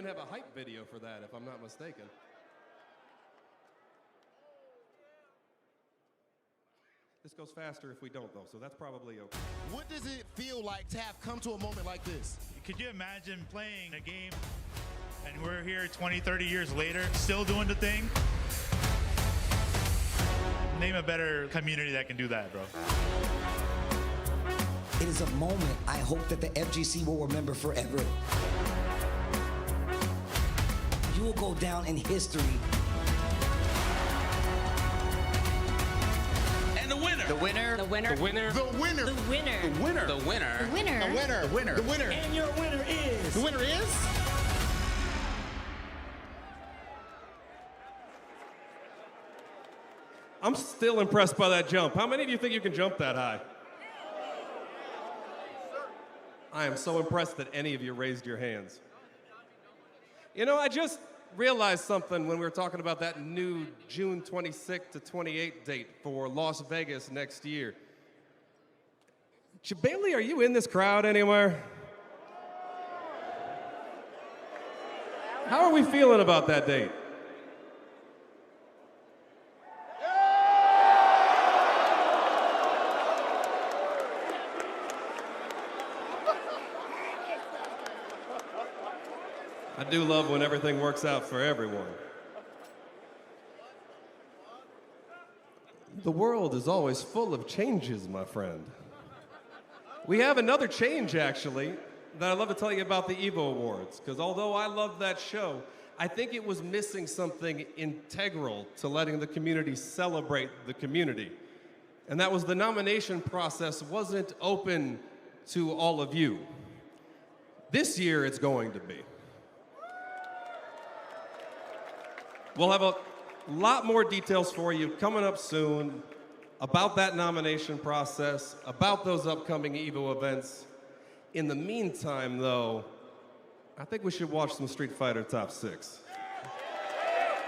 even have a hype video for that, if I'm not mistaken. This goes faster if we don't, though, so that's probably okay. What does it feel like to have come to a moment like this? Could you imagine playing a game and we're here 20, 30 years later, still doing the thing? Name a better community that can do that, bro. It is a moment I hope that the FGC will remember forever. You will go down in history. And the winner. The winner. The winner. The winner. The winner. The winner. The winner. The winner. The winner. The winner. The winner. The winner. And your winner is. The winner is? I'm still impressed by that jump. How many of you think you can jump that high? I am so impressed that any of you raised your hands. You know, I just realized something when we were talking about that new June 26 to 28 date for Las Vegas next year. Bailey, are you in this crowd anywhere? How are we feeling about that date? I do love when everything works out for everyone. The world is always full of changes, my friend. We have another change, actually, that I'd love to tell you about the EVO Awards, because although I love that show, I think it was missing something integral to letting the community celebrate the community. And that was the nomination process wasn't open to all of you. This year, it's going to be. We'll have a lot more details for you coming up soon about that nomination process, about those upcoming EVO events. In the meantime, though, I think we should watch some Street Fighter Top 6.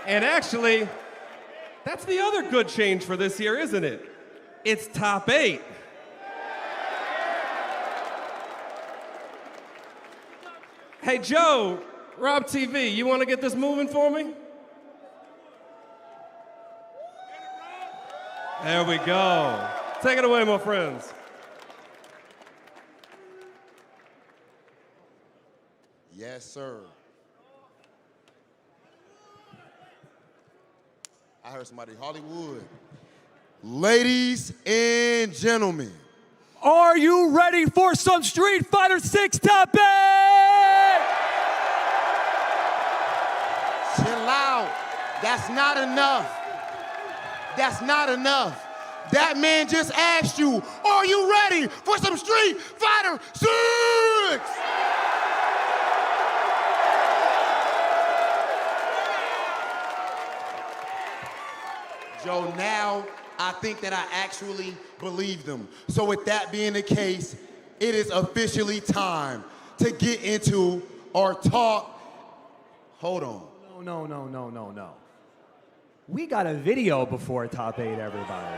And actually, that's the other good change for this year, isn't it? It's Top 8. Hey, Joe, Rob TV, you want to get this moving for me? There we go. Take it away, my friends. Yes, sir. I heard somebody, Hollywood. Ladies and gentlemen. Are you ready for some Street Fighter 6 Top 8? Chill out. That's not enough. That's not enough. That man just asked you, are you ready for some Street Fighter 6? Joe, now I think that I actually believe them. So with that being the case, it is officially time to get into our talk. Hold on. No. We got a video before Top 8, everybody.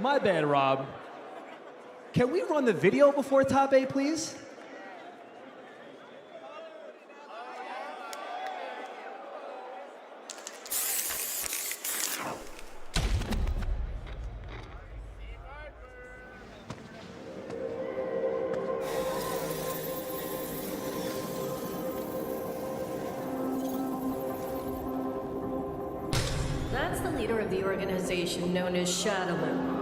My bad, Rob. Can we run the video before Top 8, please? That's the leader of the organization known as Shadowloo.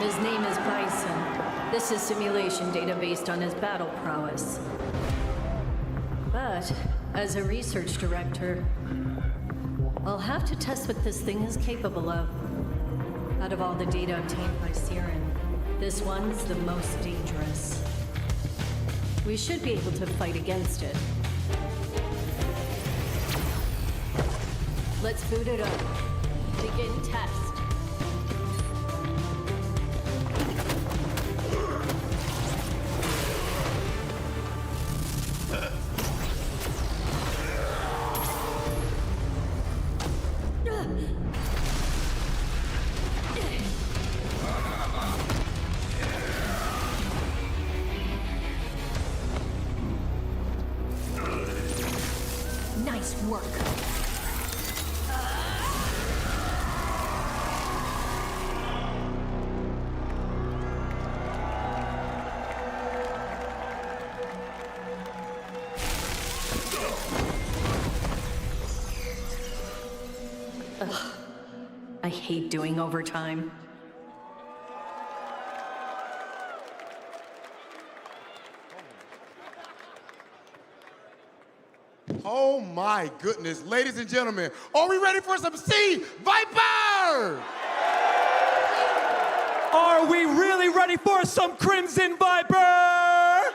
His name is Bison. This is simulation data based on his battle prowess. But, as a research director, I'll have to test what this thing is capable of. Out of all the data obtained by Siren, this one's the most dangerous. We should be able to fight against it. Let's boot it up. Begin test. work. Ugh. I hate doing overtime. Oh my goodness. Ladies and gentlemen, are we ready for some Sea Viper? Are we really ready for some Crimson Viper?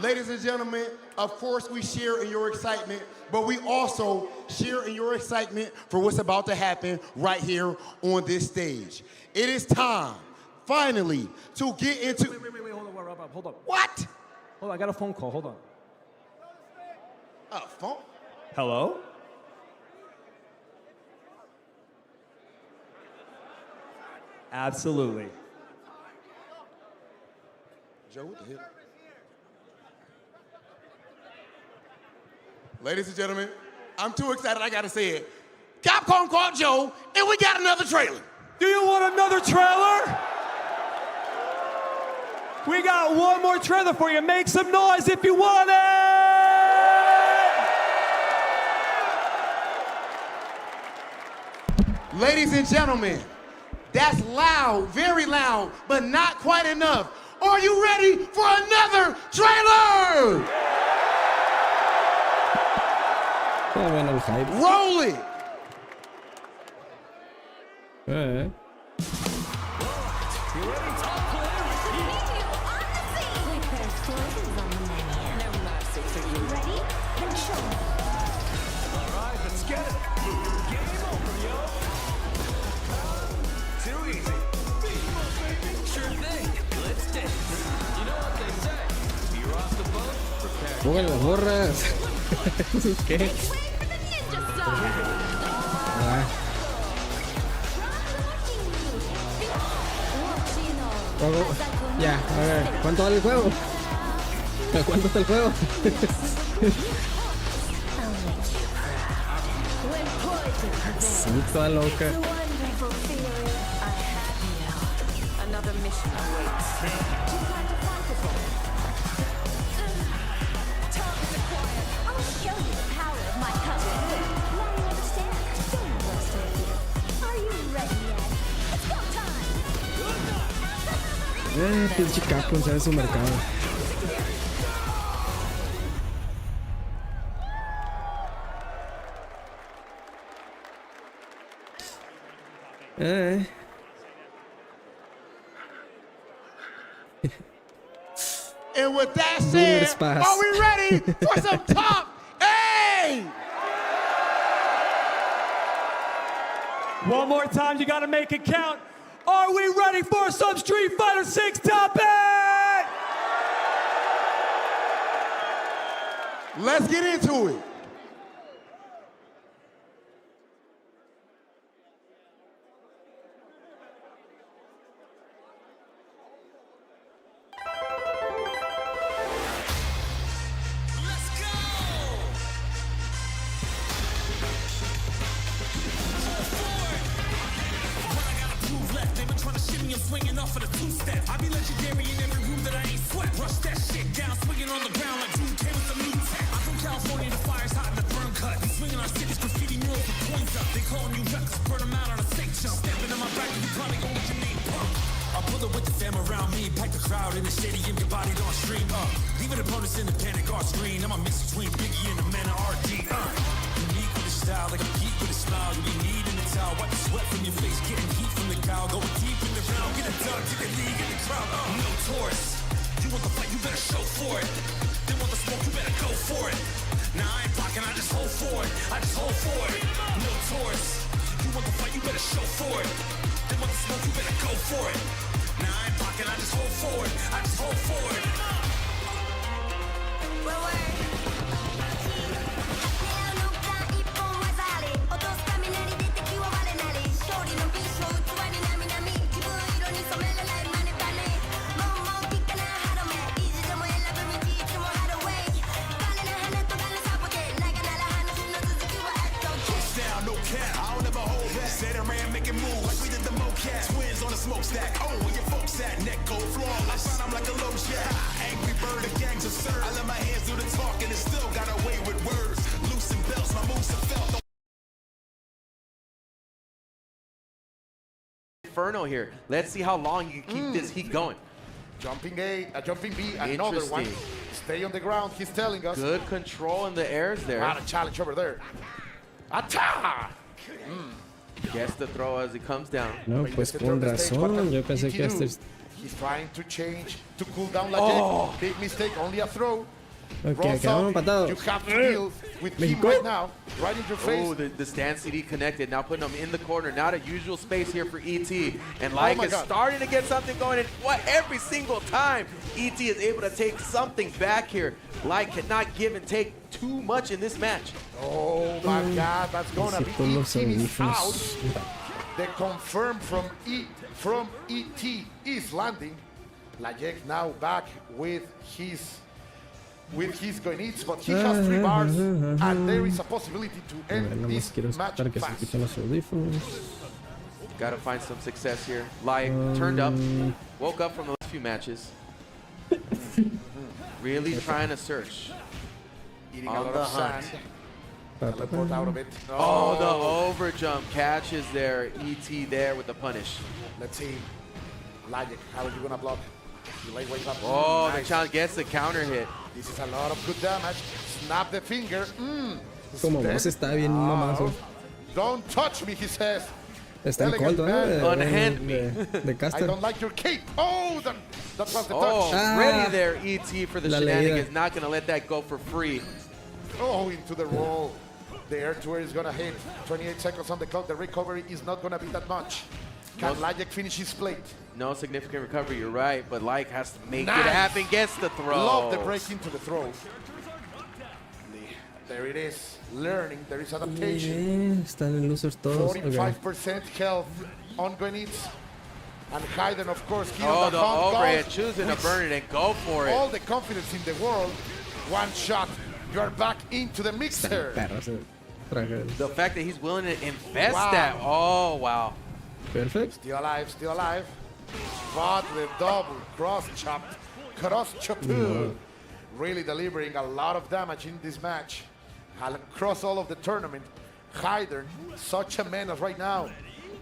Ladies and gentlemen, of course we share in your excitement, but we also share in your excitement for what's about to happen right here on this stage. It is time, finally, to get into... Wait, hold on. What? Hold on, I got a phone call, hold on. A phone? Hello? Absolutely. Joe, what the hell? Ladies and gentlemen, I'm too excited, I gotta say it. Capcom called Joe, and we got another trailer. Do you want another trailer? We got one more trailer for you. Make some noise if you want it! Ladies and gentlemen, that's loud, very loud, but not quite enough. Are you ready for another trailer? Roll it! Pongan las gorras. ¿Qué? Ya, a ver, ¿cuánto vale el juego? ¿Cuánto está el juego? Sí, toda loca. Pinche Capcom sabe su mercado. And with that said, are we ready for some top A? One more time, you gotta make it count. Are we ready for some Street Fighter 6 top 8? Let's get into it. Swinging off of the two-step. I be legendary in every room that I ain't sweat. Rush that shit down, swinging on the ground like June came with some new tech. I'm from California, the fire's hot and the burn cut. We swinging our cities, graffiti murals with points up. They calling you reckless, burn them out on a stake jump. Stepping on my back, you probably gon' get your name pumped. I'll pull it with the fam around me, pack the crowd in the stadium, get bodied on stream. Leaving opponents in the panic off screen. I'm a mix between Biggie and the man of RD. Unique with the style, like a geek with a smile. You be needing the towel, wipe the sweat from your face, getting heat from the cow, going deep in the round, get it done, take a league in the crowd. No Taurus, you want the fight, you better show for it. They want the smoke, you better go for it. Now I ain't blocking, I just hold for it. I just hold for it. No Taurus, you want the fight, you better show for it. They want the smoke, you better go for it. Now I ain't blocking, I just hold for it. I just hold for it. cap. I don't ever hold back. Said around making moves like we did the mocap. Twins on the smokestack. Oh, where your folks at? Neck go flawless. I'm like a low jack. Angry bird, the gang's absurd. I let my hands do the talking and still got away with words. Loosen belts, my moves are felt. Inferno here. Let's see how long you can keep this heat going. Jumping A, jumping B, another one. Stay on the ground, he's telling us. Good control in the airs there. What a challenge over there. Attack! Gets the throw as it comes down. No, pues con razón. Yo pensé que este... He's trying to change, to cool down Lajek. Big mistake, only a throw. Ok, quedamos empatados. You have to deal with him right now, right in your face. Oh, the stand CD connected. Now putting him in the corner. Not a usual space here for ET. And like is starting to get something going. And what every single time ET is able to take something back here. Like cannot give and take too much in this match. Oh my God, that's gonna be ET out. The confirm from ET is landing. Lajek now back with his Goenitz, but he has 3 bars, and there is a possibility to end this match fast. Gotta find some success here. Like turned up, woke up from the last few matches. Really trying to search. Eating on a lot the of hunt. sand. Teleport out of it. Oh, the over jump catches there. ET there with the punish. Let's see. Lajek, how are you gonna block? You lay ways up. Oh, Nice. the challenge gets the counter hit. This is a lot of good damage. Snap the finger. Como vos está bien mamazo. Don't touch me, he says. Está el Elegant cold, man. Unhand me. De I caster. don't like your cape. Oh, that was the Oh, touch. ready there, ET for the La shenanigans. leída. Not gonna let that go for free. Oh, into the roll. The air to air is gonna hit. 28 seconds on the clock. The recovery is not gonna be that much. Can Lajek finish his plate? No significant recovery, you're right, but Like has to make Nice. it happen. Gets the throw. Love the break into the throw. There it is. Learning. There is adaptation. Están en losers todos. 45% health on Goenitz. And Hayden, of course, he Oh, on the hunt overhead, goes choosing to with burn it and go for it. all the confidence in the world. One shot. You are back into the mixer. Perros. Traje. The fact that he's willing to invest Wow. that. Oh, wow. Perfect. Still alive, still alive. But the double cross chop. Cross chop. Really delivering a lot of damage in this match. Across all of the tournament. Hayden, such a menace right now.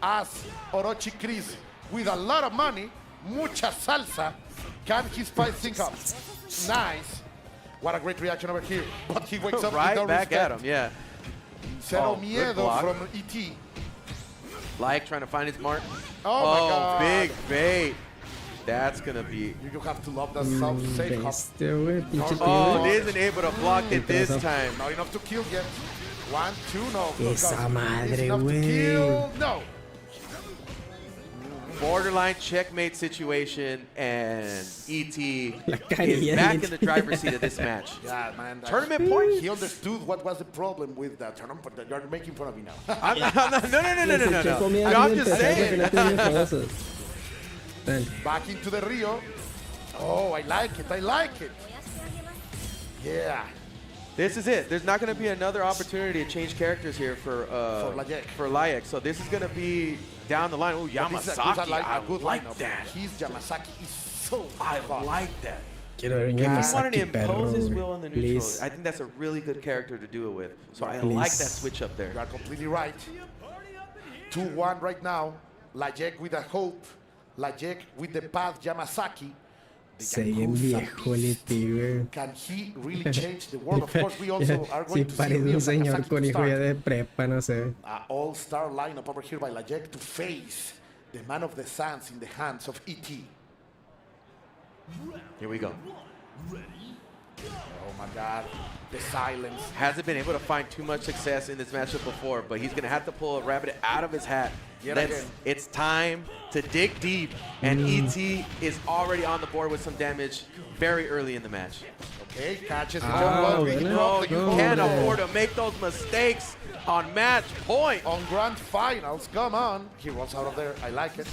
As Orochi Chris, with a lot of money, mucha salsa. Can he spice things up? Nice. What a great reaction over here. But he wakes up Right with no back respect. at him, yeah. Cero good miedo block. from ET. Like trying to find his mark. Oh my God. Big bait. That's gonna be. You have to love that self-safe hop. Bestia, güey. Pinche Oh, tigre. isn't able to block it this time. Not enough to kill yet. 1, 2, no. Esa madre, It's enough to güey. kill. No. Borderline checkmate situation, and ET La is carilla back de in the driver's seat of this match. Yeah, man. Tournament point. He understood what was the problem with the tournament, but you're making fun of me now. I'm not, no. Che comida I'm bien just pesada que saying. no tiene famosas. Ven. Back into the Rio. Oh, I like it. I like it. Yeah. This is it. There's not going to be another opportunity to change characters here for Lajek. Lajek. So this is going to be down the line. Oh, But this is Yamasaki. a good like lineup. that. His Yamasaki is so I fun. like that. Quiero ver un He wanted to Yamasaki, perro. impose his will on the neutral. Please. I think that's a really good character to do it with. So I Please. like that switch up there. You are completely right. 2-1 right now. Lajek with a hope. Lajek with the path Yamasaki. Se ve bien viejo el tigre. Can he really change the world? Of course, we also are Sí, going to see parece Ryo un señor Yamasaki con to hijo ya start. de prepa, no sé. All-star lineup over here by Lajek to face the man of the sands in the hands of ET. Here we go. Oh my God, the silence. Hasn't been able to find too much success in this matchup before, but he's going to have to pull a rabbit out of his hat. Yet again. It's time to dig deep, and ET is already on the board with some damage very early in the match. Okay, catches the Ah, jump. bueno. No, you can't hombre. afford to make those mistakes on match point. On grand finals, come on. He rolls out of there. I like it.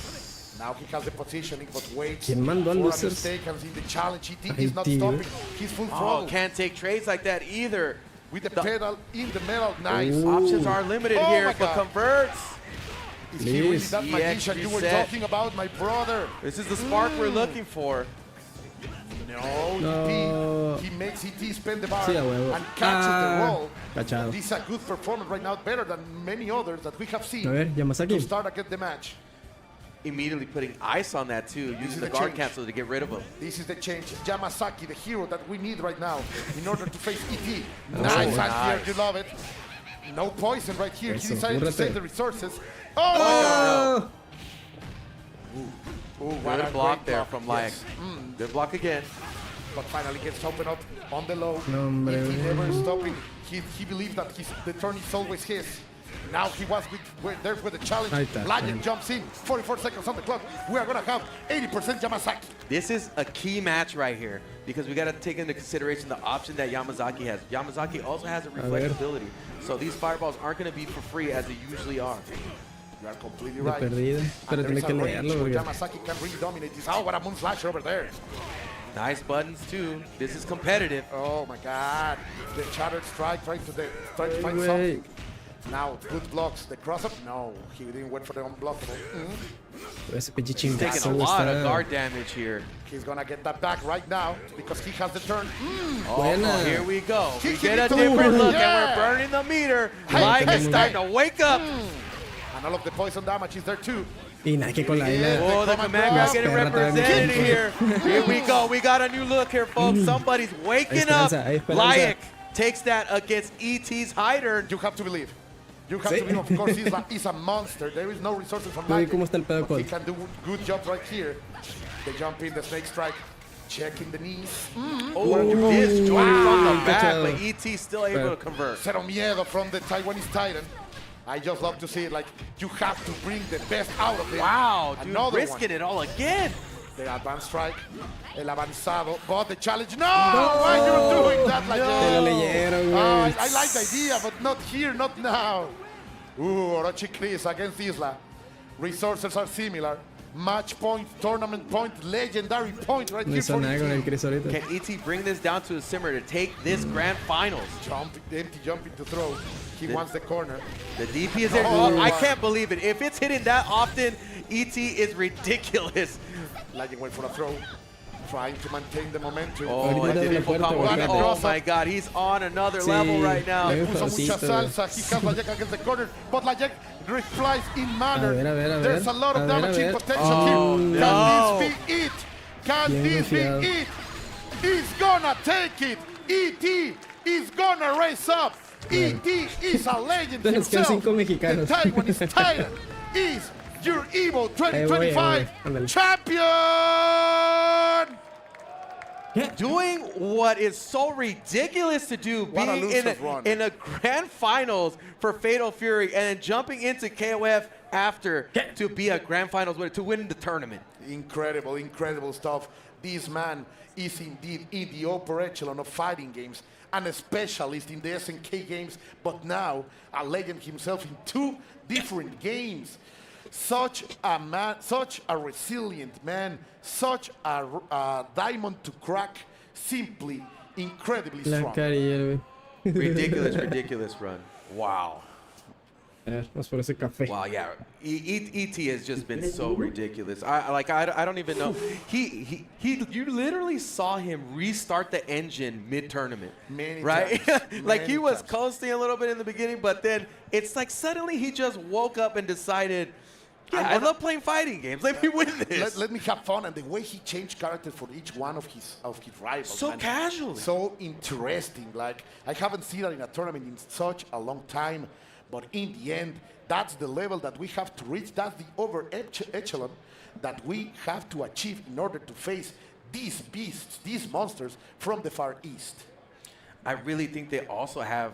Now he has the positioning, but waits ¿Quién mandó a for a losers? mistake and in the challenge. ET Ay, is not tío. stopping. He's full Oh, throttle. can't take trades like that either. with the pedal in the metal. Nice. Options are limited Oh here, my but God. converts. Is he really Please. that magician you were reset. talking about, my brother? This is the spark we're looking for. No, he makes ET spin the bar Sí, a huevo. and catches the roll. Cachado. This is a good performance right now, better than many others that we have seen A ver, to Yamazaki. start again the match. Immediately putting ice on that too, is using the the guard change. cancel to get rid of him. This is the change. Yamasaki, the hero that we need right now in order to face ET. Oh, Nice, nice. and here, you love it. No poison right here. Eso, He decided to cúrate. save the resources. Oh, my God. Ooh, what a Good block great there block. from Layak. Yes. Good block again. But finally gets opened up on the low. No, hombre, He güey. never stopping. He believes that the turn is always his. Now he was there with the challenge. Ahí está. Layak jumps in. 44 seconds on the clock. We are going to have 80% Yamasaki. This is a key match right here because we got to take into consideration the option that Yamazaki has. Yamazaki also has a reflect ability, so these fireballs aren't going to be for free as they usually are. You are completely De right. perdida. Pero And there tiene is que a range leerlo where porque Yamasaki can really dominate this. Oh, what a moon slash over there. Nice buttons too. This is competitive. Oh my God. The shattered strike trying to find Güey. something. Now, good blocks. The cross-up? No, he didn't wait for the unblockable. ese pinche He's taking chingazo a lot of está. guard damage here. He's gonna get that back right now because he has the turn. Oh, here we go. We Kick get it a into different the- look, Yeah. and we're burning the meter. Hey, Like hey, it's starting to wake up. And all of the poison damage is there too. Y nada que con la isla. Oh, the command grab getting Perra también. represented here. Here we go. We got a new look here, folks. Somebody's waking up. Esperanza, hay esperanza. Layak takes that against ET's hider. You have to believe. You have Sí. to believe, of course, he's a monster. There is no resources from Oye, Layak. ¿cómo está el pedo But he con? can do good job right here. The jump in, the snake strike, checking the knees. Oh, this joint from the back, Cachado. but ET still able to convert. Cero miedo from the Taiwanese Titan. I just love to see it. Like, you have to bring the best out of them. Wow, dude, Another risking one. it all again. The advanced strike, el avanzado, but the challenge. No! Why are you doing that like Te that? lo leyeron, Oh, güey. I like the idea, but not here, not now. Ooh, Orochi Chris against Isla. Resources are similar. Match point, tournament point, legendary point right No here hizo for nada con el ET. Chris ahorita. Can ET bring this down to a simmer to take this grand finals? Empty jumping to throw. He wants the corner. The DP is there. Oh, Oh, I my. can't believe it. If it's hitting that often, ET is ridiculous. Legend went for a throw. Trying to maintain the momentum. Oh, Ahorita the abre la triple puerta, combo. güey. Oh my God, he's on another Sí. level right now. Le Bien puso mucha feocito, güey. salsa. He has Lajek against the corner, but Lajek replies in manner. A ver, a ver, a There's ver. a lot of A ver, a damaging ver. potential Oh, here. no. Can this be it? Can Bien this be confiado. it? He's gonna take it. ET is gonna race up. ET is a legend Te nos quedan himself. 5 mexicanos. The Taiwanese Titan is your EVO 2025 ahí voy. Ándale. champion. Doing what is so ridiculous to do, What a being loser's run. in a grand finals for Fatal Fury and then jumping into KoF after to be a grand finals winner, to win the tournament. Incredible, incredible stuff. This man is indeed in the upper echelon of fighting games and a specialist in the SNK games, but now a legend himself in 2 different games. Such a man, such a resilient man, such a diamond to crack, simply incredibly La strong. carilla, güey. Ridiculous run. Wow. A ver, vamos por ese café. Wow, yeah. ET has just been so ridiculous. I don't even know. You literally saw him restart the engine mid-tournament, Many right? times. Like Many he was times. coasting a little bit in the beginning, but then it's like suddenly he just woke up and decided, yeah, I love playing fighting games. Let me win this. Let me have fun, and the way he changed characters for each one of his rivals. So man. casually. So interesting. Like, I haven't seen that in a tournament in such a long time. But in the end, that's the level that we have to reach. That's the over echelon that we have to achieve in order to face these beasts, these monsters from the Far East. I really think they also have,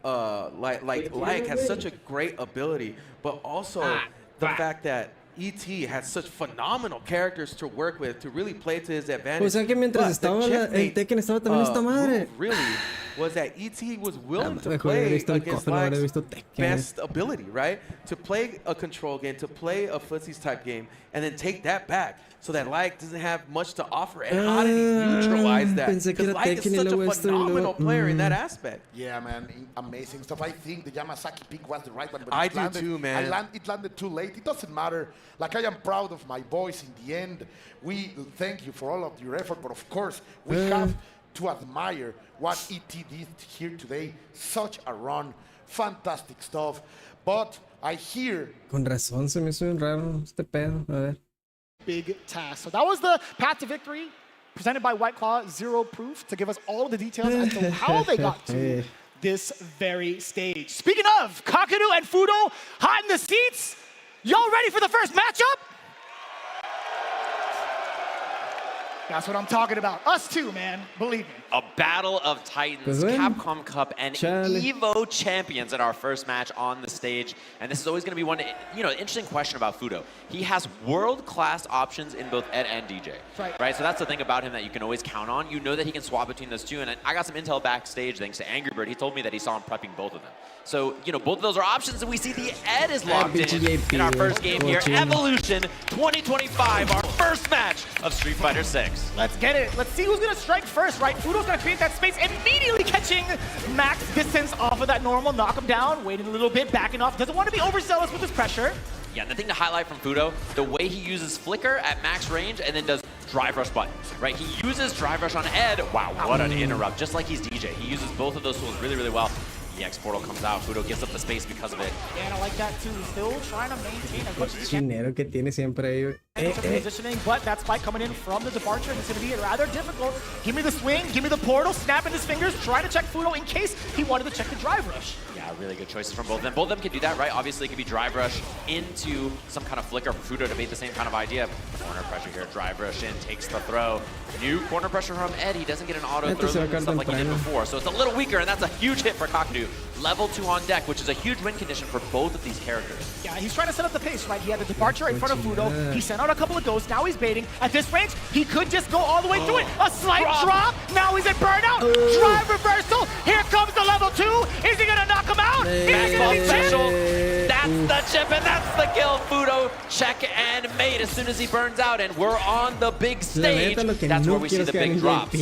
like has such a great ability, but also the fact that ET has such phenomenal characters to work with to really play to his advantage. O sea que mientras But the estaba el checkmate, Tekken estaba también esta madre. move really was that ET was willing to Mejor hubiera play visto el against KoF, no hubiera Like's visto Tekken. best ability, right? To play a control game, to play a footsies type game, and then take that back so that Like doesn't have much to offer. And how did he neutralize that? Pensé que Because era Like Tekken is y such luego a esto y phenomenal luego- player in that aspect. Yeah, man, amazing stuff. I think the Yamazaki pick was the right one, but I it do landed, too, man. It landed too late. It doesn't matter. Like, I am proud of my boys in the end. We thank you for all of your effort, but of course, we have to admire what ET did here today. Such a run, fantastic stuff. But I hear Con razón se me hizo bien raro este pedo. A ver. Big task. So that was the path to victory presented by White Claw, Zero Proof, to give us all of the details as to how they got to this very stage. Speaking of, Kakadu and Fudo, hot in the seats. Y'all ready for the first matchup? That's what I'm talking about. Us too, man. Believe me. A battle of titans, Capcom Cup, and EVO champions at our first match on the stage. And this is always going to be one, interesting question about Fudo. He has world-class options in both Ed and DJ. Right? So that's the thing about him that you can always count on. You know that he can swap between those two. And I got some intel backstage thanks to Angry Bird. He told me that he saw him prepping both of them. So, both of those are options, and we see the Ed is locked in our first game here. Evolution 2025, our first match of Street Fighter 6. Let's get it. Let's see who's going to strike first, right? Fudo's going to create that space, immediately catching max distance off of that normal, knock him down, waiting a little bit, backing off. Doesn't want to be overzealous with his pressure. Yeah, and the thing to highlight from Fudo, the way he uses Flicker at max range and then does Drive Rush button, right? He uses Drive Rush on Ed. Wow, what an interrupt, just like he's DJ. He uses both of those tools really, really well. EX portal comes out, Fudo gives up the space because of it. Yeah, and I like that too. Still trying to maintain as much as he can. Dinero que tiene siempre ahí. Positioning, but that spike coming in from the departure, and it's going to be rather difficult. Give me the swing, give me the portal, snapping his fingers, try to check Fudo in case he wanted to check the drive rush. Yeah, really good choices from both of them. Both of them can do that, right? Obviously, it could be drive rush into some kind of flicker for Fudo to bait the same kind of idea. Corner pressure here, drive rush in, takes the throw. New corner pressure from Ed. He doesn't get an auto throw and stuff like he did before. So it's a little weaker, and that's a huge hit for Kakadu. Level 2 on deck, which is a huge win condition for both of these characters. Yeah, he's trying to set up the pace, right? He had the departure in front of Fudo. He sent out a couple of goes. Now he's baiting. At this range, he could just go all the way through it. A slight drop. Now he's at burnout. Drive reversal. Here comes the level 2. Is he going to knock him out? Special. That's the chip, and that's the kill. Fudo check and made as soon as he burns out, and we're on the big stage. That's where we see the big drops.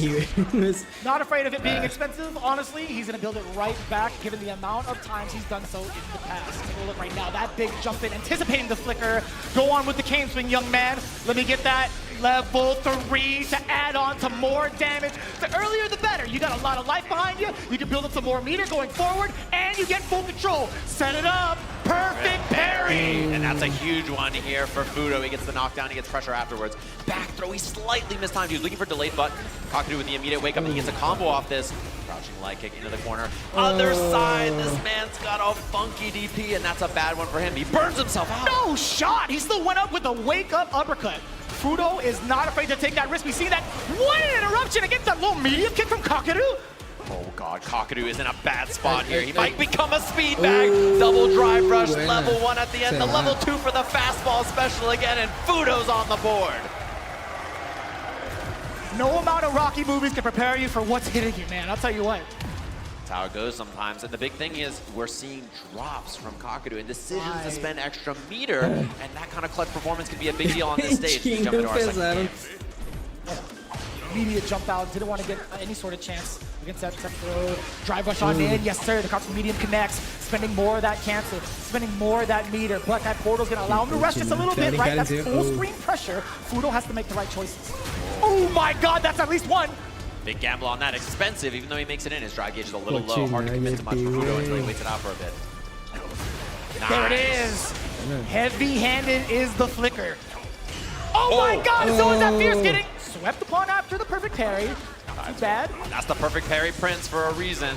Not afraid of it being expensive, honestly. He's going to build it right back, given the amount of times he's done so in the past. Take a look right now. That big jump in, anticipating the flicker. Go on with the cane swing, young man. Let me get that level 3 to add on to more damage. The earlier, the better. You got a lot of life behind you. You can build up some more meter going forward, and you get full control. Set it up. Perfect parry. And that's a huge one here for Fudo. He gets the knockdown, he gets pressure afterwards. Back throw, he slightly mistimed. He was looking for delayed button. Kakadu with the immediate wake up, and he gets a combo off this. Crouching leg kick into the corner. Other side, this man's got a funky DP, and that's a bad one for him. He burns himself out. No shot. He still went up with a wake up uppercut. Fudo is not afraid to take that risk. We see that one interruption against that little medium kick from Kakadu. Oh god, Kakadu is in a bad spot here. He might become a speed bag. Double drive rush, level 1 at the end. The level 2 for the fastball special again, and Fudo's on the board. No amount of Rocky movies can prepare you for what's hitting you, man. I'll tell you what. That's how it goes sometimes. And the big thing is we're seeing drops from Kakadu and decisions to spend extra meter. And that kind of clutch performance can be a big deal on this stage. Jump into our second game. Immediate jump out, didn't want to get any sort of chance against that throw. Drive rush on in, yes sir, the crouch medium connects, spending more of that cancel, spending more of that meter, but that portal's gonna allow him to rush just a little bit, right? That's full screen pressure. Fudo has to make the right choices. Oh my god, that's at least one! Big gamble on that, expensive, even though he makes it in. His drive gauge is a little low, hard to commit to much for Fudo until he waits it out for a bit. Nice. There it is! Heavy-handed is the flicker. Oh my god, so is that Fierce getting swept upon after the perfect parry. Not too bad. That's the perfect parry Prince for a reason.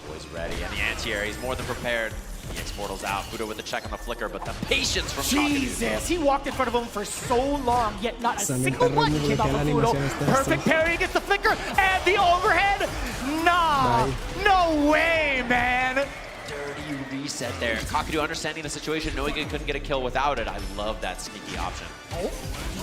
Boy's ready, and the anti-air, he's more than prepared. EX portal's out, Fudo with the check on the flicker, but the patience from Jesus, he walked in front of him for so long, yet not a single one came out of Fudo. Perfect parry against the flicker, and the overhead. Nah, no way, man. Dirty reset there. Kakadu understanding the situation, knowing he couldn't get a kill without it. I love that sneaky option. Oh,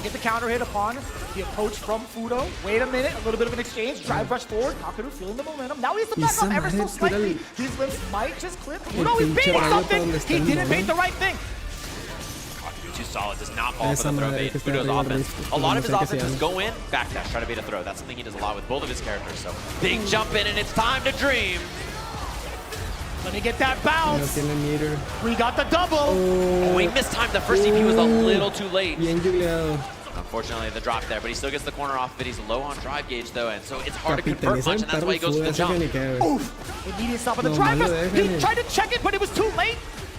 get the counter hit upon the approach from Fudo. Wait a minute, a little bit of an exchange. Drive rush forward. Kakadu feeling the momentum. Now he's the back up ever so slightly. These limbs might just clip. Fudo is baiting something. He didn't bait the right thing. Too solid, does not fall for the throw bait. Fudo's offense. A lot of his offense is go in, backdash, try to bait a throw. That's something he does a lot with both of his characters. So big jump in, and it's time to dream. Let me get that bounce. We got the double. Oh, he mistimed. The first EP was a little too late. Unfortunately, the drop there, but he still gets the corner off of it. He's low on drive gauge, though, and so it's hard to convert much, and that's why he goes for the jump. Oof. Immediate stop of the drive rush. He tried to check it, but it was too late.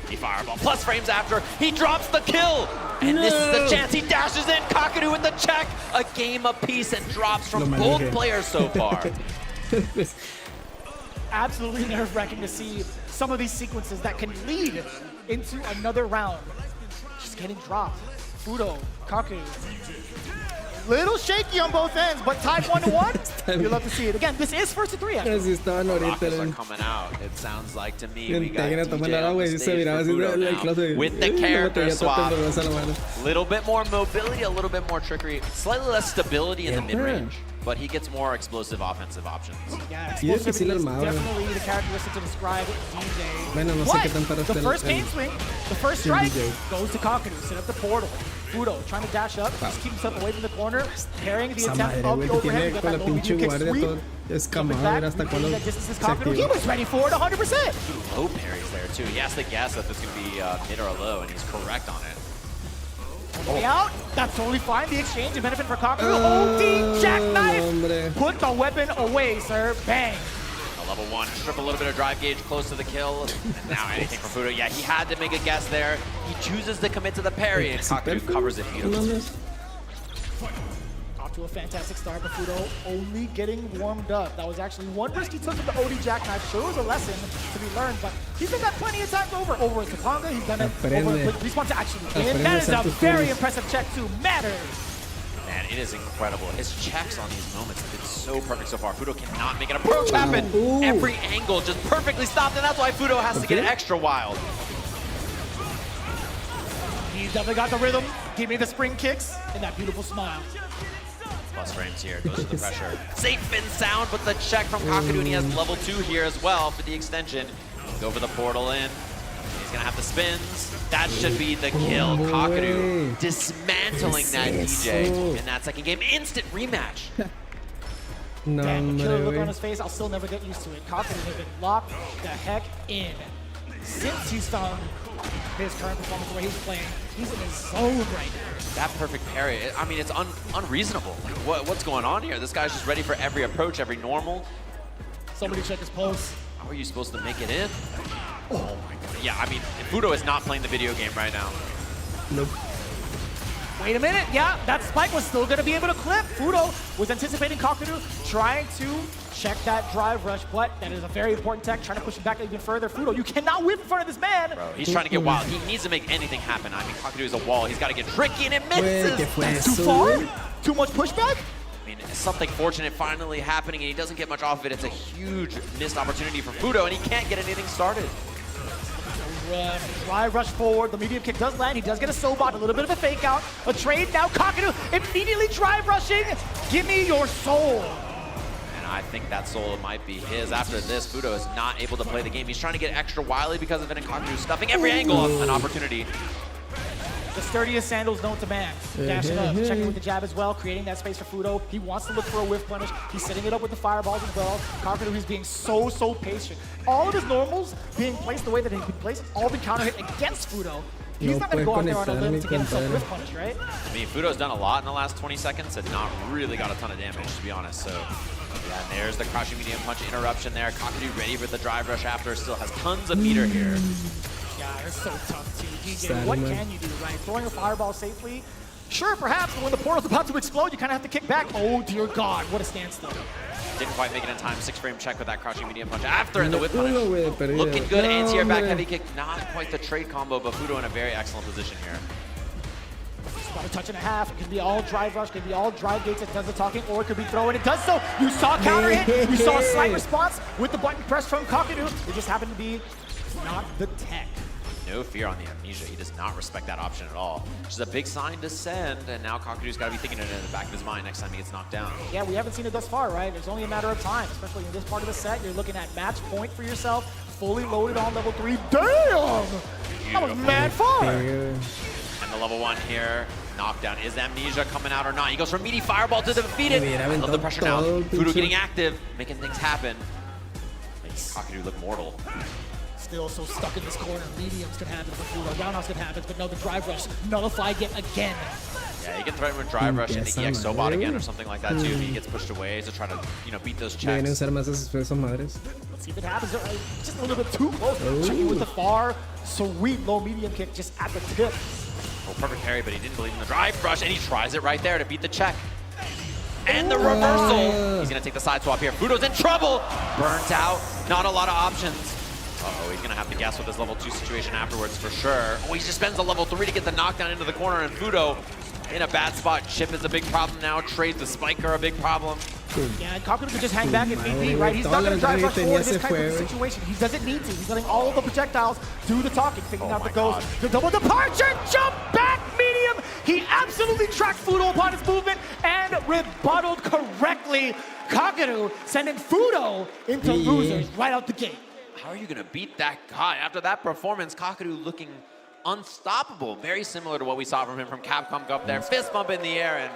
He fireball plus frames after. He drops the kill. And this is the chance. He dashes in. Kakadu with the check. A game apiece and drops from both players so far. Absolutely nerve-wracking to see some of these sequences that can lead into another round. Just getting dropped. Fudo, Kaku. Little shaky on both ends, but tied 1-1. You'll love to see it. Again, this is first to 3. Rockets are coming out. It sounds like to me we got DJ on the stage for Fudo now. With the character swap. A little bit more mobility, a little bit more trickery, slightly less stability in the mid-range. But he gets more explosive offensive options. Yeah, explosivity is definitely the characteristic to describe DJ. The first game swing, the first strike goes to Kakadu. Set up the portal. Fudo trying to dash up, just keep himself away from the corner, parrying the attempt of the overhead. Got that low medium kick sweep. He was ready for it 100%. Low parries there too. He has to guess if it's going to be mid or low, and he's correct on it. Way out. That's totally fine. The exchange and benefit for Kakadu. OD jackknife. Put the weapon away, sir. Bang. A level 1, strip a little bit of drive gauge close to the kill. And now anything from Fudo. Yeah, he had to make a guess there. He chooses to commit to the parry, and Kakadu covers it beautifully. Off to a fantastic start, but Fudo only getting warmed up. That was actually one risk he took with the OD jackknife. Sure, it was a lesson to be learned, but he's done that plenty of times over at Topanga. He's done it over at Respawn to actually win. That is a very impressive check to Matters. Man, it is incredible. His checks on these moments have been so perfect so far. Fudo cannot make an approach happen. Every angle just perfectly stopped, and that's why Fudo has to get extra wild. He's definitely got the rhythm. Give me the spring kicks and that beautiful smile. Plus frames here, goes to the pressure. Safe and sound, but the check from Kakadu, and he has level 2 here as well for the extension. Go for the portal in. He's gonna have the spins. That should be the kill. Kakadu dismantling that DJ in that second game. Instant rematch. Damn, the killer look on his face. I'll still never get used to it. Kakadu has been locked the heck in. Since he's found his current performance, the way he's playing, he's in his zone right now. That perfect parry, I mean, it's unreasonable. Like, what's going on here? This guy's just ready for every approach, every normal. Somebody check his pulse. How are you supposed to make it in? Oh my god. Yeah, I mean, Fudo is not playing the video game right now. Nope. Wait a minute, yeah, that spike was still gonna be able to clip. Fudo was anticipating Kakadu, trying to check that drive rush, but that is a very important tech, trying to push him back even further. Fudo, you cannot whip in front of this man. Bro, he's trying to get wild. He needs to make anything happen. I mean, Kakadu is a wall. He's got to get tricky, and it misses. That's too far? Too much pushback? I mean, something fortunate finally happening, and he doesn't get much off of it. It's a huge missed opportunity for Fudo, and he can't get anything started. Drive rush forward, the medium kick does land, he does get a sobot, a little bit of a fake out, a trade, now Kakadu immediately drive rushing, give me your soul. And I think that soul might be his. After this, Fudo is not able to play the game. He's trying to get extra wily because of it, and Kakadu stuffing every angle of an opportunity. The sturdiest sandals known to man. Dashing up, checking with the jab as well, creating that space for Fudo. He wants to look for a whiff punish. He's setting it up with the fireballs as well. Kakadu, he's being so patient. All of his normals being placed the way that they've been placed, all been counter hit against Fudo. He's not going to go out there on a limb to get himself a whiff punish, right? I mean, Fudo's done a lot in the last 20 seconds and not really got a ton of damage, to be honest. So, yeah, and there's the crouching medium punch interruption there. Kakadu ready for the drive rush after, still has tons of meter here. Yeah, it's so tough too. DJ, what can you do, right? Throwing a fireball safely? Sure, perhaps, but when the portal's about to explode, you kind of have to kick back. Oh, dear God, what a standstill. Didn't quite make it in time. 6-frame check with that crouching medium punch after in the whip punish. Looking good, anti-air back heavy kick. Not quite the trade combo, but Fudo in a very excellent position here. It's about a touch and a half. It could be all drive rush, it could be all drive gates that does the talking, or it could be throw, and it does so. You saw counter hit, you saw a slight response with the button press from Kakadu. It just happened to be not the tech. no fear on the amnesia. He does not respect that option at all. Which is a big sign to send, and now Kakadu's got to be thinking it in the back of his mind next time he gets knocked down. Yeah, we haven't seen it thus far, right? It's only a matter of time, especially in this part of the set. You're looking at match point for yourself, fully loaded on level 3. Damn! That was mad far! And the level 1 here. Knockdown. Is Amnesia coming out or not? He goes from Meaty Fireball to defeat it. I love the pressure now. Voodoo getting active, making things happen. Makes Kakadu look mortal. Still so stuck in this corner. Mediums could happen for Voodoo. Roundhouse could happen, but no, the drive rush nullified yet again. Yeah, he can threaten with drive rush and the EXO bot again or something like that too. If he gets pushed away to try to, beat those checks. Let's see if it happens. Just a little bit too close. Checking with the far, sweet low medium kick just at the tip. Oh, perfect parry, but he didn't believe in the drive rush, and he tries it right there to beat the check. And the reversal. He's going to take the side swap here. Fudo's in trouble. Burnt out. Not a lot of options. Uh-oh, he's going to have to guess with his level 2 situation afterwards for sure. Oh, he just spends a level 3 to get the knockdown into the corner, and Fudo in a bad spot. Chip is a big problem now. Trades with Spike are a big problem. Yeah, and Kakudu can just hang back if need be, right? He's not going to drive rush forward in this kind of situation. He doesn't need to. He's letting all of the projectiles do the talking, figuring out the goals. The double departure, jump back, medium. He absolutely tracked Fudo upon his movement and rebutted correctly. Kakudu sending Fudo into losers right out the gate. How are you going to beat that guy? After that performance, Kakudu looking unstoppable. Very similar to what we saw from him from Capcom Cup there. Fist bump in the air and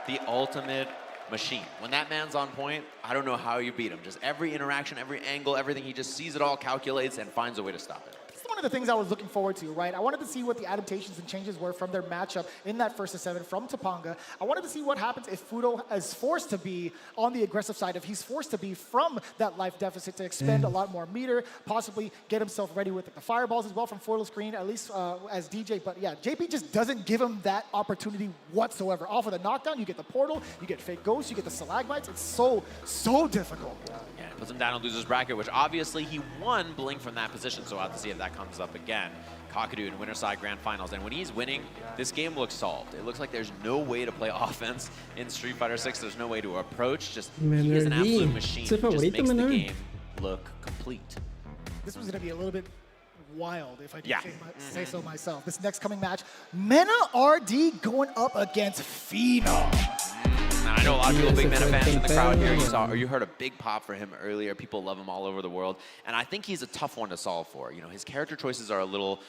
the ultimate machine. When that man's on point, I don't know how you beat him. Just every interaction, every angle, everything, he just sees it all, calculates, and finds a way to stop it. This is one of the things I was looking forward to, right? I wanted to see what the adaptations and changes were from their matchup in that first of 7 from Topanga. I wanted to see what happens if Fudo is forced to be on the aggressive side, if he's forced to be from that life deficit to expend a lot more meter, possibly get himself ready with the fireballs as well from Foil Screen, at least as DJ. But yeah, JP just doesn't give him that opportunity whatsoever. Off of the knockdown, you get the portal, you get fake ghosts, you get the stalagmites. It's so difficult. Yeah, it puts him down in loser's bracket, which obviously he won Blink from that position, so we'll have to see if that comes up again. Kakadu in Winterside Grand Finals, and when he's winning, this game looks solved. It looks like there's no way to play offense in Street Fighter 6. There's no way to approach. Just he is an absolute machine. Just makes the game look complete. This was going to be a little bit wild, if I do say so myself. This next coming match, Mena RD going up against Phenom. I know a lot of people, big Mena fans in the crowd here. You heard a big pop for him earlier. People love him all over the world. And I think he's a tough one to solve for. His character choices are a little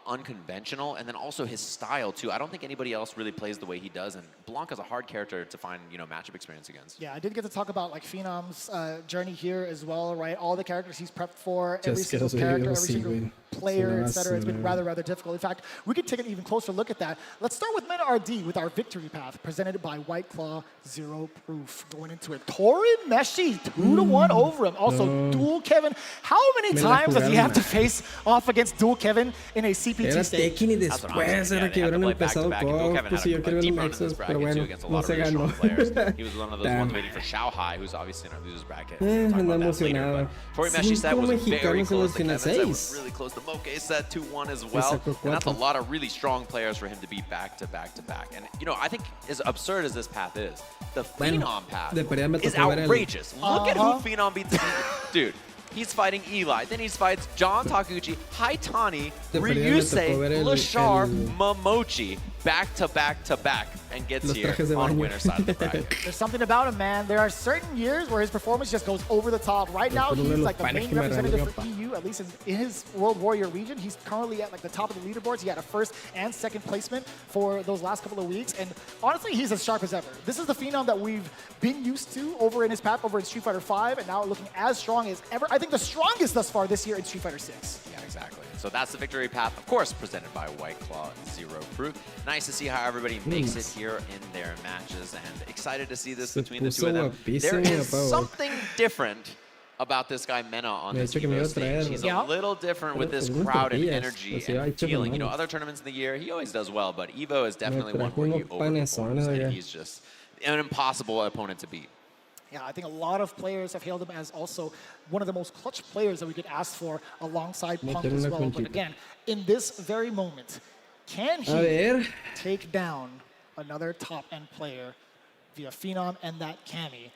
unconventional, and then also his style, too. I don't think anybody else really plays the way he does, and Blanca's a hard character to find, matchup experience against. Yeah, I did get to talk about, Phenom's journey here as well, right? All the characters he's prepped for, every single character, every single player, etc. It's been rather difficult. In fact, we could take an even closer look at that. Let's start with Mena RD with our victory path presented by White Claw. Zero proof going into it. Torin Meshi 2-1 over him. Also, Dual Kevin. How many times does he have to face off against Dual Kevin in a CPT stage? That's what I'm saying. He was one of those ones waiting for Xiao Hai, who's obviously in our losers bracket. We'll talk about that later, but Torin Meshi set was very close. The Kevin set was really close. The Moke set 2-1 as well. And that's a lot of really strong players for him to beat back to back to back. And, I think as absurd as this path is, the Phenom path is outrageous. Look at who Phenom beats. Dude, he's fighting Eli. Then he fights John Takuchi, Haitani, Ryusei, Lashar, Momochi, back to back to back, and gets here on winner's side of the bracket. There's something about him, man. There are certain years where his performance just goes over the top. Right now, he's like the main representative for EU, at least in his World Warrior region. He's currently at the top of the leaderboards. He had a first and second placement for those last couple of weeks. And honestly, he's as sharp as ever. This is the Phenom that we've been used to over in his path over in Street Fighter 5, and now looking as strong as ever. I think the strongest thus far this year in Street Fighter 6. Yeah, exactly. So that's the victory path, of course, presented by White Claw Zero Proof. Nice to see how everybody makes it here in their matches, and excited to see this between the two of them. There is something different about this guy Mena on this EVO stage. He's a little different with this crowd and energy and feeling. Other tournaments in the year, he always does well, but EVO is definitely one where he overperforms, and he's just an impossible opponent to beat. Yeah, I think a lot of players have hailed him as also one of the most clutch players that we could ask for alongside Punk as well. But again, in this very moment, can he take down another top-end player via Phenom and that Cammy?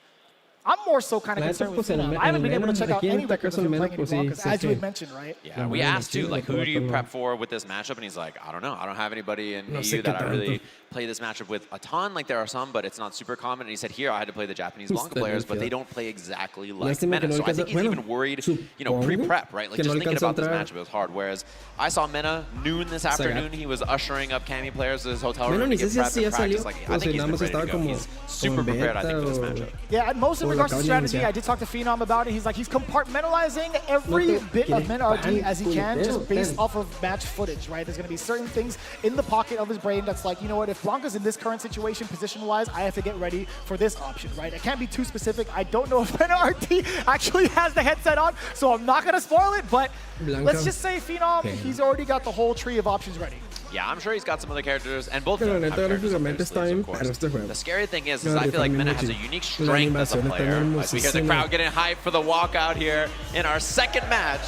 I'm more so kind of concerned with Phenom. I haven't been able to check out any records of him playing any Blancas, as you had mentioned, right? Yeah, we asked too, like, who do you prep for with this matchup? And he's like, I don't know. I don't have anybody in EU that I really play this matchup with a ton. Like, there are some, but it's not super common. And he said, here, I had to play the Japanese Blanca players, but they don't play exactly like Mena. So I think he's even worried, you know, pre-prep, right? Like, just thinking about this matchup, it was hard. Whereas I saw Mena noon this afternoon. He was ushering up Cami players to his hotel room to get prep and practice. Like, I think he's been ready to go. He's super prepared, I think, for this matchup. Yeah, and most in regards to strategy, I did talk to Phenom about it. He's like, he's compartmentalizing every bit of Mena RD as he can, just based off of match footage, right? There's going to be certain things in the pocket of his brain that's like, you know what, if Blanca's in this current situation, position-wise, I have to get ready for this option, right? I can't be too specific. I don't know if Mena RD actually has the headset on, so I'm not going to spoil it, but let's just say Phenom, he's already got the whole tree of options ready. Yeah, I'm sure he's got some other characters, and both of them have characters up their sleeves, of course. The scary thing is I feel like Mena has a unique strength as a player. Like, we hear the crowd getting hyped for the walkout here in our second match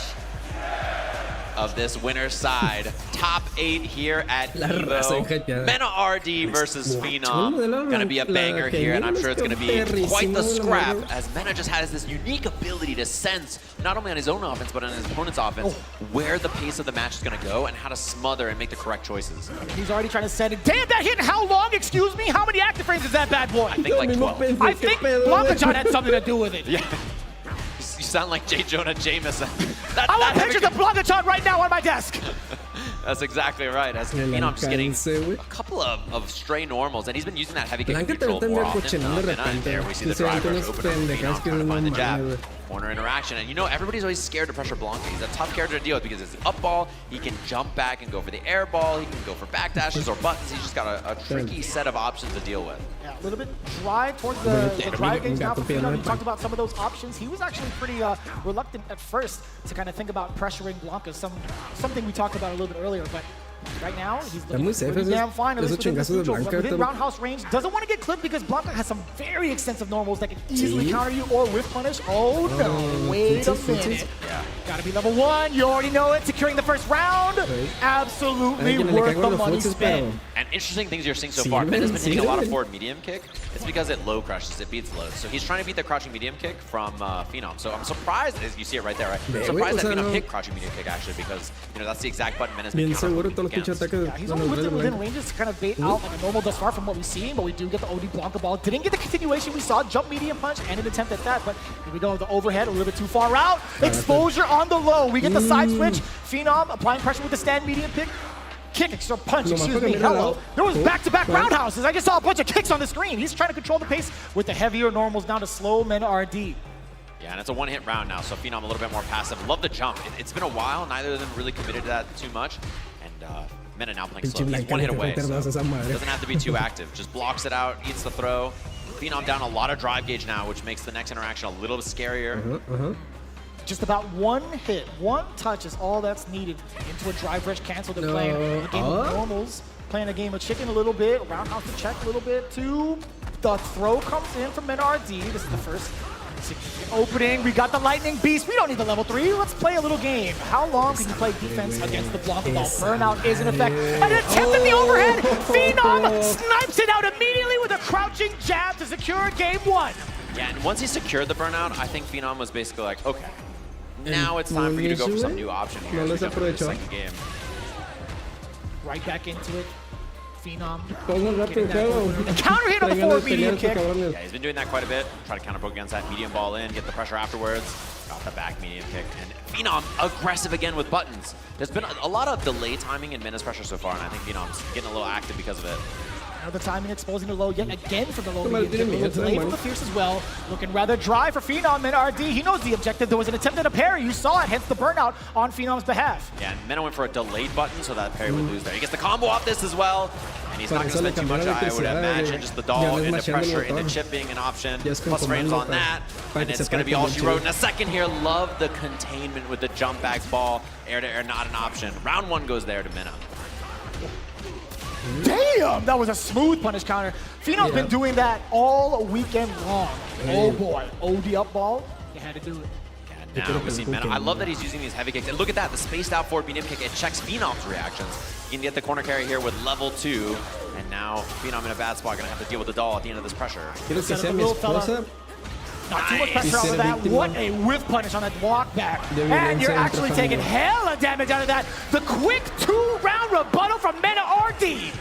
of this winner's side. Top 8 here at EVO. Mena RD versus Phenom. Gonna be a banger here, and I'm sure it's gonna be quite the scrap, as Mena just has this unique ability to sense, not only on his own offense, but on his opponent's offense, where the pace of the match is gonna go and how to smother and make the correct choices. He's already trying to set it. Damn, that hit how long? Excuse me? How many active frames is that bad boy? I think like 12. I think Blanca had something to do with it. Yeah. You sound like J. Jonah Jameson. I want pictures of Blanca right now on my desk. That's exactly right. As Phenom just getting a couple of stray normals, and he's been using that heavy kick control more often. And there we see the driver open up Phenom, trying to find the jab. Corner interaction, and you know, everybody's always scared to pressure Blanca. He's a tough character to deal with because it's the up ball, he can jump back and go for the air ball, he can go for back dashes or buttons. He's just got a tricky set of options to deal with. Yeah, a little bit dry towards the drive gauge now for Phenom. You talked about some of those options. He was actually pretty reluctant at first to kind of think about pressuring Blanca, something we talked about a little bit earlier, but right now, he's looking pretty damn fine. At least within the neutral, within roundhouse range. Doesn't want to get clipped because Blanca has some very extensive normals that can easily counter you or whiff punish. Oh no, wait a minute. Yeah. Gotta be level 1, you already know it. Securing the first round, absolutely worth the money spent. And interesting things you're seeing so far. Mena's been hitting a lot of forward medium kick. It's because it low crushes, it beats low. So he's trying to beat the crouching medium kick from Phenom. So I'm surprised, as you see it right there, right? I'm surprised that Phenom hit crouching medium kick actually, because you know that's the exact button Mena's been countering against. Yeah, he's only whipped it within ranges to kind of bait out like a normal thus far from what we've seen, but we do get the OD Blanca ball. Didn't get the continuation we saw, jump medium punch and an attempt at that, but here we go, the overhead a little bit too far out. Exposure on the low. We get the side switch. Phenom applying pressure with the stand medium kick, punch, excuse me, hello. There was back-to-back roundhouses. I just saw a bunch of kicks on the screen. He's trying to control the pace with the heavier normals down to slow Mena RD. Yeah, and it's a one-hit round now, so Phenom a little bit more passive. Love the jump. It's been a while. Neither of them really committed to that too much. And Mena now playing slow. He's one hit away, so doesn't have to be too active. Just blocks it out, eats the throw. Phenom down a lot of drive gauge now, which makes the next interaction a little bit scarier. Just about one hit, one touch is all that's needed into a drive rush cancel. They're playing a game of normals, playing a game of chicken a little bit, roundhouse to check a little bit, too. The throw comes in from Mena RD. This is the first opening. We got the Lightning Beast. We don't need the level 3. Let's play a little game. How long can you play defense against the Blanca ball? Burnout is in effect. An attempt at the overhead. Phenom snipes it out immediately with a crouching jab to secure game 1. Yeah, and once he secured the burnout, I think Phenom was basically like, okay, now it's time for you to go for some new option here. As we jump into the second game. Right back into it. Phenom. Counter hit on the forward medium kick. Yeah, he's been doing that quite a bit. Try to counter poke against that medium ball in, get the pressure afterwards. Got the back medium kick. And Phenom aggressive again with buttons. There's been a lot of delay timing in Mena's pressure so far, and I think Phenom's getting a little active because of it. Now the timing exposing the low yet again from the low medium kick. Delay from the Fierce as well. Looking rather dry for Phenom and RD. He knows the objective. There was an attempt at a parry. You saw it, hence the burnout on Phenom's behalf. Yeah, and Mena went for a delayed button so that parry would lose there. He gets the combo off this as well. And he's not going to spend too much, I would imagine. Just the doll into pressure, into chip being an option. Plus frames on that. And it's going to be all she wrote in a second here. Love the containment with the jump back ball. Air to air, not an option. Round 1 goes there to Mena. Damn, that was a smooth punish counter. Phenom's been doing that all weekend long. Oh boy, OD up ball, you had to do it. Yeah, now we see Mena. I love that he's using these heavy kicks. And look at that, the spaced out forward medium kick. It checks Phenom's reactions. He can get the corner carry here with level 2. And now Phenom in a bad spot, gonna have to deal with the doll at the end of this pressure. Not too much pressure out of that. What a whiff punish on that walk back. And you're actually taking hella damage out of that. The quick 2-round rebuttal from Mena RD.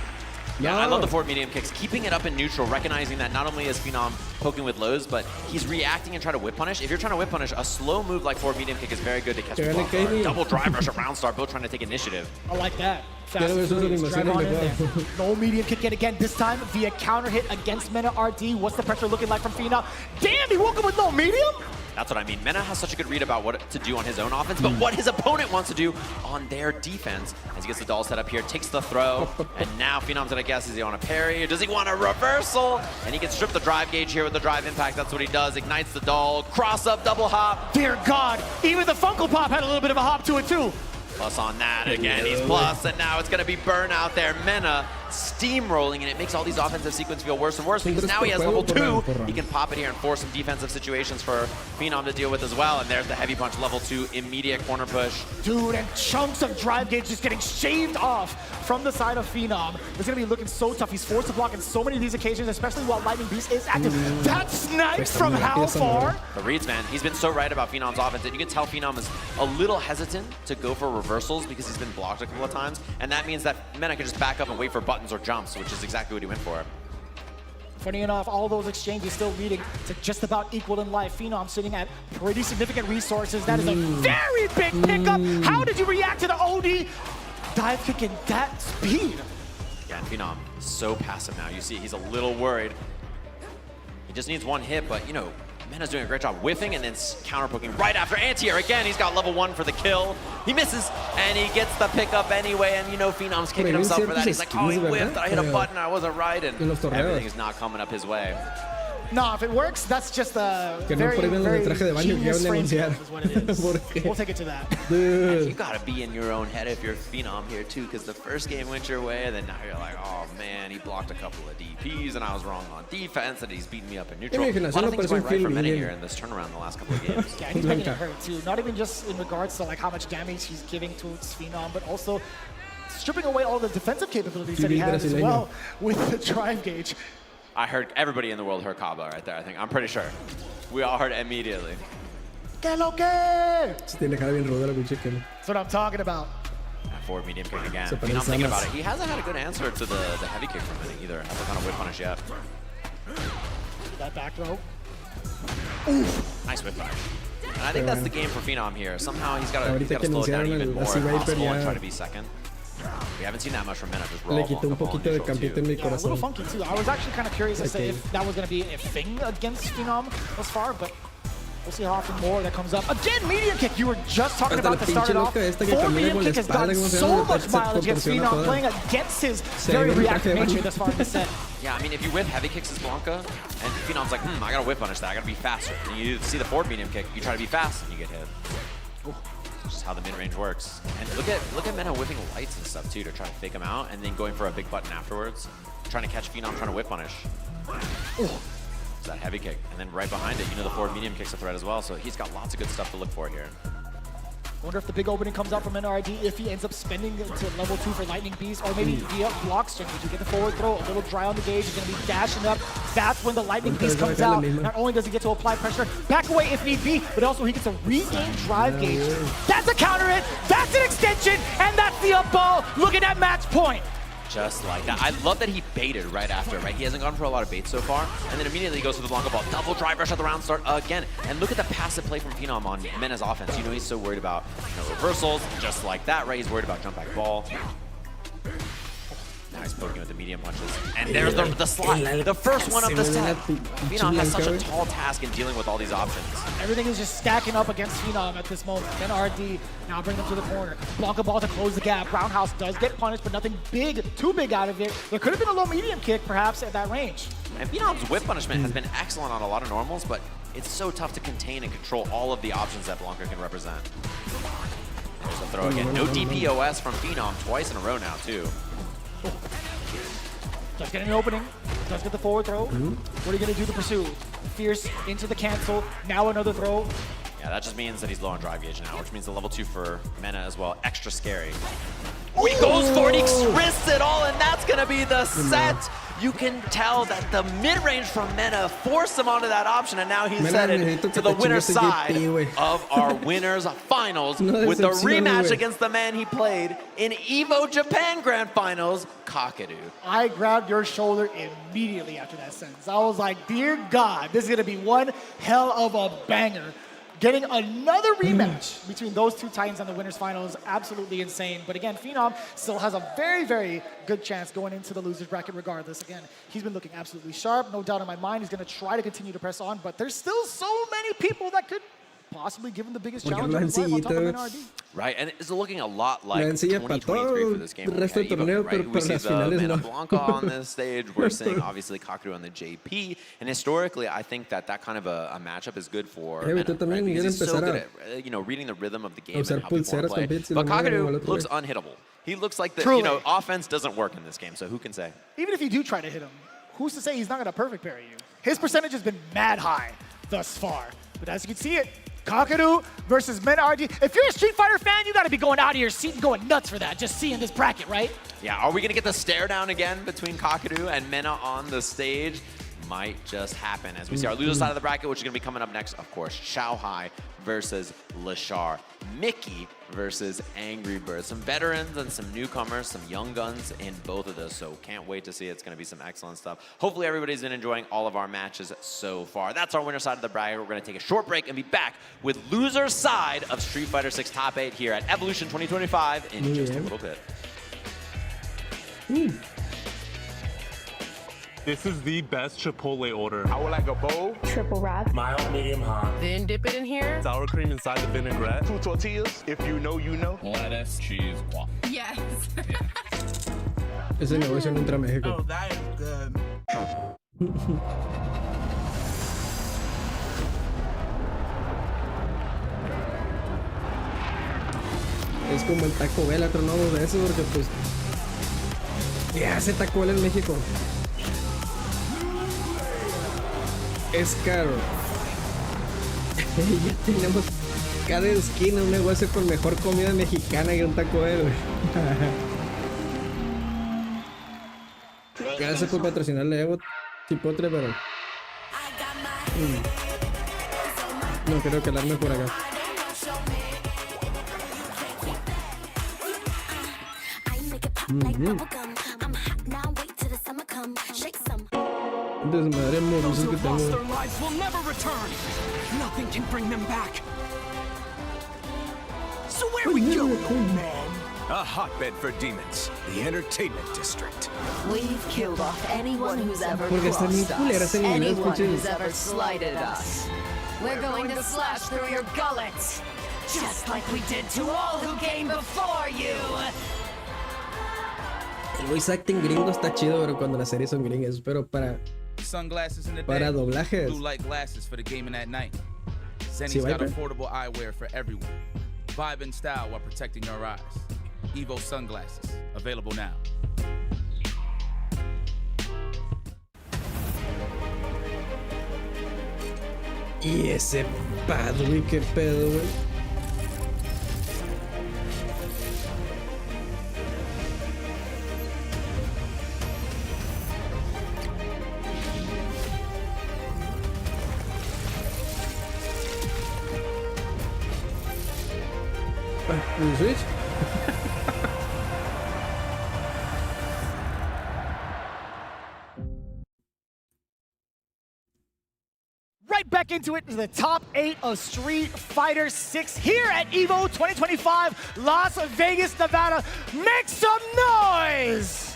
Yeah, I love the forward medium kicks. Keeping it up in neutral, recognizing that not only is Phenom poking with lows, but he's reacting and trying to whip punish. If you're trying to whip punish, a slow move like forward medium kick is very good to catch people off guard. Double drive rush around start, both trying to take initiative. I like that. Fast and furious, drive on in there. No medium kick yet again, this time via counter hit against Mena RD. What's the pressure looking like from Phenom? Damn, he woke up with no medium? That's what I mean. Mena has such a good read about what to do on his own offense, but what his opponent wants to do on their defense. As he gets the doll set up here, takes the throw, and now Phenom's gonna guess, does he want to parry, or does he want a reversal? And he can strip the drive gauge here with the drive impact. That's what he does. Ignites the doll, cross up, double hop. Dear God, even the Funko Pop had a little bit of a hop to it too. Plus on that again, he's plus, and now it's gonna be burnout there. Mena steamrolling, and it makes all these offensive sequences feel worse and worse because now he has level 2. He can pop it here and force some defensive situations for Phenom to deal with as well. And there's the heavy punch, level 2, immediate corner push. Dude, and chunks of drive gauge just getting shaved off from the side of Phenom. It's gonna be looking so tough. He's forced to block in so many of these occasions, especially while Lightning Beast is active. That snipes from how far? The reads, man, he's been so right about Phenom's offense, and you can tell Phenom is a little hesitant to go for reversals because he's been blocked a couple of times, and that means that Mena can just back up and wait for buttons or jumps, which is exactly what he went for. Funny enough, all those exchanges still leading to just about equal in life. Phenom sitting at pretty significant resources. That is a very big pickup. How did you react to the OD dive kick in that speed? Yeah, and Phenom is so passive now. You see, he's a little worried. He just needs one hit, but you know, Mena's doing a great job whiffing and then counter poking right after anti-air again. He's got level 1 for the kill. He misses, and he gets the pickup anyway, and you know Phenom's kicking himself for that. He's like, oh, he whiffed, I hit a button, I wasn't right, and everything's not coming up his way. No, if it works, that's just a very genius frame skills is what it is. We'll take it to that. You gotta be in your own head if you're Phenom here too, because the first game went your way, and then now you're like, oh man, he blocked a couple of DPs, and I was wrong on defense, and he's beating me up in neutral. A lot of things going right for Mena here in this turnaround the last couple of games. Yeah, he's making it hurt too. Not even just in regards to like how much damage he's giving to Phenom, but also stripping away all the defensive capabilities that he has as well with the drive gauge. I heard everybody in the world heard Kabla right there, I think. I'm pretty sure. We all heard it immediately. Que lo que? That's what I'm talking about. That forward medium kick again. Phenom thinking about it. He hasn't had a good answer to the heavy kick from Mena either. Hasn't done a whip punish yet. That back throw. Oof. Nice whip punish. And I think that's the game for Phenom here. Somehow he's got to slow it down even more if possible and try to be second. We haven't seen that much from Mena. Just raw a little funky too. I was actually kind of curious to say if that was going to be a thing against Phenom thus far, but we'll see how often more that comes up. Again, medium kick. You were just talking about to start it off. Forward medium kick has gotten so much mileage against Phenom, playing against his very reactive nature thus far in the set. Yeah, I mean, if you whip heavy kicks as Blanca, and Phenom's like, I gotta whip punish that, I gotta be faster. And you see the forward medium kick, you try to be fast, and you get hit. Just how the mid-range works. And look at Mena whipping lights and stuff too to try to fake him out, and then going for a big button afterwards, trying to catch Phenom, trying to whip punish. It's that heavy kick, and then right behind it, you know, the forward medium kick's a threat as well. So he's got lots of good stuff to look for here. Wonder if the big opening comes out from NRD if he ends up spending to level 2 for Lightning Beast, or maybe via block exchange. You get the forward throw, a little dry on the gauge, he's going to be dashing up. That's when the Lightning Beast comes out. Not only does he get to apply pressure, back away if need be, but also he gets a regain drive gauge. That's a counter hit, that's an extension, and that's the up ball looking at match point. Just like that. I love that he baited right after, right? He hasn't gone for a lot of baits so far, and then immediately he goes for the Blanca ball. Double drive rush at the round start again. And look at the passive play from Phenom on Mena's offense. You know, he's so worried about reversals, just like that, right? He's worried about jump back ball. Now he's poking with the medium punches. And there's the slide, the first one of the set. Phenom has such a tall task in dealing with all these options. Everything is just stacking up against Phenom at this moment. Then RD now bring them to the corner. Blanca ball to close the gap. Roundhouse does get punished, but nothing big, too big out of it. There could have been a low medium kick, perhaps, at that range. And Phenom's whip punishment has been excellent on a lot of normals, but it's so tough to contain and control all of the options that Blanca can represent. There's the throw again. No DPOS from Phenom twice in a row now, too. Does get an opening, does get the forward throw. What are you going to do to pursue? Fierce into the cancel, now another throw. Yeah, that just means that he's low on drive gauge now, which means the level 2 for Mena as well. Extra scary. Oh, he goes for it, he risks it all, and that's gonna be the set. You can tell that the mid-range from Mena forced him onto that option, and now he's headed to the winner's side of our winners finals with the rematch against the man he played in EVO Japan Grand Finals, Kakadu. I grabbed your shoulder immediately after that sentence. I was like, dear God, this is gonna be one hell of a banger. Getting another rematch between those two Titans in the winners final is absolutely insane. But again, Phenom still has a very, very good chance going into the losers bracket regardless. Again, he's been looking absolutely sharp. No doubt in my mind he's going to try to continue to press on. But there's still so many people that could possibly give him the biggest challenge of his life on top of NRD. Right, and it's looking a lot like 2023 for this game. Right? We see the Mena Blanca on this stage. We're seeing obviously Kakadu on the JP, and historically, I think that kind of a matchup is good for Mena, right? Because he's so good at reading the rhythm of the game and how people want to play. But Kakadu looks unhittable. He looks like the offense doesn't work in this game. So who can say? Even if you do try to hit him, who's to say he's not going to perfect parry you? His percentage has been mad high thus far, but as you can see it. Kakadu versus Mena RD. If you're a Street Fighter fan, you got to be going out of your seat and going nuts for that, just seeing this bracket, right? Yeah, are we going to get the stare down again between Kakadu and Mena on the stage? Might just happen as we see our loser side of the bracket, which is going to be coming up next, of course. Xiaohai versus Lashar. Mickey versus Angry Bird. Some veterans and some newcomers, some young guns in both of those, so can't wait to see it. It's going to be some excellent stuff. Hopefully everybody's been enjoying all of our matches so far. That's our winner side of the bracket. We're going to take a short break and be back with loser side of Street Fighter 6 Top 8 here at Evolution 2025 in just a little bit. This is the best Chipotle order. I would like a bowl. Triple wrap. Mild, medium, hot. Then dip it in here. Sour cream inside the vinaigrette. 2 tortillas. If you know, you know. Lettuce, cheese, waffle. Yes. Ese negocio no entra a México. Oh, that is good. Es como el Taco Bell, ha tronado dos veces porque pues... ¿Qué hace Taco Bell en México? Es caro. Ya tenemos cada esquina un negocio con mejor comida mexicana que un Taco Bell. Gracias por patrocinarle Evo Chipotle, pero... No creo que la arme por acá. Desmadre morosos que tengo. So where we go, old man? A hotbed for demons, the entertainment district. We've killed off anyone who's ever Porque están bien culeras en inglés, anyone pinches. who's ever slighted us. We're going to slash through your gullets, just like we did to all who came before you. El voice acting gringo está chido, pero cuando las series son gringas, pero para doblajes. Blue light glasses for the gaming at night. Zenny's got affordable eyewear for everyone. Vibe and style while protecting your eyes. EVO sunglasses, available now. Y ese pad, güey, qué pedo, güey. ¿Un switch? Right back into it, the top 8 of Street Fighter 6 here at EVO 2025, Las Vegas, Nevada. Make some noise!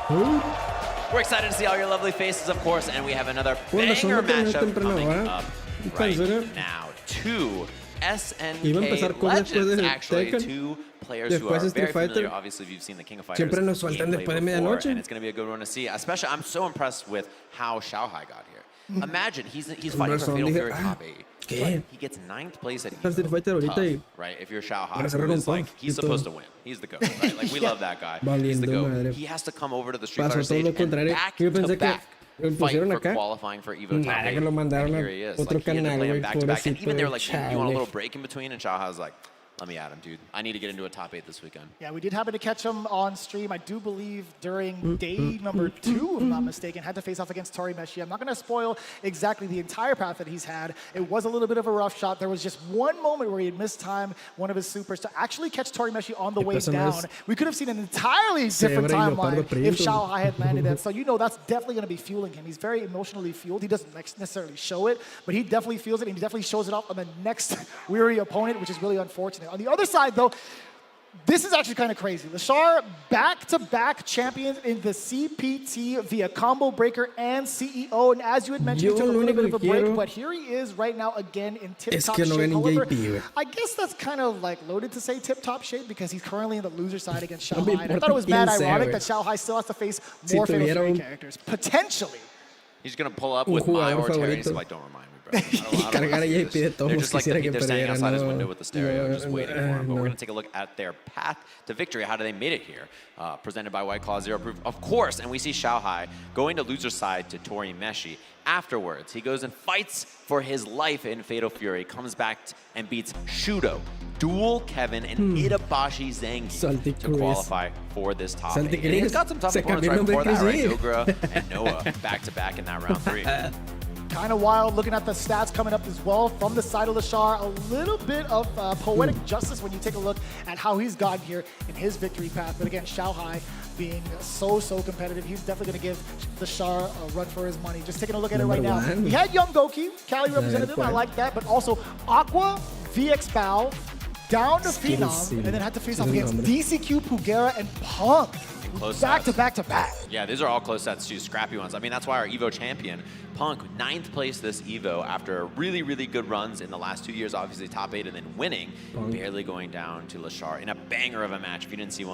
We're excited to see all your lovely faces, of course, and we have another banger matchup coming up right now. 2 SNK legends, actually, 2 players who are very familiar. Obviously, if you've seen the King of Fighters gameplay before, and it's going to be a good one to see. Especially, I'm so impressed with how Xiaohai got here. Imagine, he's fighting for Fatal Fury top 8. He gets 9th place at EVO. Tough, right? If you're Xiaohai, like, he's supposed to win. He's the GOAT, right? Like, we love that guy. He's the GOAT. He has to come over to the Street Fighter stage and back-to-back fight for qualifying for EVO Top 8. And here he is. Like, he ended up playing back-to-back. And even they were like, you want a little break in between? And Xiaohai was like, let me at him, dude. I need to get into a top 8 this weekend. Yeah, we did happen to catch him on stream, I do believe, during day number 2, if I'm not mistaken. Had to face off against Tori Meshi. I'm not going to spoil exactly the entire path that he's had. It was a little bit of a rough shot. There was just one moment where he had missed time, one of his supers, to actually catch Tori Meshi on the way down. We could have seen an entirely different timeline if Xiaohai had landed it. So you know that's definitely going to be fueling him. He's very emotionally fueled. He doesn't necessarily show it, but he definitely feels it, and he definitely shows it off on the next weary opponent, which is really unfortunate. On the other side, though, this is actually kind of crazy. Lashar, back-to-back champions in the CPT via Combo Breaker and CEO. And as you had mentioned, he took a little bit of a break, but here he is right now again in tip-top shape. However, I guess that's kind of like loaded to say tip-top shape because he's currently in the loser side against Xiaohai. And I thought it was mad ironic that Xiaohai still has to face more Fatal Fury characters, potentially. He's going to pull up with my or Terry's, like, don't remind me. They're just like they're standing outside his window with the stereo, just waiting for him. But we're going to take a look at their path to victory. How do they made it here? Presented by White Claw Zero Proof, of course. And we see Xiaohai going to loser side to Tori Meshi. Afterwards, he goes and fights for his life in Fatal Fury. Comes back and beats Shudo, Duel Kevin, and Itabashi Zangi to qualify for this top 8. And he's got some tough opponents right before that, right? Dogra and Noah back-to-back in that round 3. Kind of wild looking at the stats coming up as well from the side of Lashar. A little bit of poetic justice when you take a look at how he's gotten here in his victory path. But again, Xiaohai being so competitive, he's definitely going to give Lashar a run for his money. Just taking a look at it right now. He had Young Goki, Cali representative, I like that. But also Aqua, VX Bow, down to Phenom, and then had to face off against DCQ, Pugera, and Punk. Back to back. Yeah, these are all close sets too, scrappy ones. I mean, that's why our EVO champion, Punk, 9th place this EVO after really good runs in the last 2 years, obviously top 8 and then winning, barely going down to Lashar in a banger of a match. If you didn't see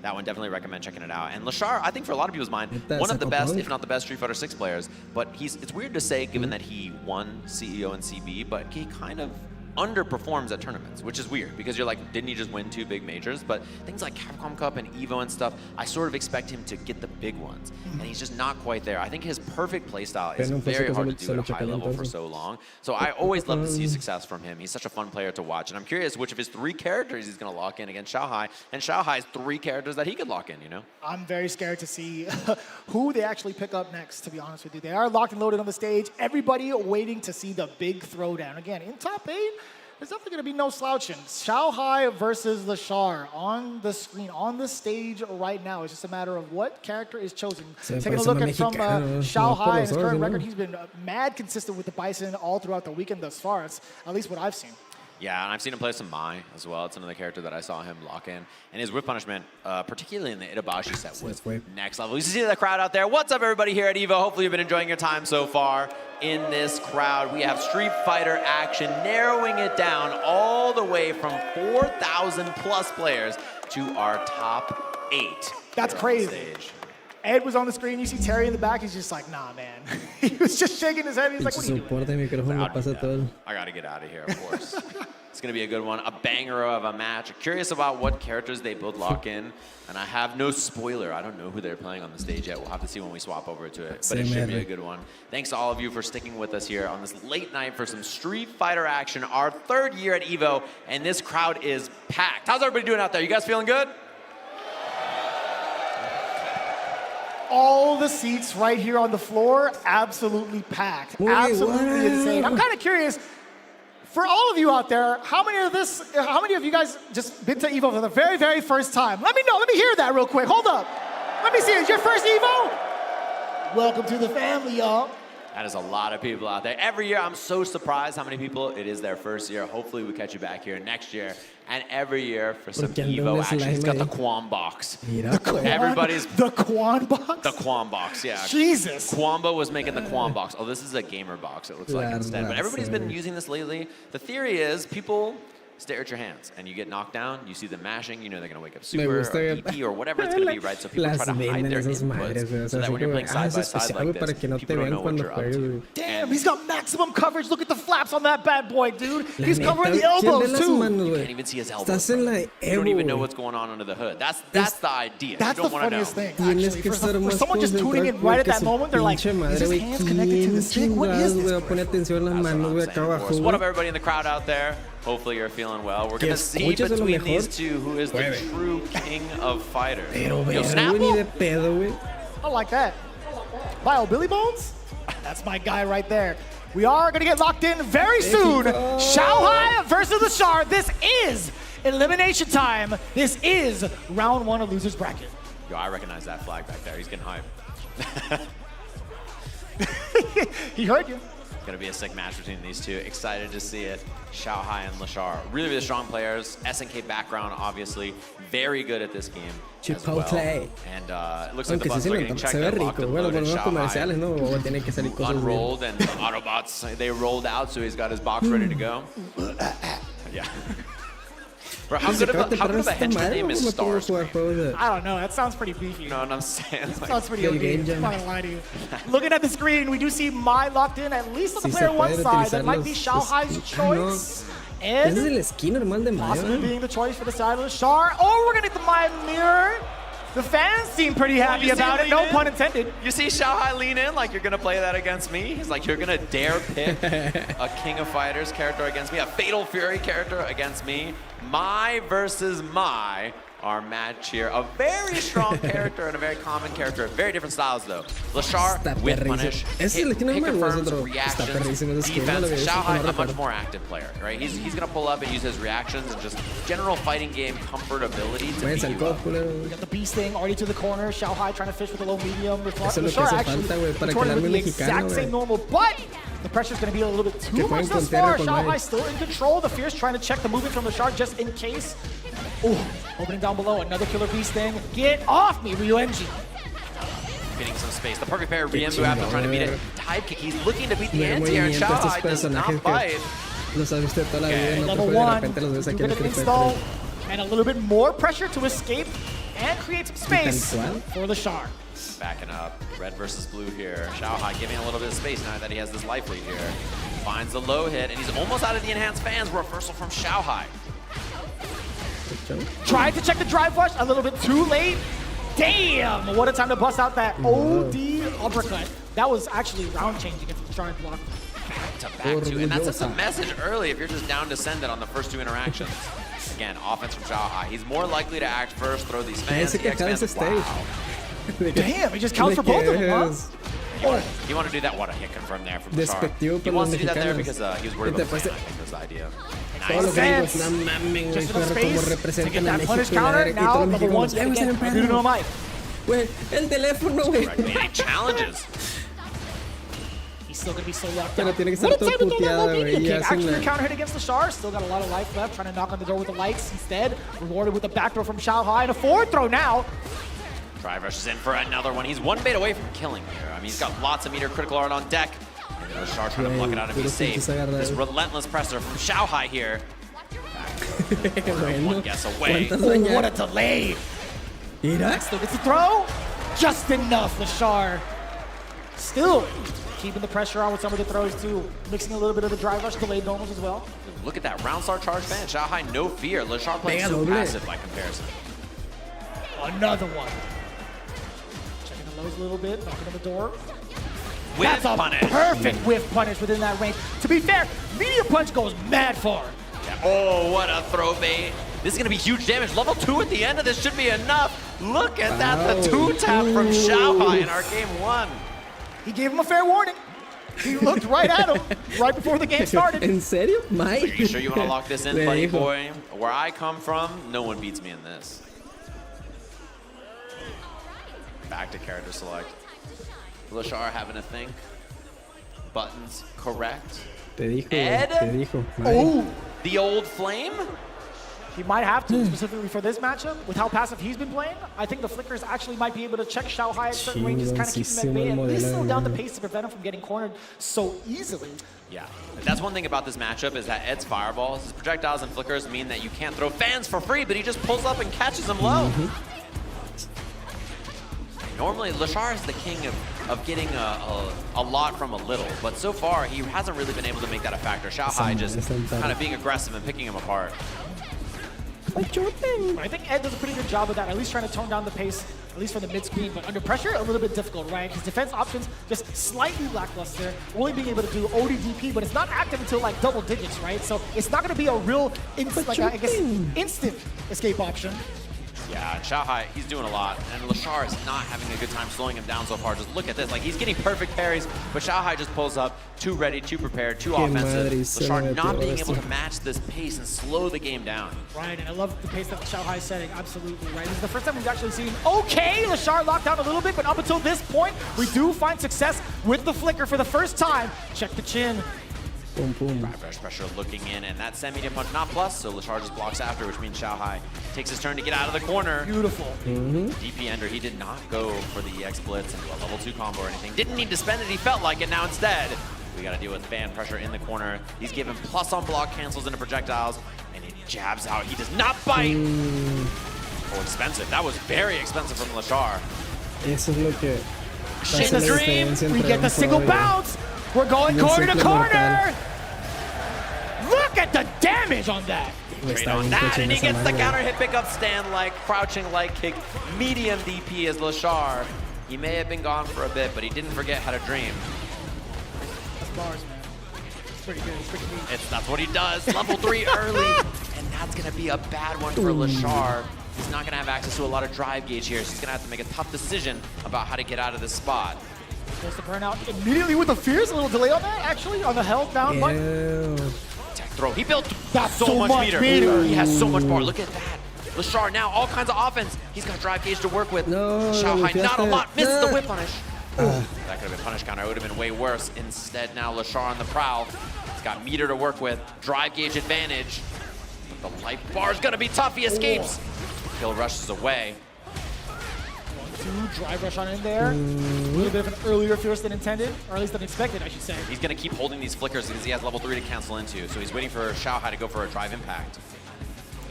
that one, definitely recommend checking it out. And Lashar, I think for a lot of people's mind, one of the best, if not the best, Street Fighter 6 players. But it's weird to say, given that he won CEO and CB, but he kind of underperforms at tournaments, which is weird because you're like, didn't he just win 2 big majors? But things like Capcom Cup and EVO and stuff, I sort of expect him to get the big ones, and he's just not quite there. I think his perfect playstyle is very hard to do at a high level for so long. So I always love to see success from him. He's such a fun player to watch, and I'm curious which of his 3 characters he's going to lock in against Xiaohai, and Xiaohai's 3 characters that he could lock in, you know? I'm very scared to see who they actually pick up next, to be honest with you. They are locked and loaded on the stage. Everybody waiting to see the big throwdown. Again, in top 8, there's definitely going to be no slouching. Xiaohai versus Lashar on the screen, on the stage right now. It's just a matter of what character is chosen. Taking a look at from Xiaohai, his current record, he's been mad consistent with the Bison all throughout the weekend thus far. It's at least what I've seen. Yeah, and I've seen him play some Mai as well. It's another character that I saw him lock in. And his whip punishment, particularly in the Itabashi set, was next level. You see the crowd out there. What's up, everybody here at EVO? Hopefully you've been enjoying your time so far in this crowd. We have Street Fighter action, narrowing it down all the way from 4,000 plus players to our top 8. That's crazy. Ed was on the screen. You see Terry in the back. He's just like, nah, man. He was just shaking his head. He's like, what are you doing? I got to get out of here, of course. It's going to be a good one. A banger of a match. Curious about what characters they both lock in. And I have no spoiler. I don't know who they're playing on the stage yet. We'll have to see when we swap over to it. But it should be a good one. Thanks to all of you for sticking with us here on this late night for some Street Fighter action. Our 3rd year at EVO. And this crowd is packed. How's everybody doing out there? You guys feeling good? All the seats right here on the floor, absolutely packed. Absolutely insane. I'm kind of curious, for all of you out there, how many of you guys just been to EVO for the very, very first time? Let me know. Let me hear that real quick. Hold up. Let me see. Is your first EVO? Welcome to the family, y'all. That is a lot of people out there. Every year, I'm so surprised how many people it is their first year. Hopefully, we catch you back here next year. And every year for some EVO action. It's got the Quan box. Everybody's... The Quan box? The Quan box, yeah. Jesus. Quamba was making the Quan box. Oh, this is a gamer box, it looks like instead. But everybody's been using this lately. The theory is people stare at your hands, and you get knocked down, you see them mashing, you know they're going to wake up super or DP or whatever it's going to be, right? So people try to hide their inputs so that when you're playing side by side like this, people don't know what you're up to. Damn, he's got maximum coverage. Look at the flaps on that bad boy, dude. He's covering the elbows, too. You can't even see his elbows. You don't even know what's going on under the hood. That's the idea. That's you don't the want to know. funniest thing, actually. For someone just tuning in right at that moment, they're like, is his hands connected to the stick? What is this? What up, everybody in the crowd out there? Hopefully you're feeling well. We're going to see between these two who is the true king of fighters. Yo, Snapple? I like that. Bio Billy Bones? That's my guy right there. We are going to get locked in very soon. Xiaohai versus Lashar. This is elimination time. This is round 1 of loser's bracket. Yo, I recognize that flag back there. He's getting hype. He heard you. It's going to be a sick match between these two. Excited to see it. Xiaohai and Lashar. Really, really strong players. SNK background, obviously. Very good at this game as well. And it looks like the buttons are getting checked and locked and loaded. Xiaohai unrolled and Autobots, they rolled out, so he's got his box ready to go. Yeah. Bro, how good of a henchman name is Starscream? I don't know. That sounds pretty beefy. You know what I'm saying? That sounds pretty OD. I'm not gonna lie to you. Looking at the screen, we do see Mai locked in, at least on the player 1 side. That might be Xiaohai's choice. And possibly being the choice for the side of the Lashar. Oh, we're gonna get the Mai mirror. The fans seem pretty happy about it, no pun intended. You see Xiaohai lean in like you're going to play that against me? He's like, you're going to dare pick a King of Fighters character against me, a Fatal Fury character against me. Mai versus Mai, our match here. A very strong character and a very common character. Very different styles though. Lashar, with punish, hit confirms, reactions, defense. Xiaohai, a much more active player, right? He's going to pull up and use his reactions and just general fighting game comfortability to beat you up. We got the beast thing already to the corner. Xiaohai trying to fish with a low medium. Lashar actually retorted with the exact same normal, but the pressure's going to be a little bit too much thus far. Xiaohai still in control. The Fierce trying to check the movement from Lashar just in case. Ooh, opening down below, another killer beast thing. Get off me, Ryuenji. Getting some space. The perfect pair of Ryuenji after trying to beat it. Type kick, he's looking to beat the anti-air, and Xiaohai does not bite. Level 1, a bit of install, and a little bit more pressure to escape and create some space for Lashar. Backing up, red versus blue here. Xiaohai giving a little bit of space now that he has this life lead here. Finds the low hit, and he's almost out of the enhanced fans. Reversal from Xiaohai. Tried to check the drive rush, a little bit too late. Damn, what a time to bust out that OD uppercut. That was actually round changing if you try and block. Back to, and that's just a message early if you're just down to send it on the first 2 interactions. Again, offense from Xiaohai. He's more likely to act first, throw these fans. Wow. Damn, he just counts for both of them, huh? You want to do that? What a hit confirm there from Lashar. He wants to do that there because he was worried about the fan, I think was the idea. Nice sense. Just enough space to get that punish counter. Now, level 1's again. No mic. Güey, el teléfono, güey. Challenges. He's still going to be so locked Pero down. tiene que estar todo puteado, güey. Actually, a counter hit against Lashar. Still got a lot of life left. Trying to knock on the door with the lights instead. Rewarded with the back throw from Xiaohai. And a forward throw now. Drive rushes in for another one. He's 1 bait away from killing here. I mean, he's got lots of meter critical art on deck. And Lashar trying to block it out and be safe. This relentless presser from Xiaohai here. One guess away. Oh, what a delay. Still gets the throw. Just enough, Lashar. Still keeping the pressure on with some of the throws too. Mixing a little bit of the drive rush, delayed normals as well. Look at that round start charge fan. Xiaohai, no fear. Lashar playing so passive by comparison. Another one. Checking the lows a little bit, knocking on the door. Whiff punish. Perfect whiff punish within that range. To be fair, medium punch goes mad far. Yeah. Oh, what a throw bait. This is going to be huge damage. Level 2 at the end of this should be enough. Look at that, the 2-tap from Xiaohai in our game 1. He gave him a fair warning. He looked right at him right before the game started. ¿En serio? Mike? Are you sure you want to lock this in, buddy boy? Where I come from, no one beats me in this. Back to character select. Lashar having a think. Buttons correct. Te dijo, Ed? te dijo. Oh, the old flame? He might have to, specifically for this matchup. With how passive he's been playing, I think the flickers actually might be able to check Xiao Hai at certain ranges, kind of keep him at bay, and at least slow down the pace to prevent him from getting cornered so easily. Yeah, that's one thing about this matchup is that Ed's fireballs, his projectiles and flickers mean that you can't throw fans for free, but he just pulls up and catches them low. Normally, Lashar is the king of getting a lot from a little, but so far, he hasn't really been able to make that a factor. Xiao Hai just kind of being aggressive and picking him apart. I think Ed does a pretty good job of that, at least trying to tone down the pace, at least for the mid-screen, but under pressure, a little bit difficult, right? His defense options just slightly lackluster, only being able to do ODDP, but it's not active until like double digits, right? So it's not going to be a real, instant escape option. Yeah, and Xiao Hai, he's doing a lot, and Lashar is not having a good time slowing him down so far. Just look at this, like he's getting perfect parries, but Xiao Hai just pulls up, too ready, too prepared, too offensive. Lashar not being able to match this pace and slow the game down. Right, and I love the pace that Xiao Hai is setting, absolutely right. This is the first time we've actually seen, okay, Lashar locked down a little bit, but up until this point, we do find success with the flicker for the first time. Check the chin. Boom, boom. Drive rush pressure looking in, and that semi-medium punch not plus, so Lashar just blocks after, which means Xiao Hai takes his turn to get out of the corner. Beautiful. DP Ender, he did not go for the EX Blitz into a level 2 combo or anything. Didn't need to spend it, he felt like it. Now instead, we got to deal with fan pressure in the corner. He's given plus on block cancels into projectiles, and he jabs out. He does not bite. Oh, expensive. That was very expensive from Lashar. Eso es lo que Shane the Dream, we get the single bounce. We're going corner to corner. Look at the damage on that. Trade on that, and he gets the counter hit pickup stand like crouching light kick. Medium DP is Lashar. He may have been gone for a bit, but he didn't forget how to dream. That's bars, man. It's pretty good. It's pretty neat. That's what he does. Level 3 early, and that's going to be a bad one for Lashar. He's not going to have access to a lot of drive gauge here, so he's going to have to make a tough decision about how to get out of this spot. Goes to burn out immediately with the Fierce. A little delay on that, actually, on the held down button. Tech throw. He built That's so much meter. He has so much bar. Look at that. Lashar now, all kinds of offense. He's got drive gauge to work with. Xiao Hai, not a lot. Misses the whip punish. That could have been punish counter. It would have been way worse. Instead, now Lashar on the prowl. He's got meter to work with. Drive gauge advantage. But the life bar is going to be tough. He escapes. Kill rushes away. 1-2, drive rush on in there. A little bit of an earlier Fierce than intended, or at least than expected, I should say. He's going to keep holding these flickers because he has level 3 to cancel into. So he's waiting for Xiao Hai to go for a drive impact.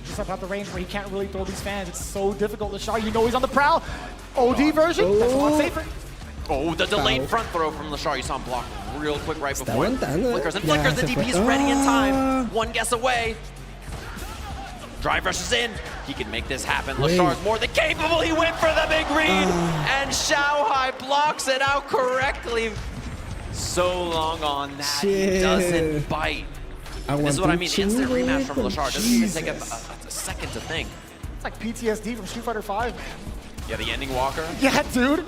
Just about the range where he can't really throw these fans. It's so difficult. Lashar, you know he's on the prowl. OD version, that's a lot safer. Oh, the delayed front throw from Lashar. You saw him block real quick right before. Flickers and flickers. The DP is ready in time. One guess away. Drive rushes in. He can make this happen. Lashar's more than capable. He went for the big read. And Xiao Hai blocks it out correctly. So long on that. He doesn't bite. This is what I mean. Instant rematch from Lashar. Doesn't even take a second to think. It's like PTSD from Street Fighter 5, man. Yeah, the ending walker. Yeah, dude.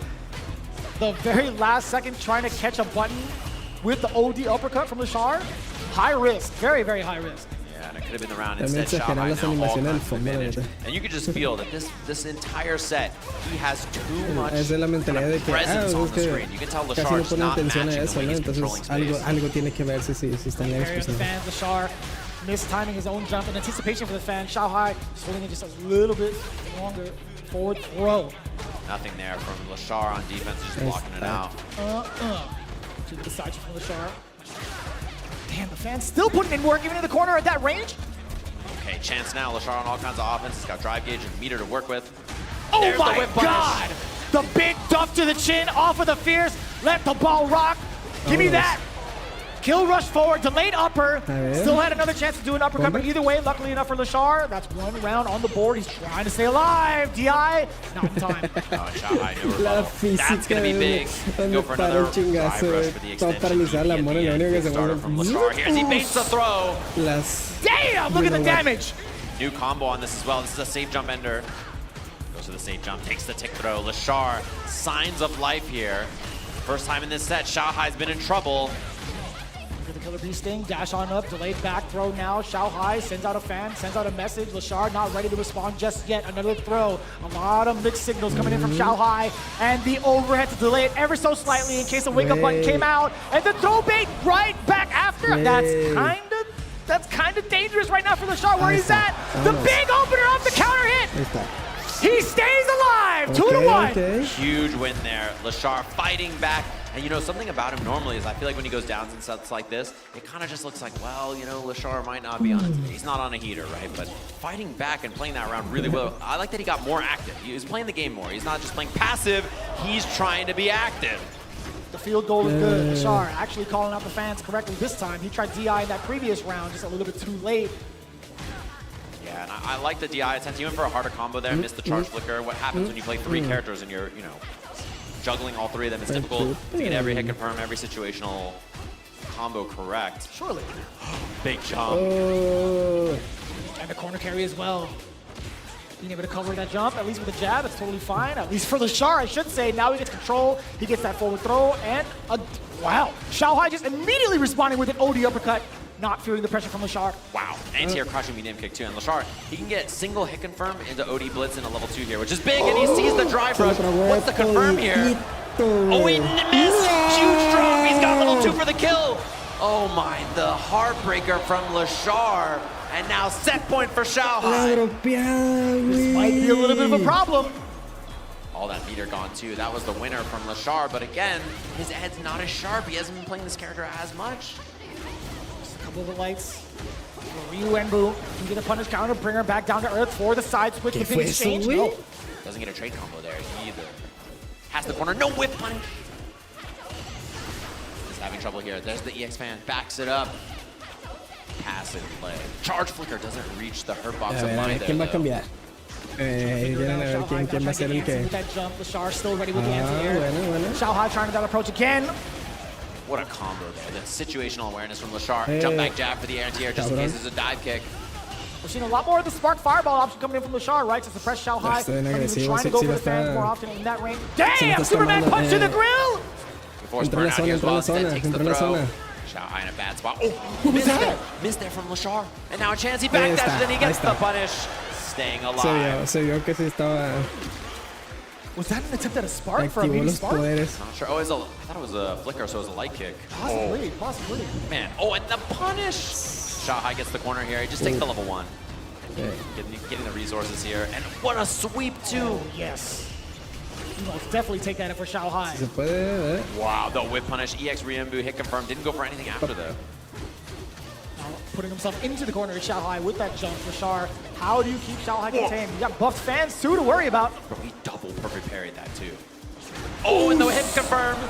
The very last second trying to catch a button with the OD uppercut from Lashar. High risk. Very, very high risk. And it could have been the round instead. Xiao Hai now all kinds of advantage. And you could just feel that this entire set, he has too much presence on the screen. You can tell Lashar's not matching the way he's controlling space. Algo tiene que verse si están lejos. The fans, Lashar mistiming his own jump in anticipation for the fan. Xiao Hai just holding it just a little bit longer. Forward throw. Nothing there from Lashar on defense, just blocking it out. To the side from Lashar. Damn, the fan's still putting in work even in the corner at that range. Okay, chance now. Lashar on all kinds of offense. He's got drive gauge and meter to work with. Oh There's my the whip God! punish. The big duck to the chin, off of the Fierce. Let the ball rock. Give me that. Kill rush forward, delayed upper. Still had another chance to do an uppercut, but either way, luckily enough for Lashar, that's one round on the board. He's trying to stay alive. DI, not in time. Xiao Hai, no rebuttal. That's going to be big. Go for another drive rush for the extension. Starter from Lashar here as he baits the throw. Damn, look at the damage. New combo on this as well. This is a safe jump ender. Goes to the safe jump, takes the tick throw. Lashar, signs of life here. First time in this set, Xiao Hai's been in trouble. The Killer Bee Sting, dash on up, delayed back throw now. Xiao Hai sends out a fan, sends out a message. Lashar not ready to respond just yet. Another throw. A lot of mixed signals coming in from Xiao Hai. And the overhead to delay it ever so slightly in case a wake-up button came out. And the throw bait right back after. That's kind of That's kind of dangerous right now for Lashar where he's at. The big opener off the counter hit. He stays alive. 2-1. Okay. Huge win there. Lashar fighting back. And you know, something about him normally is I feel like when he goes down in sets like this, it kind of just looks like, well, you know, Lashar might not be on it. He's not on a heater, right? But fighting back and playing that round really well. I like that he got more active. He was playing the game more. He's not just playing passive. He's trying to be active. The field goal is good. Lashar actually calling out the fans correctly this time. He tried DI in that previous round, just a little bit too late. Yeah, and I like the DI attempt. He went for a harder combo there, missed the charge flicker. What happens when you play 3 characters and you're, you know, juggling all 3 of them? It's difficult to get every hit confirm, every situational combo correct. Surely. Big jump. And the corner carry as well. Being able to cover that jump, at least with a jab, it's totally fine. At least for Lashar, I should say. Now he gets control. He gets that forward throw, and wow. Xiaohai just immediately responding with an OD uppercut, not feeling the pressure from Lashar. Wow. Anti-air crushing medium kick too. And Lashar, he can get single hit confirm into OD blitz in a level 2 here, which is big, and he sees the drive rush. What's the confirm here? Oh, he missed. Huge drop. He's got level 2 for the kill. Oh my, the heartbreaker from Lashar. And now set point for Xiaohai. This might be a little bit of a problem. All that meter gone too. That was the winner from Lashar, but again, his head's not as sharp. He hasn't been playing this character as much. Just a couple of the lights. Ryu Wenbu can get a punish counter, bring her back down to earth for the side switch. The big exchange. No. Doesn't get a trade combo there either. Has the corner, no whip punish. He's having trouble here. There's the EX fan, backs it up. Passive play. Charge flicker doesn't reach the hurt box of mine there. ¿Quién va a cambiar? Quieren a ver quién va a ser el que. With that jump, Lashar still ready with the anti-air. Bueno. Xiaohai trying to that approach again. What a combo there. The situational awareness from Lashar. Jump back jab for the anti-air just in case there's a dive kick. We're seeing a lot more of the spark fireball option coming in from Lashar, right? To suppress Xiaohai. He's trying to go for the fans more often in that range. Damn! Superman punch to the grill! Force burnout here as well. Instead takes the throw. Xiaohai in a bad spot. Oh, missed there from Lashar. And now a chance he backdashes, then he gets the punish. Staying alive. Se vio que sí estaba. Was that an attempt at a spark for a mini spark? Not sure. Oh, I thought it was a flicker, so it was a light kick. Possibly. Man. Oh, and the punish. Xiaohai gets the corner here. He just takes the level 1. Getting the resources here. And what a sweep, too. Oh, yes. You most definitely take that for Xiaohai. Se puede, wow, the whip punish. EX Ryumbu hit confirmed. Didn't go for anything after though. Putting himself into the corner of Xiaohai with that jump. Lashar, how do you keep Xiaohai contained? You got buffed fans too to worry about. Bro, he double perfect parried that too. Oh, and the hit confirmed.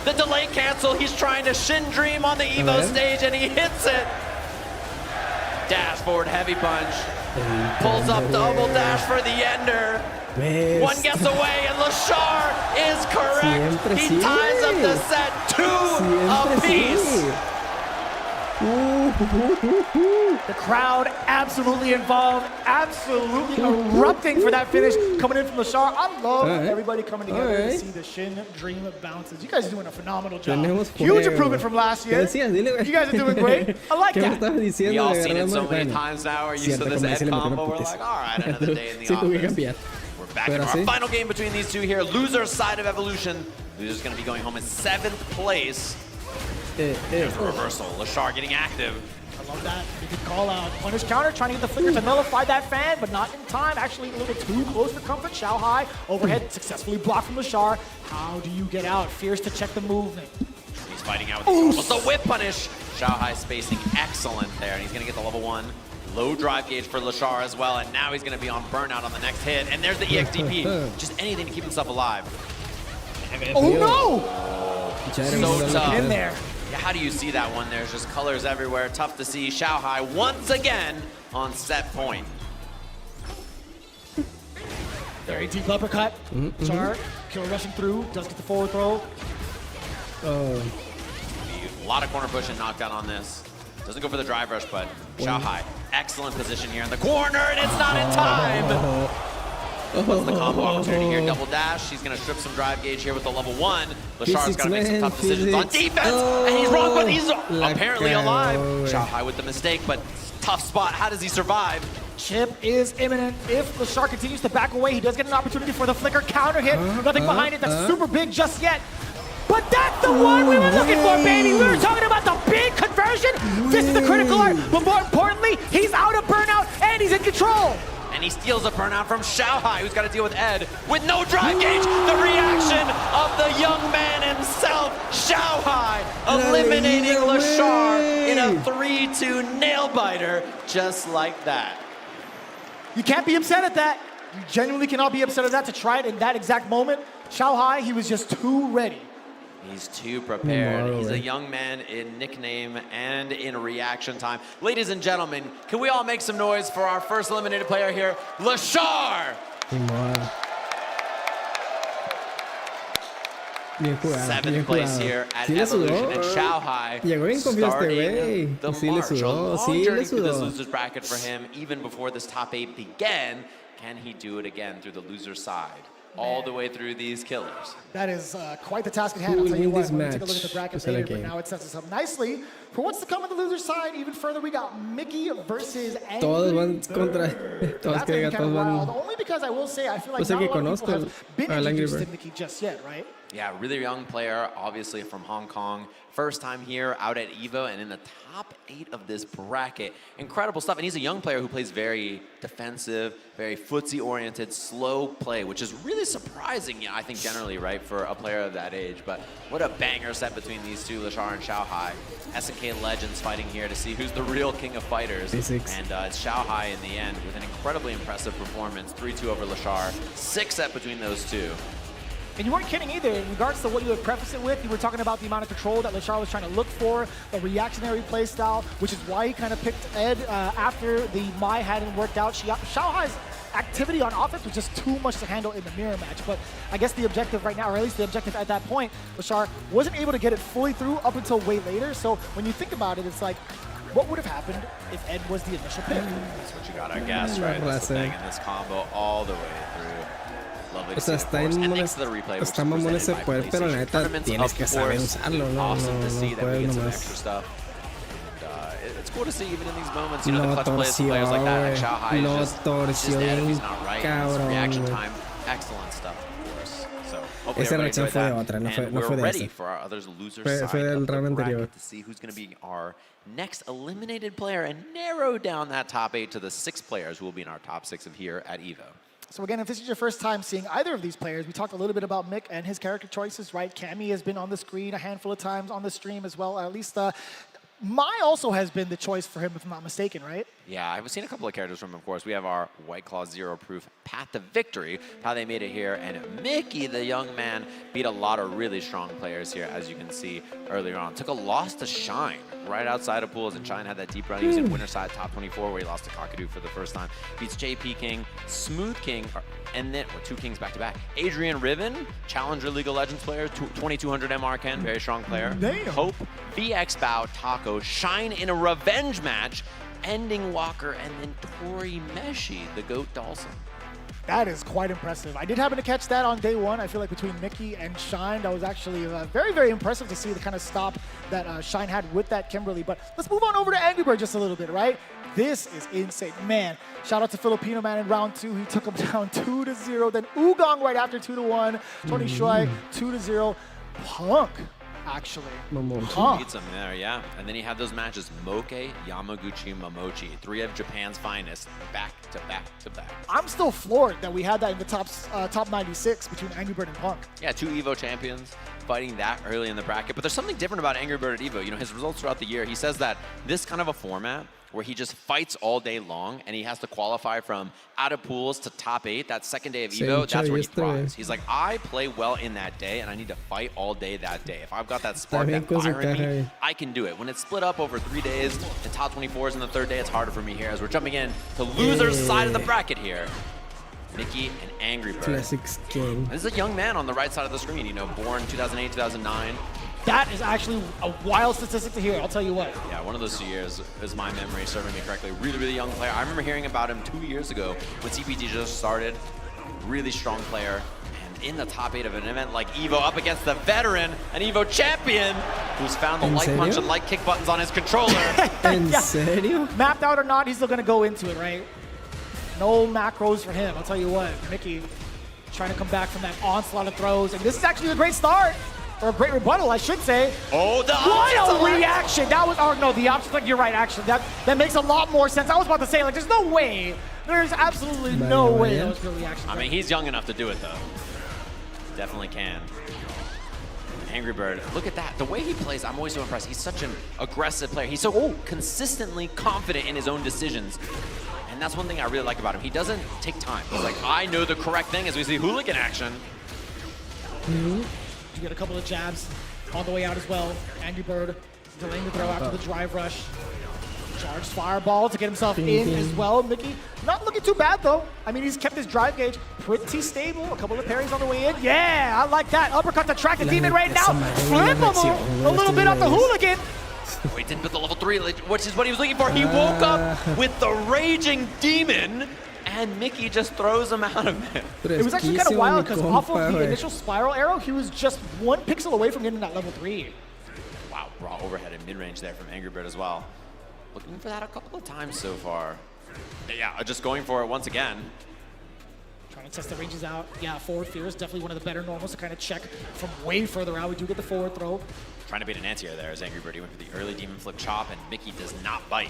The delay cancel. He's trying to Shin Dream on the EVO stage and he hits it. Dash forward heavy punch. Pulls up double dash for the ender. One gets away and Lashar is correct. He ties up the set 2 apiece. The crowd absolutely involved, absolutely erupting for that finish coming in from Lashar. I love everybody coming together to see the Shin Dream bounces. You guys are doing a phenomenal job. Huge improvement from last year. You guys are doing great. I like that. We all seen it so many times now. We're used to this Ed combo. We're like, all right, another day in the office. We're back in our final game between these two here. Loser's side of Evolution. Loser's going to be going home in 7th place. There's a reversal. Lashar getting active. I love that. You can call out. Punish counter, trying to get the flicker to nullify that fan, but not in time. Actually, a little too close for comfort. Xiaohai overhead successfully blocked from Lashar. How do you get out? Fears to check the movement. He's fighting out with almost the whip punish. Xiaohai spacing excellent there, and he's going to get the level 1. Low drive gauge for Lashar as well, and now he's going to be on burnout on the next hit. And there's the EXDP. Just anything to keep himself alive. Oh no! So tough. In there. Yeah, how do you see that one? There's just colors everywhere. Tough to see. Xiaohai once again on set point. Very deep uppercut. Char, kill rushing through, does get the forward throw. A lot of corner push and knockdown on this. Doesn't go for the drive rush, but Xiaohai, excellent position here in the corner, and it's not in time. What's the combo opportunity here? Double dash. He's going to strip some drive gauge here with the level 1. Lashar's got to make some tough decisions on defense, and he's wrong, but he's apparently alive. Xiaohai with the mistake, but tough spot. How does he survive? Chip is imminent. If Lashar continues to back away, he does get an opportunity for the flicker counter hit. Nothing behind it. That's super big just yet. But that's the one we were looking for, baby. We were talking about the big conversion. This is the critical art, but more importantly, he's out of burnout and he's in control. And he steals a burnout from Xiaohai, who's got to deal with Ed with no drive gauge. The reaction of the young man himself, Xiaohai, eliminating Lashar in a 3-2 nail-biter, just like that. You can't be upset at that. You genuinely cannot be upset at that to try it in that exact moment. Xiaohai, he was just too ready. He's too prepared. He's a young man in nickname and in reaction time. Ladies and gentlemen, can we all make some noise for our first eliminated player here, Lashar? Seventh place here at Evolution, and Xiaohai starting the march. A long journey through this loser's bracket for him, even before this top 8 began. Can he do it again through the loser's side? All the way through these killers. That is quite the task at hand. I'll tell you what, we'll take a look at the bracket later, but now it sets us up nicely for what's to come on the loser's side. Even further, we got Mickey versus Angry Todos van contra. Todos That's que kind of van. wild. Only because I will say, I feel like Pues not el a que lot of people conozco, have been al Angry introduced to Bird. Mickey just yet, right? Yeah, really young player, obviously from Hong Kong. First time here out at EVO and in the top 8 of this bracket. Incredible stuff. And he's a young player who plays very defensive, very footsie-oriented, slow play, which is really surprising, I think, generally, right, for a player of that age. But what a banger set between these two, Lashar and Xiaohai. SNK Legends fighting here to see who's the real king of fighters. Physics. And it's Xiaohai in the end with an incredibly impressive performance. 3-2 over Lashar. 6 set between those two. And you weren't kidding either. In regards to what you had prefaced it with, you were talking about the amount of control that Lashar was trying to look for, the reactionary play style, which is why he kind of picked Ed after the Mai hadn't worked out. Xiaohai's activity on offense was just too much to handle in the mirror match. But I guess the objective right now, or at least the objective at that point, Lashar wasn't able to get it fully through up until way later. So when you think about it, it's like, what would have happened if Ed was the initial pick? That's what you got, I guess, right? That's the thing in this combo all the way through. Lovely O sea, está mamón ese poder, pero la neta tienes que saber usarlo, no puedes nomás. It's cool to see even in these moments, you know, the clutch plays players like that, like Xiaohai is just dead if he's not right. Reaction time, excellent stuff, of course. So hopefully everybody enjoyed that. And we're ready for our others loser side of the bracket to see who's going to be our next eliminated player and narrow down that top 8 to the 6 players who will be in our top 6 of here at EVO. So again, if this is your first time seeing either of these players, we talked a little bit about Mick and his character choices, right? Cammy has been on the screen a handful of times on the stream as well. At least Mai also has been the choice for him, if I'm not mistaken, right? Yeah, I've seen a couple of characters from him, of course. We have our White Claw Zero Proof Path to Victory, how they made it here. And Mickey, the young man, beat a lot of really strong players here, as you can see earlier on. Took a loss to Shine right outside of pools, and Shine had that deep run. He was in winner side top 24, where he lost to Kakadu for the first time. Beats JP King, Smooth King, and then, or 2 Kings back-to-back. Adrian Riven, Challenger League of Legends player, 2200 MR Ken, very strong player. Damn. Hope, VX Bow, Taco, Shine in a revenge match, ending Walker, and then Tori Meshi, the GOAT Dawson. That is quite impressive. I did happen to catch that on day 1. I feel like between Mickey and Shine, that was actually very, very impressive to see the kind of stop that Shine had with that Kimberly. But let's move on over to Angry Bird just a little bit, right? This is insane. Man, shout out to Filipino Man in round 2. He took him down 2-0. Then Ugong right after 2-1. Tony Shuai 2-0. Punk. Actually. Beats him there, yeah. And then he had those matches, Moke, Yamaguchi, Momochi. 3 of Japan's finest, back to back to back. I'm still floored that we had that in the top 96 between Angry Bird and Punk. Yeah, 2 EVO champions fighting that early in the bracket. But there's something different about Angry Bird at EVO. You know, his results throughout the year, he says that this kind of a format where he just fights all day long and he has to qualify from out of pools to top 8, that second day of EVO, that's where he thrives. He's like, I play well in that day and I need to fight all day that day. If I've got that spark, that fire in me, I can do it. When it's split up over 3 days and top 24s in the 3rd day, it's harder for me here as we're jumping in to loser's side of the bracket here. Mickey and Angry Bird. Classics King. This is a young man on the right side of the screen, you know, born 2008, 2009. That is actually a wild statistic to hear, I'll tell you what. Yeah, one of those 2 years is my memory serving me correctly. Really, really young player. I remember hearing about him 2 years ago when CPT just started. Really strong player. And in the top 8 of an event like EVO up against the veteran, an EVO champion, who's found the light punch and light kick buttons on his controller. ¿En serio? Mapped out or not, he's still going to go into it, right? No macros for him, I'll tell you what. Mickey trying to come back from that onslaught of throws. And this is actually a great start. or a great rebuttal, I should say. Oh, the what a reaction! That was, oh no, the option select, you're right, actually. That makes a lot more sense. I was about to say, like, there's no way. There's absolutely no way that was real reaction. I mean, he's young enough to do it, though. Definitely can. Angry Bird, look at that. The way he plays, I'm always so impressed. He's such an aggressive player. He's so consistently confident in his own decisions. And that's one thing I really like about him. He doesn't take time. He's like, I know the correct thing as we see hooligan action. You get a couple of jabs on the way out as well. Angry Bird delaying the throw after the drive rush. Charged fireball to get himself in as well. Mickey not looking too bad though. I mean, he's kept his drive gauge pretty stable. A couple of parries on the way in. Yeah, I like that. Uppercut to track the demon right now. Flip him a little bit off the hooligan. Oh, he didn't put the level 3, which is what he was looking for. He woke up with the raging demon, and Mickey just throws him out of it. It was actually kind of wild because off of the initial spiral arrow, he was just 1 pixel away from getting that level 3. Wow, raw overhead and mid-range there from Angry Bird as well. Looking for that a couple of times so far. Yeah, just going for it once again. Trying to test the ranges out. Yeah, forward fear is definitely one of the better normals to kind of check from way further out. We do get the forward throw. Trying to beat an anti-air there as Angry Bird. He went for the early demon flip chop, and Mickey does not bite.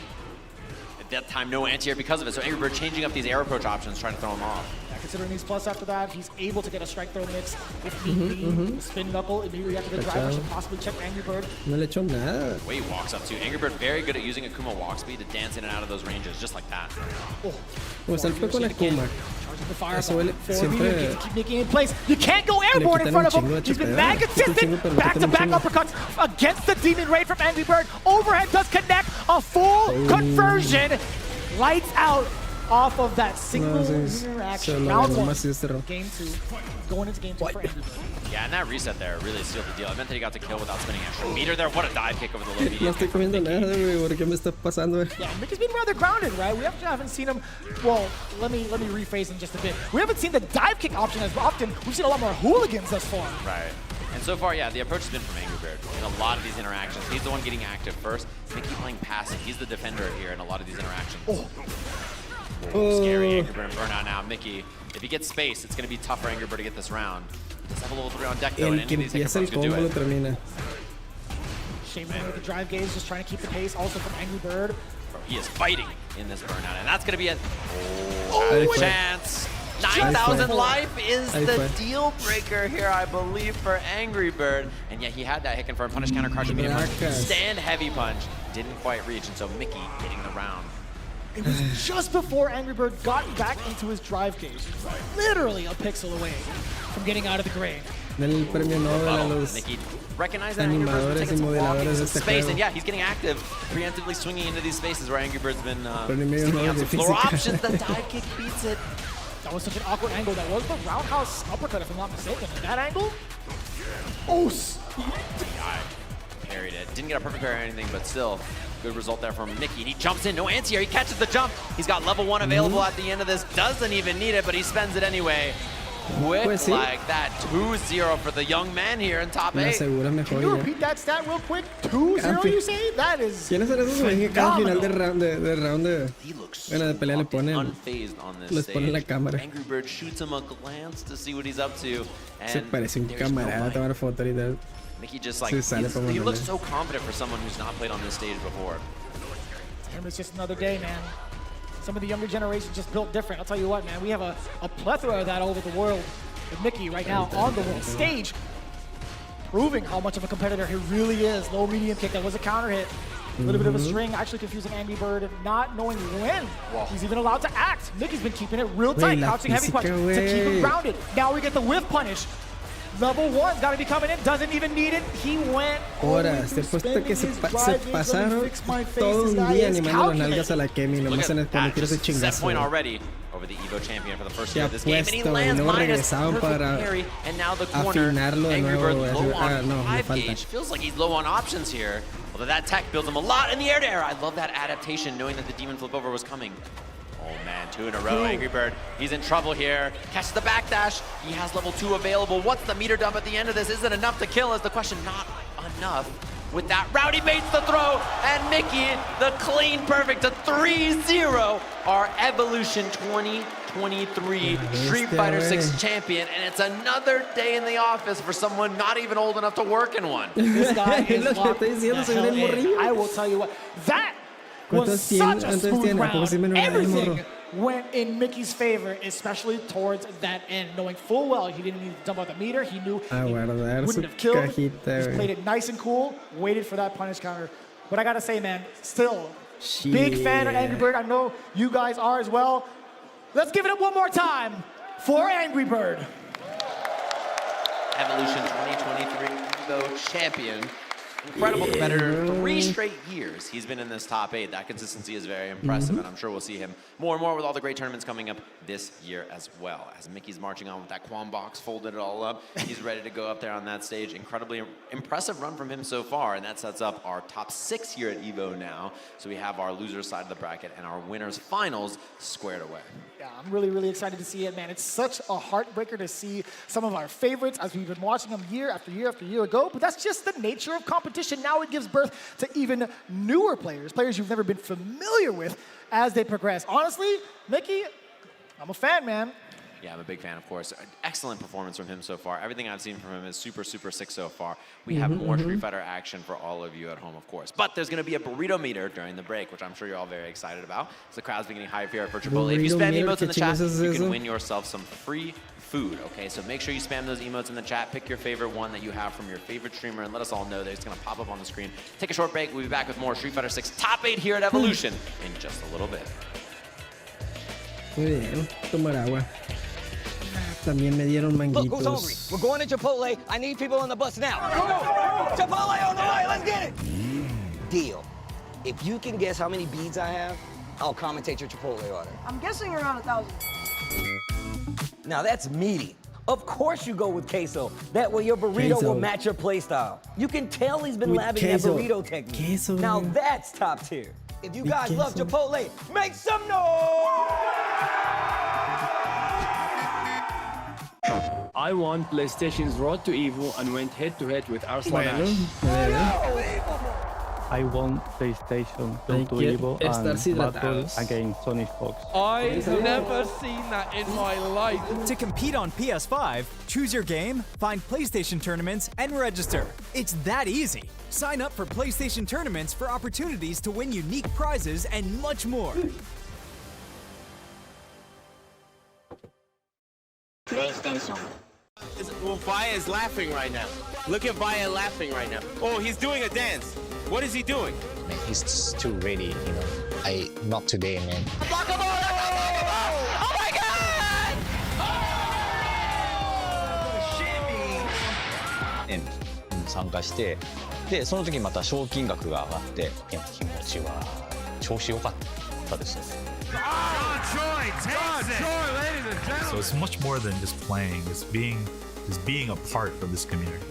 At that time, no anti-air because of it. So Angry Bird changing up these air approach options, trying to throw him off. Yeah, considering he's plus after that, he's able to get a strike throw mix if need be. Spin knuckle immediately after the drive rush and possibly check Angry Bird. No le echó nada. The way he walks up to Angry Bird, very good at using Akuma walk speed to dance in and out of those ranges, just like that. Pues él fue con Akuma. Eso él siempre keep making in place. You can't go airborne in front of him. He's been bad consistent. Back-to-back uppercuts against the demon raid from Angry Bird. Overhead does connect. A full conversion. Lights out off of that single interaction. Round 1. Game 2. Going into game 2 for Angry Bird. Yeah, and that reset there really sealed the deal. I meant that he got to kill without spinning extra meter there. What a dive kick over the low medium. No estoy comiendo nada, güey. ¿Por qué me está pasando? Yeah, Mickey's been rather grounded, right? We haven't seen him. Well, let me rephrase him just a bit. We haven't seen the dive kick option as often. We've seen a lot more hooligans thus far. Right. And so far, yeah, the approach has been from Angry Bird in a lot of these interactions. He's the one getting active first. Mickey playing passive. He's the defender here in a lot of these interactions. Whoa, scary Angry Bird burnout now. Mickey, if he gets space, it's going to be tough for Angry Bird to get this round. Let's have a level 3 on deck, though, and any of these hiccups could do it. Shaman with the drive gauge, just trying to keep the pace, also from Angry Bird. Bro, he is fighting in this burnout, and that's going to be a chance. 9,000 life is the deal breaker here, I believe, for Angry Bird. And yeah, he had that hit confirm punish counter crush immediate punch. Stand heavy punch didn't quite reach, and so Mickey getting the round. It was just before Angry Bird got back into his drive gauge. Literally a pixel away from getting out of the grave. Del premio Nobel a los animadores y modeladores de este space, juego. and yeah, he's getting active, preemptively swinging into these spaces where Angry Bird's been sticking out some floor options. The dive kick beats it. That was such an awkward angle. That was the roundhouse uppercut, if I'm not mistaken. In that angle? Oh, Parried it. Didn't get a perfect parry or anything, but still, good result there from Mickey. And he jumps in, no anti-air. He catches the jump. He's got level 1 available at the end of this. Doesn't even need it, but he spends it anyway. Quick like that, 2-0 for the young man here in top 8. Can you repeat that stat real quick? 2-0, you say? That is ¿Quiénes eran esos güeyes que cada final de round de pelea le ponen? Unfazed on this Les ponen la cámara. Angry Bird shoots him a glance to see what he's up to. Se parece un camarada, tomar foto ahorita. Mickey just like, he looks so confident for someone who's not played on this stage before. Damn, it's just another day, man. Some of the younger generation just built different. I'll tell you what, man, we have a plethora of that all over the world. With Mickey right now on the world stage, proving how much of a competitor he really is. Low medium kick, that was a counter hit. A little bit of a string, actually confusing Angry Bird, not knowing when he's even allowed to act. Mickey's been keeping it real tight, crouching heavy punch to keep him grounded. Now we get the whiff punish. Level 1's got to be coming in, doesn't even need it. He went. Ahora, se puesto que se pasaron todo un día animando las nalgas a la Kemi, nomás cuando quiere ese chingazo. Set point already over the EVO champion for the first year of this game. And he Puesto, lands luego minus regresaban para parry, and now the corner. afinarlo de Angry Bird nuevo. low on No, me 5 falta. gauge. Feels like he's low on options here. Although that tech builds him a lot in the air to air. I love that adaptation, knowing that the demon flip over was coming. Oh man, 2 in a row, Angry Bird. He's in trouble here. Catches the backdash. He has level 2 available. What's the meter dump at the end of this? Is it enough to kill? Is the question. Not enough. With that, Rowdy baits the throw, and Mickey, the clean perfect to 3-0. Our Evolution 2023 Street Fighter 6 champion, and it's another day in the office for someone not even old enough to work in one. This guy is locked the hell in. I will tell you what, that was such a smooth round. Everything went in Mickey's favor, especially towards that end, knowing full well he didn't need to dump out the meter. He knew he wouldn't have killed. Just played it nice and cool, waited for that punish counter. But I gotta say, man, still big fan of Angry Bird. I know you guys are as well. Let's give it up one more time for Angry Bird. Evolution 2023 EVO champion. Incredible competitor. 3 straight years he's been in this top 8. That consistency is very impressive, and I'm sure we'll see him more and more with all the great tournaments coming up this year as well. As Mickey's marching on with that Quam box, folded it all up, he's ready to go up there on that stage. Incredibly impressive run from him so far, and that sets up our top 6 here at EVO now. So we have our losers side of the bracket and our winners finals squared away. Yeah, I'm really, really excited to see it, man. It's such a heartbreaker to see some of our favorites as we've been watching them year after year after year ago, but that's just the nature of competition. Now it gives birth to even newer players, players you've never been familiar with as they progress. Honestly, Mickey, I'm a fan, man. Yeah, I'm a big fan, of course. Excellent performance from him so far. Everything I've seen from him is super, super sick so far. We have more Street Fighter action for all of you at home, of course. But there's going to be a burrito meter during the break, which I'm sure you're all very excited about. So the crowd's beginning high here for Chipotle. If you spam emotes in the chat, you can win yourself some free food, okay? So make sure you spam those emotes in the chat. Pick your favorite one that you have from your favorite streamer and let us all know that it's going to pop up on the screen. Take a short break. We'll be back with more Street Fighter 6 Top 8 here at Evolution in just a little bit. Muy bien, tomar agua. También me dieron manguitos. Look, who's hungry? We're going to Chipotle. I need people on the bus now. Go! Chipotle on the way. Let's get it. Deal. If you can guess how many beads I have, I'll commentate your Chipotle order. I'm guessing around 1,000. Now that's meaty. Of course you go with queso. That way your burrito will match your play style. You can tell he's been labbing that burrito technique. Now that's top tier. If you guys love Chipotle, make some noise! I won PlayStation's Road to EVO and went head-to-head with Arslan Ash. I won PlayStation Road to EVO and battle against Sonic Fox. I've never seen that in my life. To compete on PS5, choose your game, find PlayStation tournaments, and register. It's that easy. Sign up for PlayStation tournaments for opportunities to win unique prizes and much more. PlayStation. Well, Vaya is laughing right now. Look at Vaya laughing right now. Oh, he's doing a dance. What is he doing? Man, he's too ready, you know. Not today, man. Oh my God! Oh! 参加して、でその時また賞金額が上がって、いや気持ちは調子良かったですね。So it's much more than just playing. It's being a part of this community.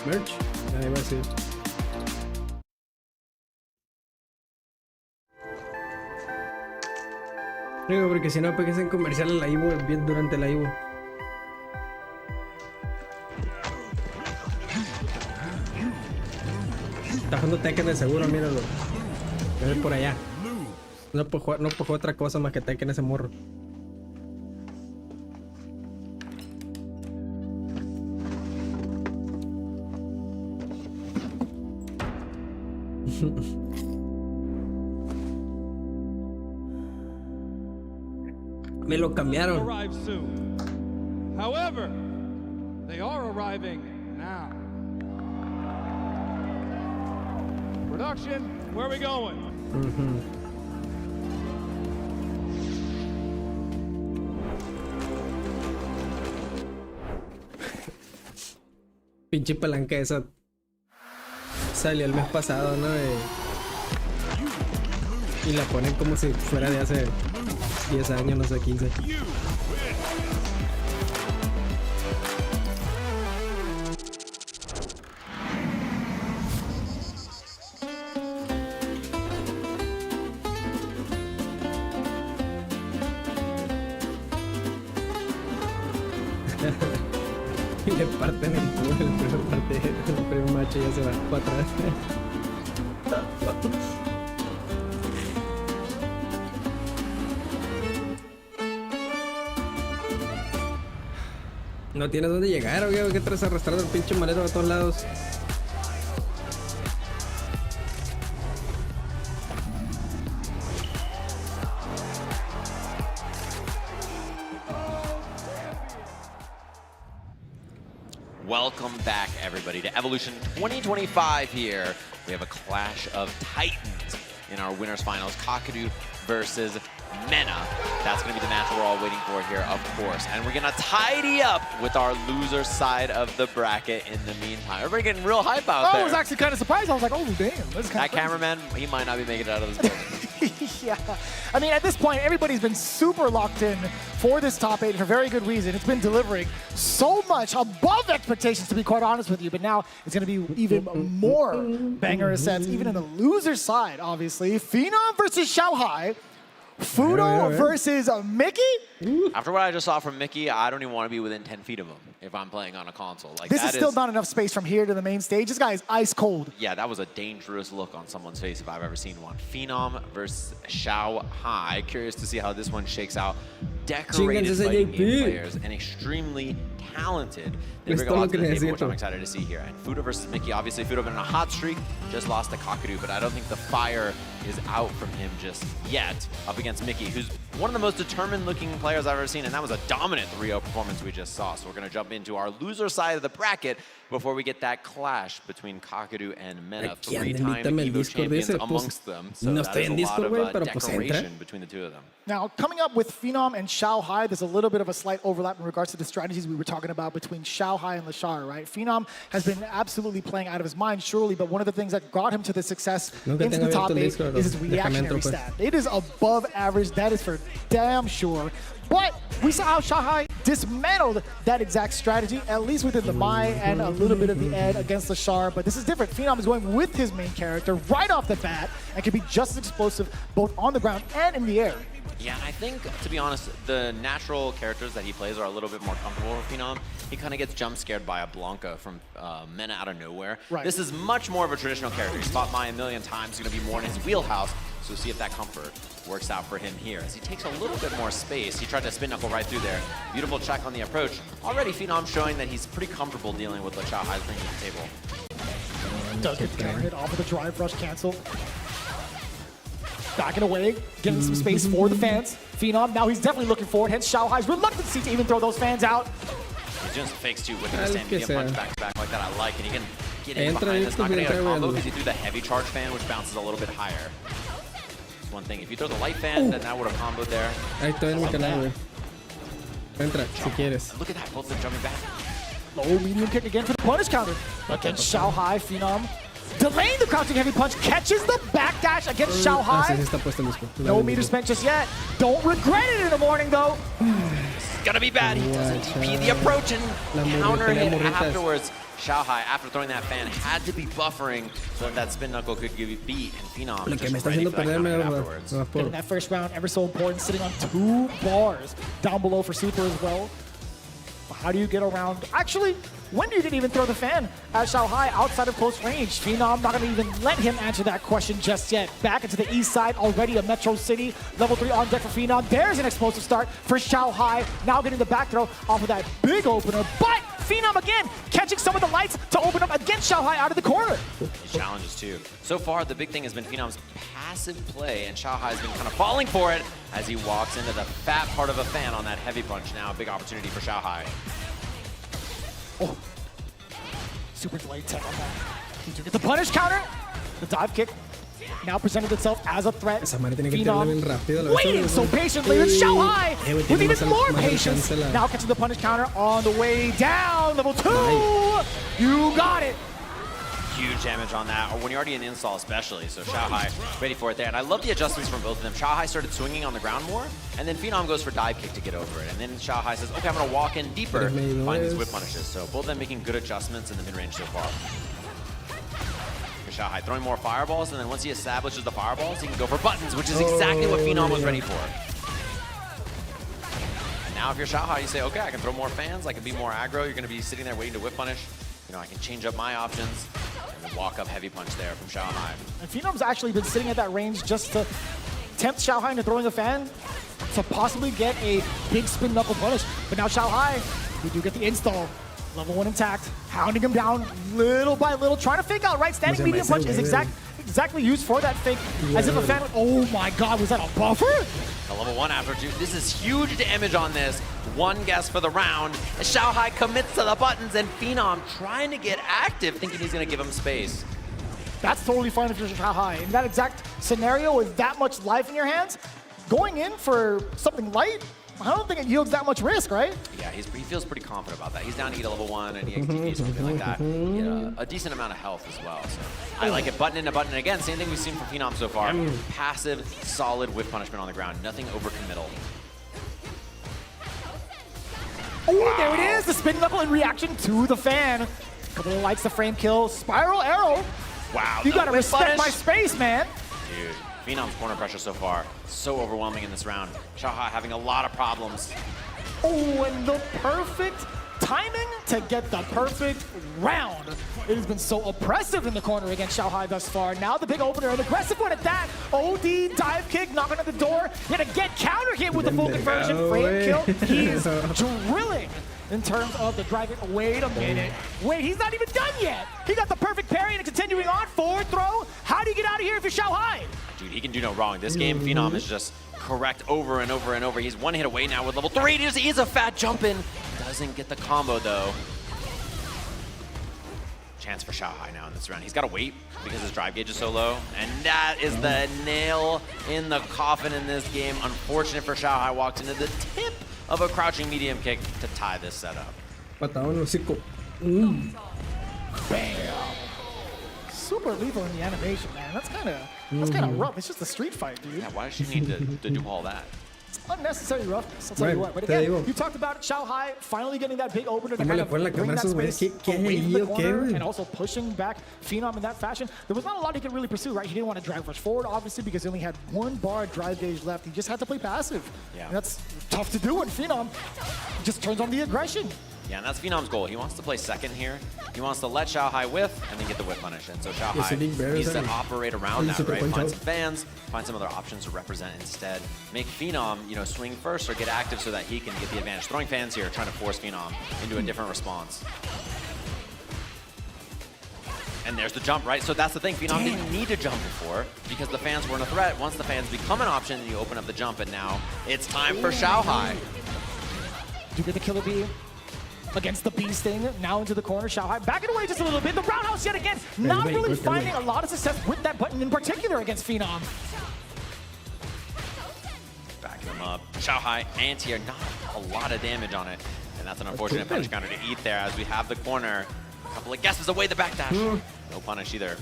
Merch. Ahí va a ser. Digo, porque si no, pues que hacen comerciales la EVO bien durante la EVO. Está jugando Tekken de seguro, míralo. Es por allá. No puedo jugar otra cosa más que Tekken ese morro. Me lo cambiaron. Arrive soon. However, they are arriving now. Production, where are we going? Pinche palanca esa salió el mes pasado, ¿no? Y la ponen como si fuera de hace 10 años, no sé, 15. Y le parten el culo en el primer macho, ya se va para atrás. No tienes dónde llegar, ¿o qué traes arrastrando el pinche malero a todos lados? Welcome back, everybody, to Evolution 2025 here. We have a clash of titans in our winners finals. Kakadu versus Mena. That's going to be the match we're all waiting for here, of course. And we're going to tidy up with our loser side of the bracket in the meantime. Everybody getting real hype out there. I was actually kind of surprised. I was like, oh, damn. That's that cameraman, he might not be making it out of this building. Yeah. I mean, at this point, everybody's been super locked in for this top 8 for very good reason. It's been delivering so much above expectations, to be quite honest with you. But now it's going to be even more banger sets, even in the loser side, obviously. Phenom versus Xiaohai. Fudo versus Mickey? After what I just saw from Mickey, I don't even want to be within 10 feet of him if I'm playing on a console. Like, this is still not enough space from here to the main stage. This guy is ice cold. Yeah, that was a dangerous look on someone's face if I've ever seen one. Phenom versus Xiaohai. Curious to see how this one shakes out. Decorated fighting game players and extremely talented. They bring a lot to the table, which I'm excited to see here. And Fudo versus Mickey. Obviously, Fudo been on a hot streak, just lost to Kakadu, but I don't think the fire is out from him just yet up against Mickey, who's one of the most determined-looking players I've ever seen, and that was a dominant 3-0 performance we just saw. So we're going to jump into our loser side of the bracket before we get that clash between Kakadu and Mena, 3-time EVO champions amongst them. So that is a lot of decoration between the two of them. Now, coming up with Phenom and Xiaohai, there's a little bit of a slight overlap in regards to the strategies we were talking about between Xiaohai and Lashar, right? Phenom has been absolutely playing out of his mind, surely, but one of the things that got him to the success into the top 8 is his reactionary stat. It is above average, that is for damn sure. But we saw how Xiaohai dismantled that exact strategy, at least within the Mai and a little bit of the Ed against Lashar. But this is different. Phenom is going with his main character right off the bat and can be just as explosive both on the ground and in the air. Yeah, I think, to be honest, the natural characters that he plays are a little bit more comfortable with Phenom. He kind of gets jump scared by a Blanca from Mena out of nowhere. Right. This is much more of a traditional character. He's fought Mai a million times. He's going to be more in his wheelhouse. So see if that comfort works out for him here. As he takes a little bit more space, he tried to spin knuckle right through there. Beautiful check on the approach. Already Phenom showing that he's pretty comfortable dealing with what Xiaohai's bringing to the table. Does get the counter hit off of the drive rush cancel. Backing away, getting some space for the fans. Phenom, now he's definitely looking forward, hence Xiaohai's reluctancy to even throw those fans out. He's doing some fakes too, with him standing a punch back to back like that. I like it. He can get in behind this, not gonna get a combo because he threw the heavy charge fan, which bounces a little bit higher. That's one thing. If you throw the light fan, then that would have comboed there. Ahí estoy en mi canal, güey. Entra, si quieres. Look at that, both of them jumping back. Low medium kick again for the punish counter. Against Xiaohai, Phenom delaying the crouching heavy punch, catches the backdash against Xiaohai. No meter spent just yet. Don't regret it in the morning, though. It's gonna be bad. He doesn't TP the approach and counter hit afterwards. Xiaohai, after throwing that fan, had to be buffering so that spin knuckle could give you beat, and Phenom Lo que me just está ready haciendo for that perderme counter afterwards. Getting that first round ever so important, sitting on 2 bars down below for Super as well. How do you get around? Actually, when do you even throw the fan at Xiaohai outside of close range? Phenom not gonna even let him answer that question just yet. Back into the east side, already a Metro City. Level 3 on deck for Phenom. There's an explosive start for Xiaohai. Now getting the back throw off of that big opener, but Phenom again catching some of the lights to open up against Xiaohai out of the corner. He challenges too. So far, the big thing has been Phenom's passive play, and Xiaohai has been kind of falling for it as he walks into the fat part of a fan on that heavy punch. Now a big opportunity for Xiaohai. Oh, super delayed tech on that. He do get the punish counter. The dive kick now presented itself as a threat. Phenom waiting so patiently with Xiaohai with even more patience. Now catching the punish counter on the way down. Level 2. You got it. Huge damage on that, or when you're already in install especially, so Xiaohai ready for it there. And I love the adjustments from both of them. Xiaohai started swinging on the ground more, and then Phenom goes for dive kick to get over it. And then Xiaohai says, okay, I'm gonna walk in deeper, find these whip punishes. So both of them making good adjustments in the mid-range so far. Xiaohai throwing more fireballs, and then once he establishes the fireballs, he can go for buttons, which is exactly what Phenom was ready for. And now if you're Xiaohai, you say, okay, I can throw more fans, I can be more aggro, you're gonna be sitting there waiting to whip punish. You know, I can change up my options, and then walk up heavy punch there from Xiaohai. And Phenom's actually been sitting at that range just to tempt Xiaohai into throwing a fan to possibly get a big spin knuckle punish. But now Xiaohai, we do get the install. Level 1 intact, hounding him down little by little, trying to fake out, right? Standing medium punch is exactly used for that fake, as if a fan, oh my god, was that a buffer? The level 1 after 2, this is huge damage on this. 1 guess for the round. As Xiaohai commits to the buttons, and Phenom trying to get active, thinking he's gonna give him space. That's totally fine if you're Xiaohai. In that exact scenario with that much life in your hands, going in for something light, I don't think it yields that much risk, right? Yeah, he feels pretty confident about that. He's down to eat a level 1 and EXTP or something like that. A decent amount of health as well. So I like it. Button in a button. And again, same thing we've seen from Phenom so far. Passive, solid whip punishment on the ground. Nothing overcommittal. Oh, there it is! The spin knuckle in reaction to the fan. Couple of lights to frame kill. Spiral arrow. Wow. You gotta respect my space, man. Dude, Phenom's corner pressure so far, so overwhelming in this round. Xiaohai having a lot of problems. Oh, and the perfect timing to get the perfect round. It has been so oppressive in the corner against Xiaohai thus far. Now the big opener, an aggressive one at that. OD dive kick, knocking at the door. Gonna get counter hit with the full conversion. Frame kill. He's drilling in terms of the driving. Wait a minute. Wait, he's not even done yet. He got the perfect parry and continuing on. Forward throw. How do you get out of here if you're Xiaohai? Dude, he can do no wrong. This game, Phenom is just correct over and over and over. He's 1 hit away now with level 3. He is a fat jump in. Doesn't get the combo though. Chance for Xiaohai now in this round. He's got to wait because his drive gauge is so low. And that is the nail in the coffin in this game. Unfortunate for Xiaohai, walked into the tip of a crouching medium kick to tie this setup. Patadón hocico. Bam. Super lethal in the animation, man. That's kind of rough. It's just a street fight, dude. Yeah, why does she need to do all that? It's unnecessary roughness, I'll tell you what. But again, you talked about Xiaohai finally getting that big opener to kind of bring that space away from the corner and also pushing back Phenom in that fashion. There was not a lot he could really pursue, right? He didn't want to drive rush forward, obviously, because he only had 1 bar drive gauge left. He just had to play passive. Yeah. And that's tough to do when Phenom just turns on the aggression. Yeah, and that's Phenom's goal. He wants to play second here. He wants to let Xiaohai whiff and then get the whip punish. And so Xiaohai needs to operate around that, right? Find some fans, find some other options to represent instead. Make Phenom, swing first or get active so that he can get the advantage. Throwing fans here, trying to force Phenom into a different response. And there's the jump, right? So that's the thing. Phenom didn't need to jump before because the fans weren't a threat. Once the fans become an option, you open up the jump, and now it's time for Xiaohai. Do get the killer bee against the bee sting, now into the corner. Xiaohai backing away just a little bit. The roundhouse yet again, not really finding a lot of success with that button in particular against Phenom. Backing him up. Xiaohai, anti-air, not a lot of damage on it. And that's an unfortunate punish counter to eat there as we have the corner. A couple of guesses away, the backdash. No punish either.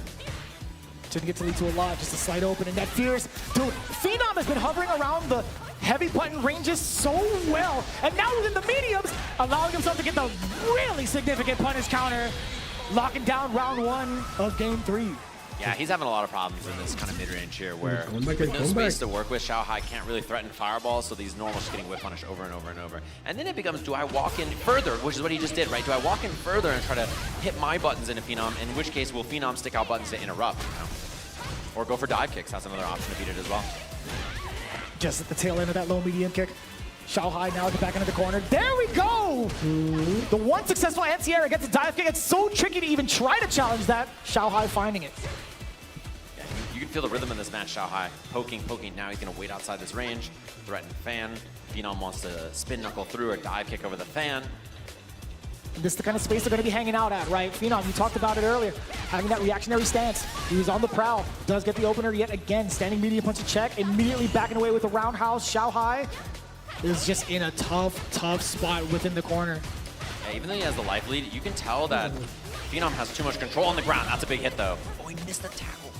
Didn't get to lead to a lot, just a slight open, and that fierce. Dude, Phenom has been hovering around the heavy button ranges so well, and now within the mediums, allowing himself to get the really significant punish counter. locking down round 1 of game 3. Yeah, he's having a lot of problems in this kind of mid-range here where with no space to work with, Xiaohai can't really threaten fireballs, so these normals getting whip punished over and over and over. And then it becomes, do I walk in further, which is what he just did, right? Do I walk in further and try to hit my buttons into Phenom, in which case will Phenom stick out buttons to interrupt, you know? Or go for dive kicks, that's another option to beat it as well. Just at the tail end of that low medium kick. Xiaohai now at the back end of the corner. There we go! The one successful anti-air against a dive kick. It's so tricky to even try to challenge that. Xiaohai finding it. Yeah, you can feel the rhythm in this match, Xiaohai. Poking. Now he's going to wait outside this range. Threaten fan. Phenom wants to spin knuckle through or dive kick over the fan. This is the kind of space they're going to be hanging out at, right? Phenom, you talked about it earlier. Having that reactionary stance. He's on the prowl. Does get the opener yet again. Standing medium punch to check. Immediately backing away with a roundhouse. Xiaohai is just in a tough spot within the corner. Yeah, even though he has the life lead, you can tell that Phenom has too much control on the ground. That's a big hit, though. Oh, he missed the tackle.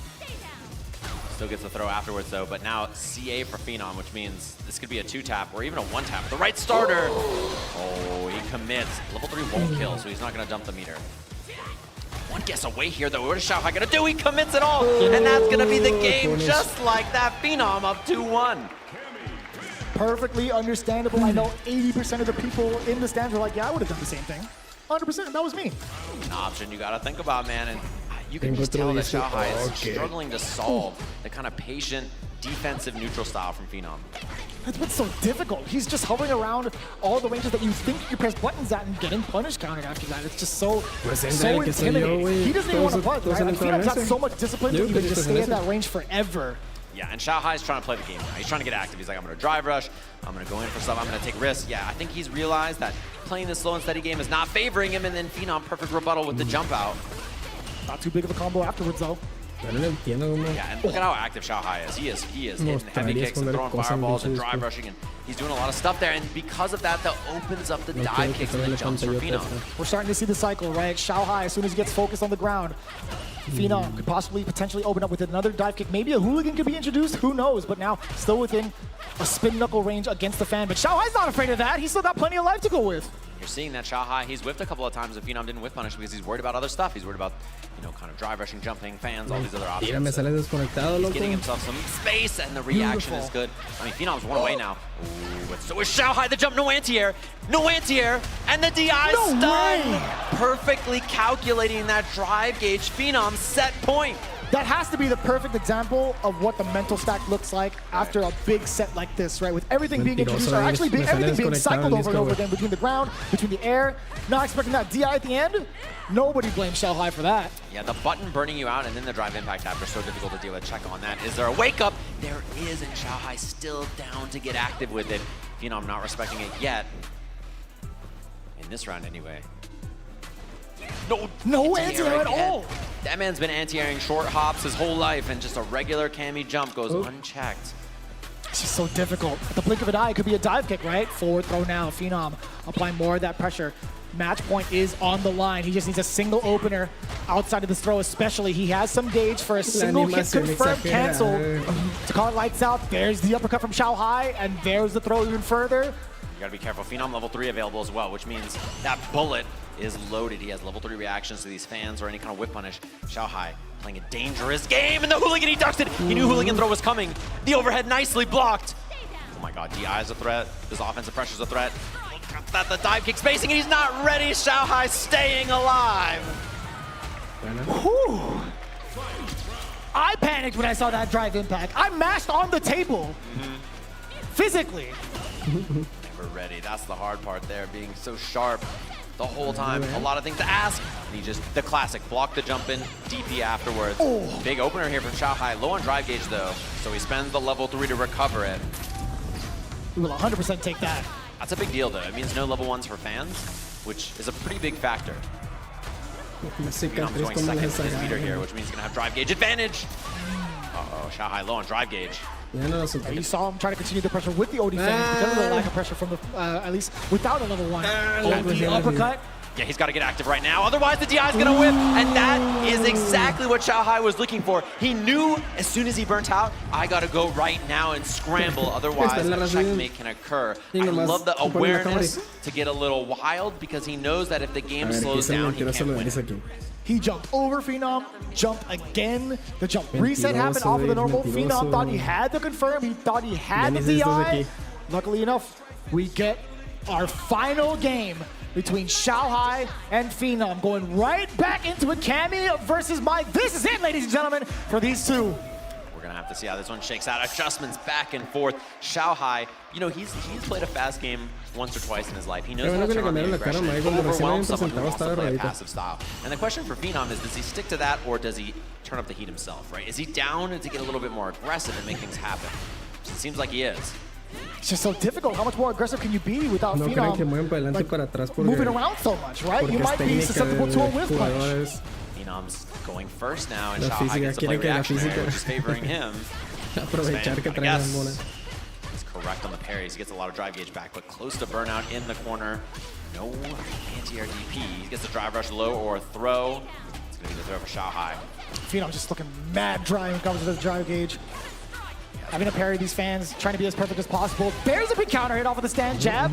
Still gets the throw afterwards, though. But now CA for Phenom, which means this could be a 2-tap or even a 1-tap. The right starter. Oh, he commits. Level 3 won't kill, so he's not going to dump the meter. One guess away here, though. What is Xiaohai going to do? He commits it all. And that's going to be the game just like that. Phenom up 2-1. Perfectly understandable. I know 80% of the people in the stands were like, yeah, I would have done the same thing. 100%, that was me. An option you got to think about, man. And you can just tell that Xiaohai is struggling to solve the kind of patient, defensive, neutral style from Phenom. That's what's so difficult. He's just hovering around all the ranges that you think you press buttons at and getting punish countered after that. It's just so intimidating. He doesn't even want to punch, right? Like, Phenom's got so much discipline that he can just stay in that range forever. Yeah, and Xiaohai's trying to play the game now. He's trying to get active. He's like, I'm going to drive rush. I'm going to go in for stuff. I'm going to take risks. Yeah, I think he's realized that playing this slow and steady game is not favoring him, and then Phenom, perfect rebuttal with the jump out. Not too big of a combo afterwards, though. Yeah, and look at how active Xiaohai is. He is hitting heavy kicks and throwing fireballs and drive rushing, and he's doing a lot of stuff there. And because of that, that opens up the dive kicks and the jumps for Phenom. We're starting to see the cycle, right? Xiaohai, as soon as he gets focused on the ground, Phenom could potentially open up with another dive kick. Maybe a hooligan could be introduced, who knows? But now, still within a spin knuckle range against the fan. But Xiaohai's not afraid of that. He's still got plenty of life to go with. You're seeing that Xiaohai, he's whipped a couple of times if Phenom didn't whip punish because he's worried about other stuff. He's worried about, you know, kind of drive rushing, jumping, fans, all these other options. So he's getting himself some space, and the reaction is good. I mean, Phenom's one away now. Ooh, but so is Xiaohai, the jump, no anti-air, and the DI stun. Perfectly calculating that drive gauge. Phenom set point. That has to be the perfect example of what the mental stack looks like after a big set like this, right? With everything being introduced, or actually everything being cycled over and over again between the ground, between the air, not expecting that DI at the end. Nobody blames Xiaohai for that. Yeah, the button burning you out and then the drive impact after, so difficult to deal with. Check on that. Is there a wake up? There is, and Xiaohai still down to get active with it. Phenom not respecting it yet. In this round anyway. No anti-air at all. That man's been anti-airing short hops his whole life, and just a regular Kami jump goes unchecked. It's just so difficult. At the blink of an eye, it could be a dive kick, right? Forward throw now. Phenom applying more of that pressure. Match point is on the line. He just needs a single opener outside of this throw, especially. He has some gauge for a single hit confirmed cancel to call it lights out. There's the uppercut from Xiaohai, and there's the throw even further. You gotta be careful. Phenom level 3 available as well, which means that bullet is loaded. He has level 3 reactions to these fans or any kind of whip punish. Xiaohai playing a dangerous game, and the hooligan, he ducks it. He knew hooligan throw was coming. The overhead nicely blocked. Oh my god, DI is a threat. His offensive pressure is a threat. Look at the dive kick spacing, and he's not ready. Xiaohai staying alive. Whew. I panicked when I saw that drive impact. I mashed on the table. Physically. Never ready. That's the hard part there, being so sharp the whole time. A lot of things to ask. And he just, the classic, block the jump in, DP afterwards. Big opener here from Xiaohai. Low on drive gauge though, so he spends the level 3 to recover it. We will 100% take that. That's a big deal though. It means no level 1s for fans, which is a pretty big factor. Phenom's going second with his meter here, which means he's gonna have drive gauge advantage. Uh-oh, Xiaohai low on drive gauge. You saw him trying to continue the pressure with the OD fans because of the lack of pressure from the, at least without a level 1. OD uppercut. Yeah, he's got to get active right now, otherwise the DI is going to whip, and that is exactly what Xiaohai was looking for. He knew as soon as he burnt out, I got to go right now and scramble, otherwise a checkmate can occur. I love the awareness to get a little wild, because he knows that if the game slows down, he can't win. He jumped over Phenom, jumped again. The jump reset happened off of the normal. Phenom thought he had the confirm. He thought he had the DI. Luckily enough, we get our final game between Xiaohai and Phenom, going right back into a Cammy versus Mike. This is it, ladies and gentlemen, for these two. We're gonna have to see how this one shakes out. Adjustments back and forth. Xiaohai, you know, he's played a fast game once or twice in his life. He knows how to turn on the aggression and overwhelm someone who wants to play a passive style. And the question for Phenom is, does he stick to that or does he turn up the heat himself, right? Is he down to get a little bit more aggressive and make things happen? It seems like he is. It's just so difficult. How much more aggressive can you be without Phenom moving around so much, right? You might be susceptible to a whiff punch. Phenom's going first now, and Xiaohai gets to play reactionary, which is favoring him. He's correct on the parries. He gets a lot of drive gauge back, but close to burnout in the corner. No anti-air DP. He gets the drive rush low or a throw. It's going to be the throw for Xiaohai. Phenom just looking mad dry when it comes to the drive gauge. Having to parry these fans, trying to be as perfect as possible. There's a big counter hit off of the stand jab.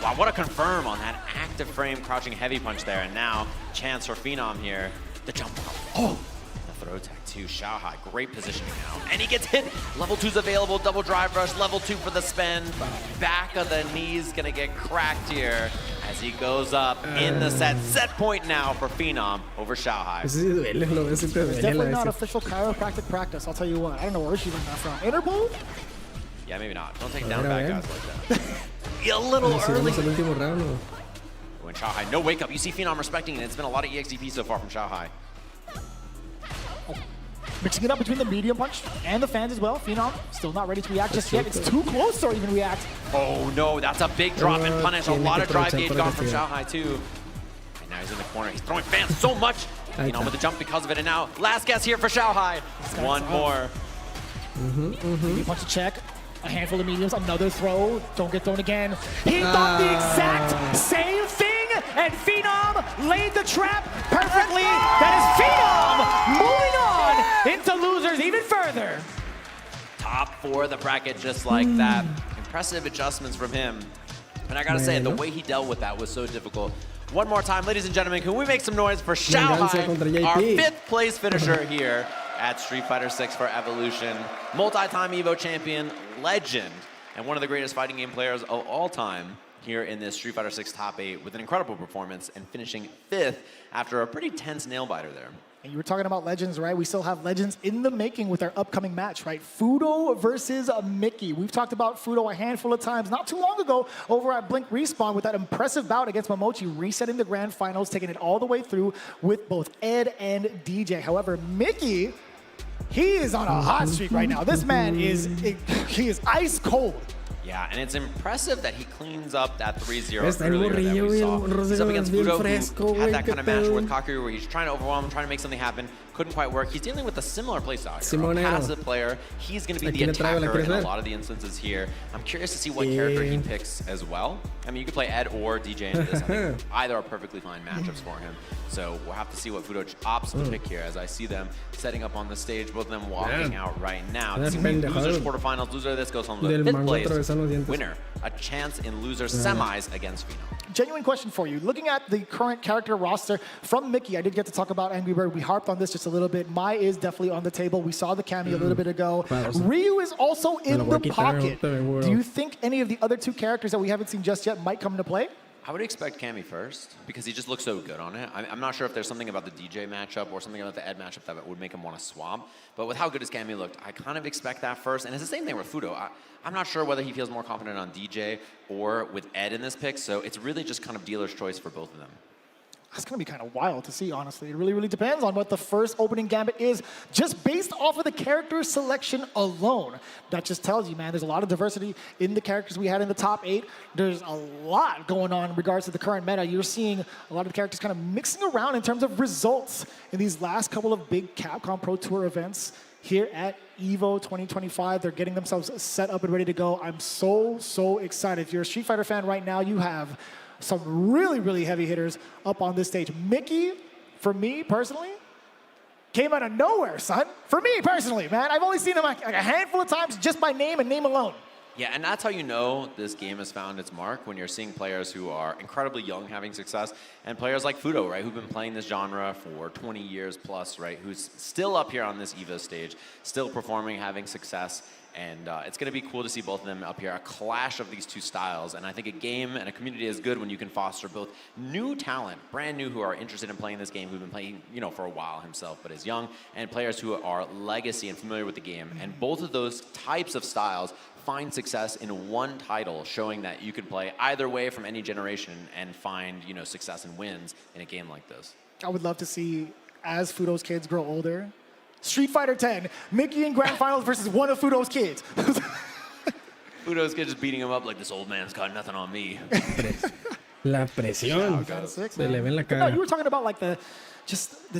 Wow, what a confirm on that active frame crouching heavy punch there. And now, chance for Phenom here. The jump. Oh! The throw tech to Xiaohai. Great positioning now. And he gets hit. Level 2's available. Double drive rush. Level 2 for the spin. Back of the knee's gonna get cracked here as he goes up in the set. Set point now for Phenom over Xiaohai. It's definitely not official chiropractic practice, I'll tell you what. I don't know where she learned that from. Interpol? Yeah, maybe not. Don't take down bad guys like that. A little early. When Xiaohai, no wake up. You see Phenom respecting it. It's been a lot of EXDP so far from Xiaohai. Mixing it up between the medium punch and the fans as well. Phenom still not ready to react just yet. It's too close to even react. Oh no, that's a big drop in punish. A lot of drive gauge gone from Xiaohai too. And now he's in the corner. He's throwing fans so much. Phenom with the jump because of it. And now last guess here for Xiaohai. One more. Medium punch to check. A handful of mediums, another throw. Don't get thrown again. He thought the exact same thing, and Phenom laid the trap perfectly. That is Phenom moving on into losers even further. Top 4 of the bracket just like that. Impressive adjustments from him. And I gotta say, the way he dealt with that was so difficult. One more time, ladies and gentlemen, can we make some noise for Xiaohai, our 5th place finisher here at Street Fighter 6 for Evolution. Multi-time EVO champion, legend, and one of the greatest fighting game players of all time here in this Street Fighter 6 top 8 with an incredible performance and finishing 5th after a pretty tense nail-biter there. And you were talking about legends, right? We still have legends in the making with our upcoming match, right? Fudo versus Mickey. We've talked about Fudo a handful of times not too long ago over at Blink Respawn with that impressive bout against Momochi, resetting the grand finals, taking it all the way through with both Ed and DJ. However, Mickey, he is on a hot streak right now. This man he is ice cold. Yeah, and it's impressive that he cleans up that 3-0 earlier that we saw. He's up against Fudo, who had that kind of match with Kakeru where he's trying to overwhelm him, trying to make something happen. Couldn't quite work. He's dealing with a similar playstyle here. A passive player. He's going to be the attacker in a lot of the instances here. I'm curious to see what character he picks as well. I mean, you could play Ed or DJ into this. I think either are perfectly fine matchups for him. So we'll have to see what Fudo opts to pick here as I see them setting up on the stage, both of them walking out right now. This is losers quarterfinals. Loser of this goes home to the 5th place winner. A chance in losers semis against Phenom. Genuine question for you. Looking at the current character roster from Mickey, I did get to talk about Angry Bird. We harped on this just a little bit. Mai is definitely on the table. We saw the cameo a little bit ago. Ryu is also in the pocket. Do you think any of the other 2 characters that we haven't seen just yet might come into play? I would expect Cammy first because he just looks so good on it. I'm not sure if there's something about the DJ matchup or something about the Ed matchup that would make him want to swap. But with how good his Cammy looked, I kind of expect that first. And it's the same thing with Fudo. I'm not sure whether he feels more confident on DJ or with Ed in this pick. So it's really just kind of dealer's choice for both of them. That's going to be kind of wild to see, honestly. It really, really depends on what the first opening gambit is, just based off of the character selection alone. That just tells you, man, there's a lot of diversity in the characters we had in the top 8. There's a lot going on in regards to the current meta. You're seeing a lot of the characters kind of mixing around in terms of results in these last couple of big Capcom Pro Tour events here at EVO 2025. They're getting themselves set up and ready to go. I'm so, so excited. If you're a Street Fighter fan right now, you have some really, really heavy hitters up on this stage. Mickey, for me personally, came out of nowhere, son. For me personally, man. I've only seen him like a handful of times just by name and name alone. Yeah, and that's how you know this game has found its mark, when you're seeing players who are incredibly young having success, and players like Fudo, right, who've been playing this genre for 20 years plus, right, who's still up here on this EVO stage, still performing, having success. And it's going to be cool to see both of them up here, a clash of these two styles. And I think a game and a community is good when you can foster both new talent, brand new, who are interested in playing this game, who've been playing, you know, for a while himself, but is young, and players who are legacy and familiar with the game. And both of those types of styles find success in one title, showing that you can play either way from any generation and find, you know, success and wins in a game like this. I would love to see, as Fudo's kids grow older, Street Fighter 10, Mickey in Grand Finals versus one of Fudo's kids. Fudo's kid just beating him up like, this old man's got nothing on me. La presión. Se le ve en la cara. No, you were talking about like the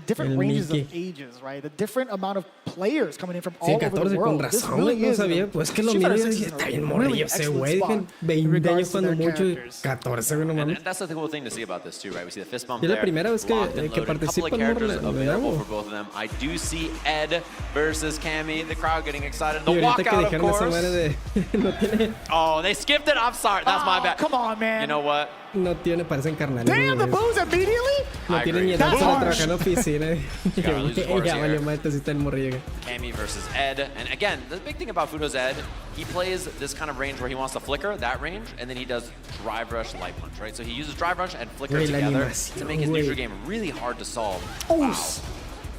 different ranges of ages, right? The different amount of players coming in from all over the world. Con razón, really no sabía. Pues que lo miro y dije, está bien morrillo ese güey. 20 años cuando mucho, 14, güey, no mames. And that's the cool thing to see about this too, right? We see the fist bump Es there. la primera vez que participa en characters available for both of them. I do see Ed versus Cammy. The crowd getting excited. The walkout, of course. Oh, they skipped it. I'm sorry. That's my bad. Come on, man. You know what? No tiene, parecen carnales. Damn, the booze immediately? No tiene ni edad para trabajar en la oficina. Ya valió mal, sí está el morrillo. Cammy versus Ed. And again, the big thing about Fudo's Ed, he plays this kind of range where he wants to flicker, that range, and then he does drive rush, light punch, right? So he uses drive rush and flicker together to make his neutral game really hard to solve. Wow.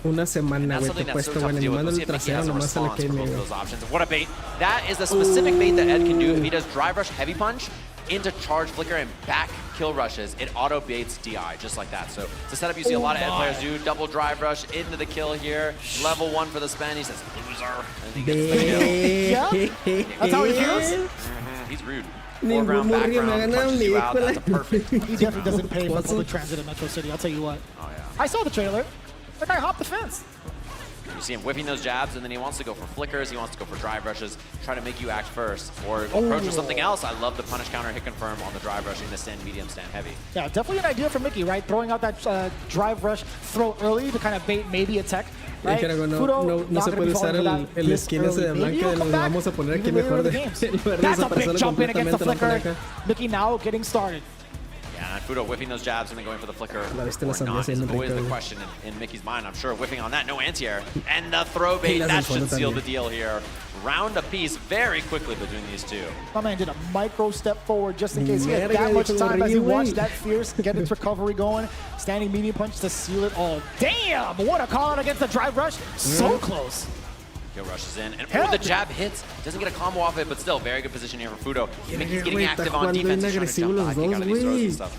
Una semana, güey, te cuesta, güey, animando el trasero nomás se le quede, güey. What a bait. That is the specific bait that Ed can do if he does drive rush, heavy punch, into charge flicker and back kill rushes, it auto baits DI just like that. So it's a setup you see a lot of Ed players do. Double drive rush into the kill here. Level 1 for the spin. He says, loser. And he gets the kill. Yeah, that's how he feels? He's rude. Foreground, background, punches you out. That's a perfect. He definitely doesn't pay for public transit in Metro City, I'll tell you what. Oh, yeah. I saw the trailer. That guy hopped the fence. You see him whipping those jabs, and then he wants to go for flickers, he wants to go for drive rushes, try to make you act first, or approach with something else. I love the punish counter hit confirm on the drive rushing the stand medium, stand heavy. Yeah, definitely an idea for Mickey, right? Throwing out that drive rush throw early to kind of bait maybe a tech. Right? No se puede usar el skin ese de blanca, lo vamos a poner aquí mejor de That's a big jump in against the flicker. Mickey now getting started. Yeah, and Fudo whiffing those jabs and then going for the flicker or not is always the question in Mickey's mind. I'm sure whiffing on that, no anti-air. And the throw bait, that should seal the deal here. Round a piece very quickly between these two. My man did a micro step forward just in case he had that much time as he watched that Fierce get its recovery going. Standing medium punch to seal it all. Damn, what a call out against the drive rush. So close. Kill rushes in, and the jab hits. Doesn't get a combo off it, but still, very good position here for Fudo. Mickey's getting active on defense. He's trying to jump back out of these throws and stuff.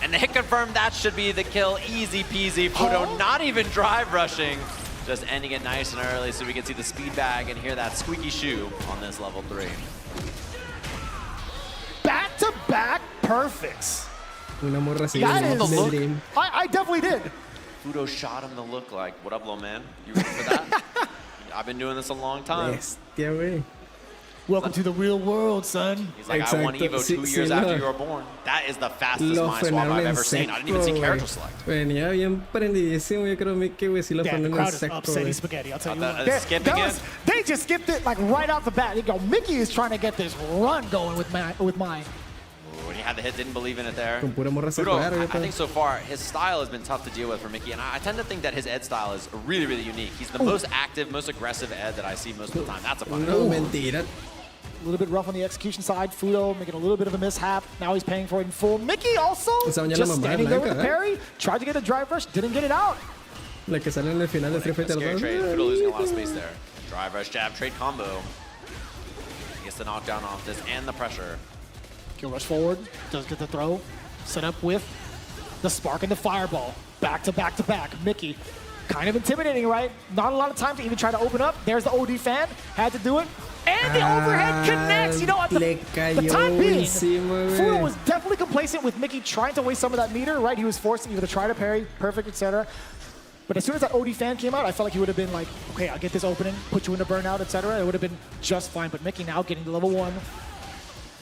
And the hit confirmed, that should be the kill. Easy peasy. Fudo not even drive rushing. Just ending it nice and early so we can see the speed bag and hear that squeaky shoe on this level 3. Back-to-back perfects. Una morra así. That is, I definitely did. Fudo shot him the look like, what up, little man? You ready for that? I've been doing this a long time. Yeah, güey. Welcome to the real world, son. He's like, I won EVO 2 years after you were born. That is the fastest mind swap I've ever seen. I didn't even see character select. Venía bien prendidísimo. Yo creo que güey sí lo ponen en seco. The crowd is upsetting spaghetti, I'll tell you what. They just skipped it like right off the bat. They go, Mickey is trying to get this run going with mine. When he had the hit, didn't believe in it there. Fudo, I think so far, his style has been tough to deal with for Mickey, and I tend to think that his Ed style is really, really unique. He's the most active, most aggressive Ed that I see most of the time. That's a fun mentira. A little bit rough on the execution side. Fudo making a little bit of a mishap. Now he's paying for it in full. Mickey also just standing there with the parry. Tried to get a drive rush, didn't get it out. La que sale en el final de Street Fighter 2. Fudo losing a lot of space there. Drive rush, jab, trade combo. He gets the knockdown off this and the pressure. Kill rush forward, does get the throw. Set up with the spark and the fireball. Back to back to back. Mickey, kind of intimidating, right? Not a lot of time to even try to open up. There's the OD fan, had to do it. And the overhead connects. You know what? The time being, Fudo was definitely complacent with Mickey trying to waste some of that meter, right? He was forced either to try to parry, perfect, etc. But as soon as that OD fan came out, I felt like he would have been like, okay, I'll get this opening, put you into burnout, etc. It would have been just fine. But Mickey now getting to level 1.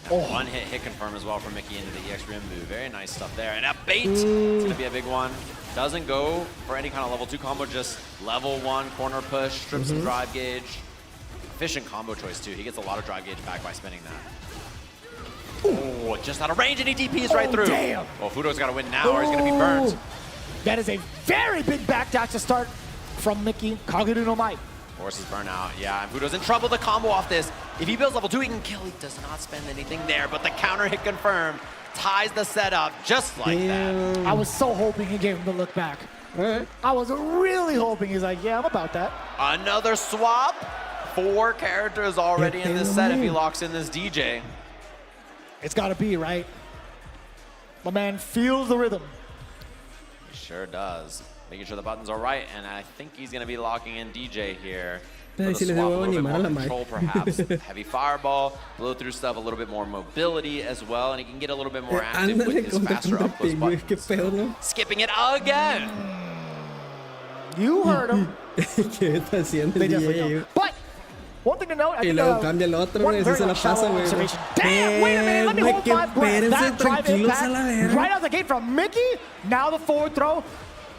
One hit confirm as well for Mickey into the EX rim move. Very nice stuff there. And a bait. It's going to be a big one. Doesn't go for any kind of level 2 combo, just level 1 corner push, strips the drive gauge. efficient combo choice too. He gets a lot of drive gauge back by spinning that. Oh, just out of range and he DPs right through. Damn. Well, Fudo's got to win now or he's going to be burnt. That is a very big backdash to start from Mickey. Kaguru no Might. Forces burnout. Yeah, and Fudo's in trouble. The combo off this. If he builds level 2, he can kill. He does not spend anything there, but the counter hit confirmed. Ties the setup just like that. I was so hoping he gave him the look back. I was really hoping he's like, yeah, I'm about that. Another swap. 4 characters already in this set if he locks in this DJ. It's got to be, right? My man feels the rhythm. He sure does. Making sure the buttons are right, and I think he's going to be locking in DJ here. For the swap, a little bit more control, perhaps. Heavy fireball, blow through stuff, a little bit more mobility as well, and he can get a little bit more active with his faster up close buttons. Skipping it again. You heard him. They definitely but one thing to note, I think, one very shallow observation. Damn, wait a minute, let me hold my breath. That drive impact right out the gate from Mickey. Now the forward throw.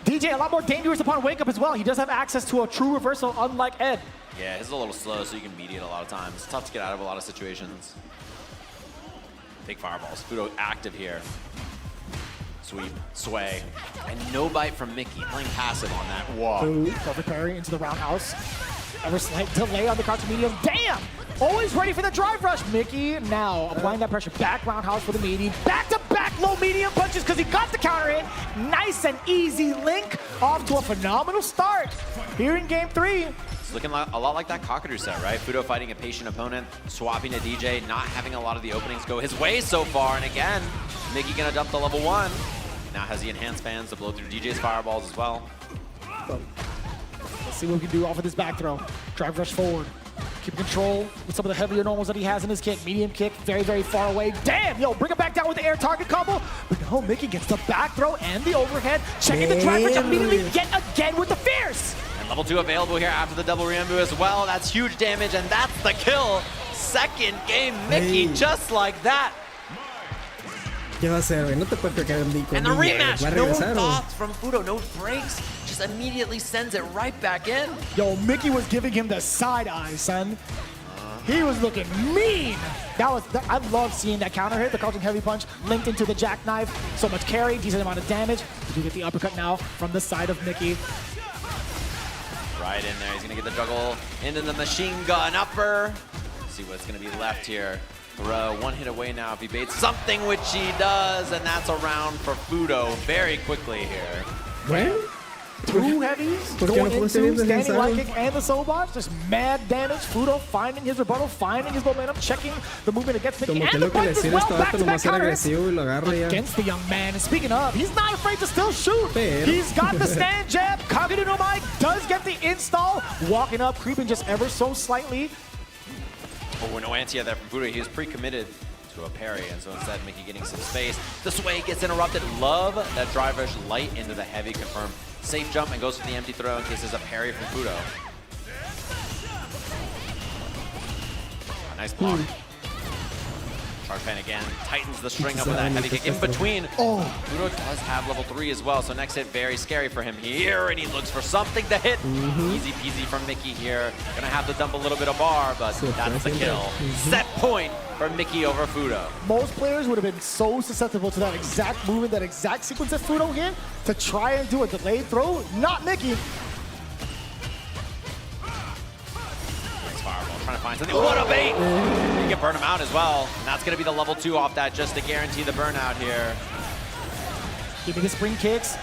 DJ a lot more dangerous upon wake up as well. He does have access to a true reversal, unlike Ed. Yeah, he's a little slow, so you can beat it a lot of times. It's tough to get out of a lot of situations. Big fireballs. Fudo active here. Sweep, sway, and no bite from Mickey. Playing passive on that. Whoa. Perfect parry into the roundhouse. Ever slight delay on the crouch medium. Damn! Always ready for the drive rush. Mickey now applying that pressure. Back roundhouse for the meaty. Back-to-back low medium punches because he got the counter in. Nice and easy link. Off to a phenomenal start here in game 3. It's looking a lot like that Kakadu set, right? Fudo fighting a patient opponent, swapping to DJ, not having a lot of the openings go his way so far. And again, Mickey gonna dump the level 1. Now has the enhanced fans to blow through DJ's fireballs as well. Let's see what we can do off of this back throw. Drive rush forward. Keep control with some of the heavier normals that he has in his kick. Medium kick, very, very far away. Damn, yo, bring it back down with the air target combo. But no, Mickey gets the back throw and the overhead. Checking the drive rush immediately yet again with the fierce. And level 2 available here after the double Ryambu as well. That's huge damage, and that's the kill. Second game, Mickey, just like that. ¿Qué va a hacer, güey? No te puedes pegar con And the rematch, va a no regresar, thoughts from Fudo, no breaks. Just immediately sends it right back in. Yo, Mickey was giving him the side eye, son. He was looking mean. I love seeing that counter hit, the crouching heavy punch linked into the jackknife. So much carry, decent amount of damage. We do get the uppercut now from the side of Mickey. Right in there, he's gonna get the juggle into the machine gun upper. Let's see what's gonna be left here. Throw, 1 hit away now if he baits something, which he does, and that's a round for Fudo very quickly here. Well, 2 heavies going into standing light kick and the soul box. Just mad damage. Fudo finding his rebuttal, finding his momentum, checking the movement against Mickey and the punch as well. Back-to-back counters against the young man. And speaking of, he's not afraid to still shoot. He's got the stand jab. Kaguru no Mai does get the install. Walking up, creeping just ever so slightly. Oh, no anti there from Fudo. He was pre-committed to a parry, and so instead Mickey getting some space. The sway gets interrupted. Love that drive rush light into the heavy confirmed. Safe jump and goes for the empty throw in case there's a parry from Fudo. Nice block. Charge fan again, tightens the string up with that heavy kick in between. Fudo does have level 3 as well, so next hit very scary for him here, and he looks for something to hit. Easy peasy from Mickey here. Gonna have to dump a little bit of bar, but that's the kill. Set point for Mickey over Fudo. Most players would have been so susceptible to that exact movement, that exact sequence that Fudo hit to try and do a delayed throw. Not Mickey. Fireball, trying to find something. What a bait! You can burn him out as well. And that's going to be the level 2 off that just to guarantee the burnout here. Give me the spring kicks,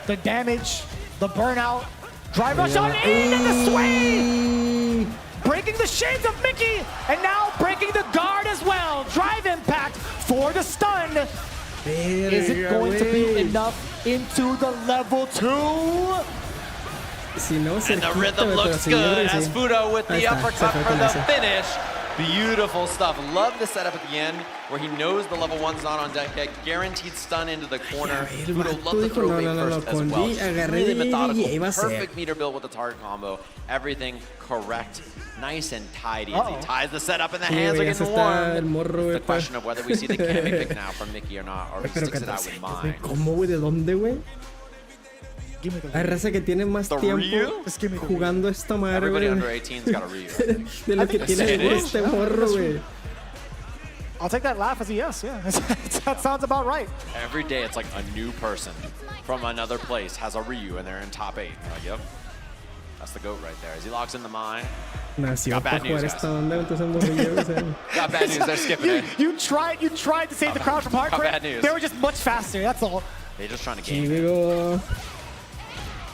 the damage, the burnout, drive rush on in, and the sway! Breaking the shades of Mickey, and now breaking the guard as well. Drive impact for the stun. Is it going to be enough into the level 2? And the rhythm looks good as Fudo with the uppercut for the finish. Beautiful stuff. Love the setup at the end where he knows the level 1's not on deck yet. Guaranteed stun into the corner. Fudo loved the throw bait first as well. Just really methodical. Perfect meter build with the target combo. Everything correct. Nice and tidy as he ties the setup and the hands are getting warm. It's the question of whether we see the Kami pick now from Mickey or not, or he sticks it out with mine. ¿Cómo, güey? ¿De dónde, güey? Hay raza que tiene más tiempo jugando esta madre, Everybody güey. under 18's got a Ryu. De lo que tiene este morro, güey. I'll take that laugh as a yes, yeah. That sounds about right. Every day it's like a new person from another place has a Ryu and they're in top 8. You're like, yep. That's the GOAT right there. As he locks in the mine. Nació para jugar esta onda, entonces morrillo, o sea. Got bad news, they're skipping it. You tried to save the crowd from hard Got crit. bad news. They were just much faster, that's all. They're just trying to game it.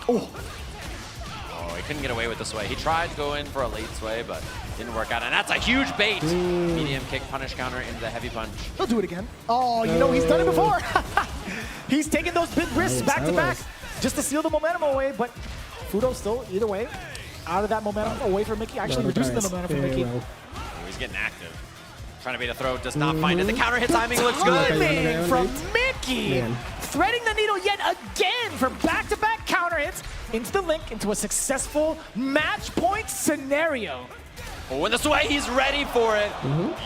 Oh, he couldn't get away with the sway. He tried to go in for a late sway, but didn't work out. And that's a huge bait. Medium kick, punish counter into the heavy punch. He'll do it again. Oh, you know, he's done it before. He's taken those big risks back to back just to seal the momentum away, but Fudo still, either way, out of that momentum away from Mickey, actually reducing the momentum from Mickey. Oh, he's getting active. Trying to bait a throw, does not find it. The counter hit timing looks good. Timing from Mickey. Threading the needle yet again for back-to-back counter hits into the link, into a successful match point scenario. Oh, and the sway, he's ready for it.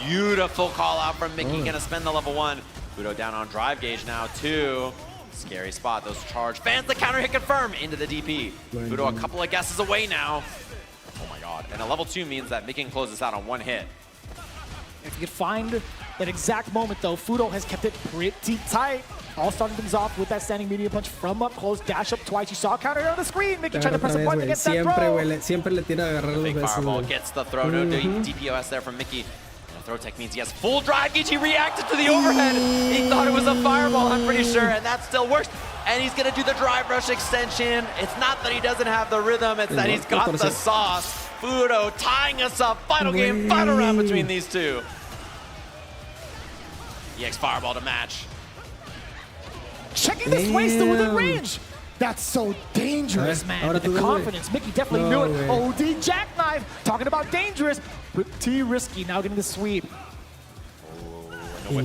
Beautiful call out from Mickey. Gonna spend the level 1. Fudo down on drive gauge now, 2. Scary spot, those charge fans. The counter hit confirm into the DP. Fudo a couple of guesses away now. Oh my god. And a level 2 means that Mickey can close this out on 1 hit. If you could find that exact moment, though, Fudo has kept it pretty tight. All starting things off with that standing medium punch from up close, dash up twice. You saw counter on the screen. Mickey trying to press a button against that throw. Siempre le tira a agarrar los Big besos. fireball gets the throw. No DPOS there from Mickey. And the throw tech means he has full drive gauge. He reacted to the overhead. He thought it was a fireball, I'm pretty sure, and that still works. And he's gonna do the drive rush extension. It's not that he doesn't have the rhythm, it's that he's got the sauce. Fudo tying us up. Final game, final round between these two. EX fireball to match. Checking this way still within range. That's so dangerous, man. The confidence. Mickey definitely knew it. OD jackknife. Talking about dangerous. Pretty risky. Now getting the sweep. Como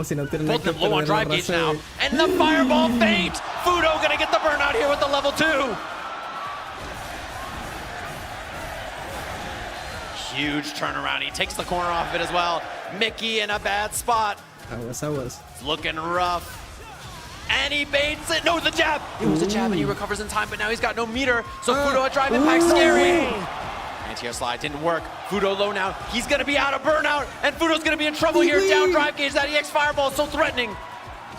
si no tiene nada que low on drive gauge now. And the fireball feint. Fudo gonna get the burnout here with the level 2. Huge turnaround. He takes the corner off of it as well. Mickey in a bad spot. Aguas. It's looking rough. And he baits it. No, the jab. It was a jab and he recovers in time, but now he's got no meter. So Fudo a drive impact. Scary. Anti-air slide didn't work. Fudo low now. He's going to be out of burnout. And Fudo's going to be in trouble here. Down drive gauge. That EX fireball is so threatening.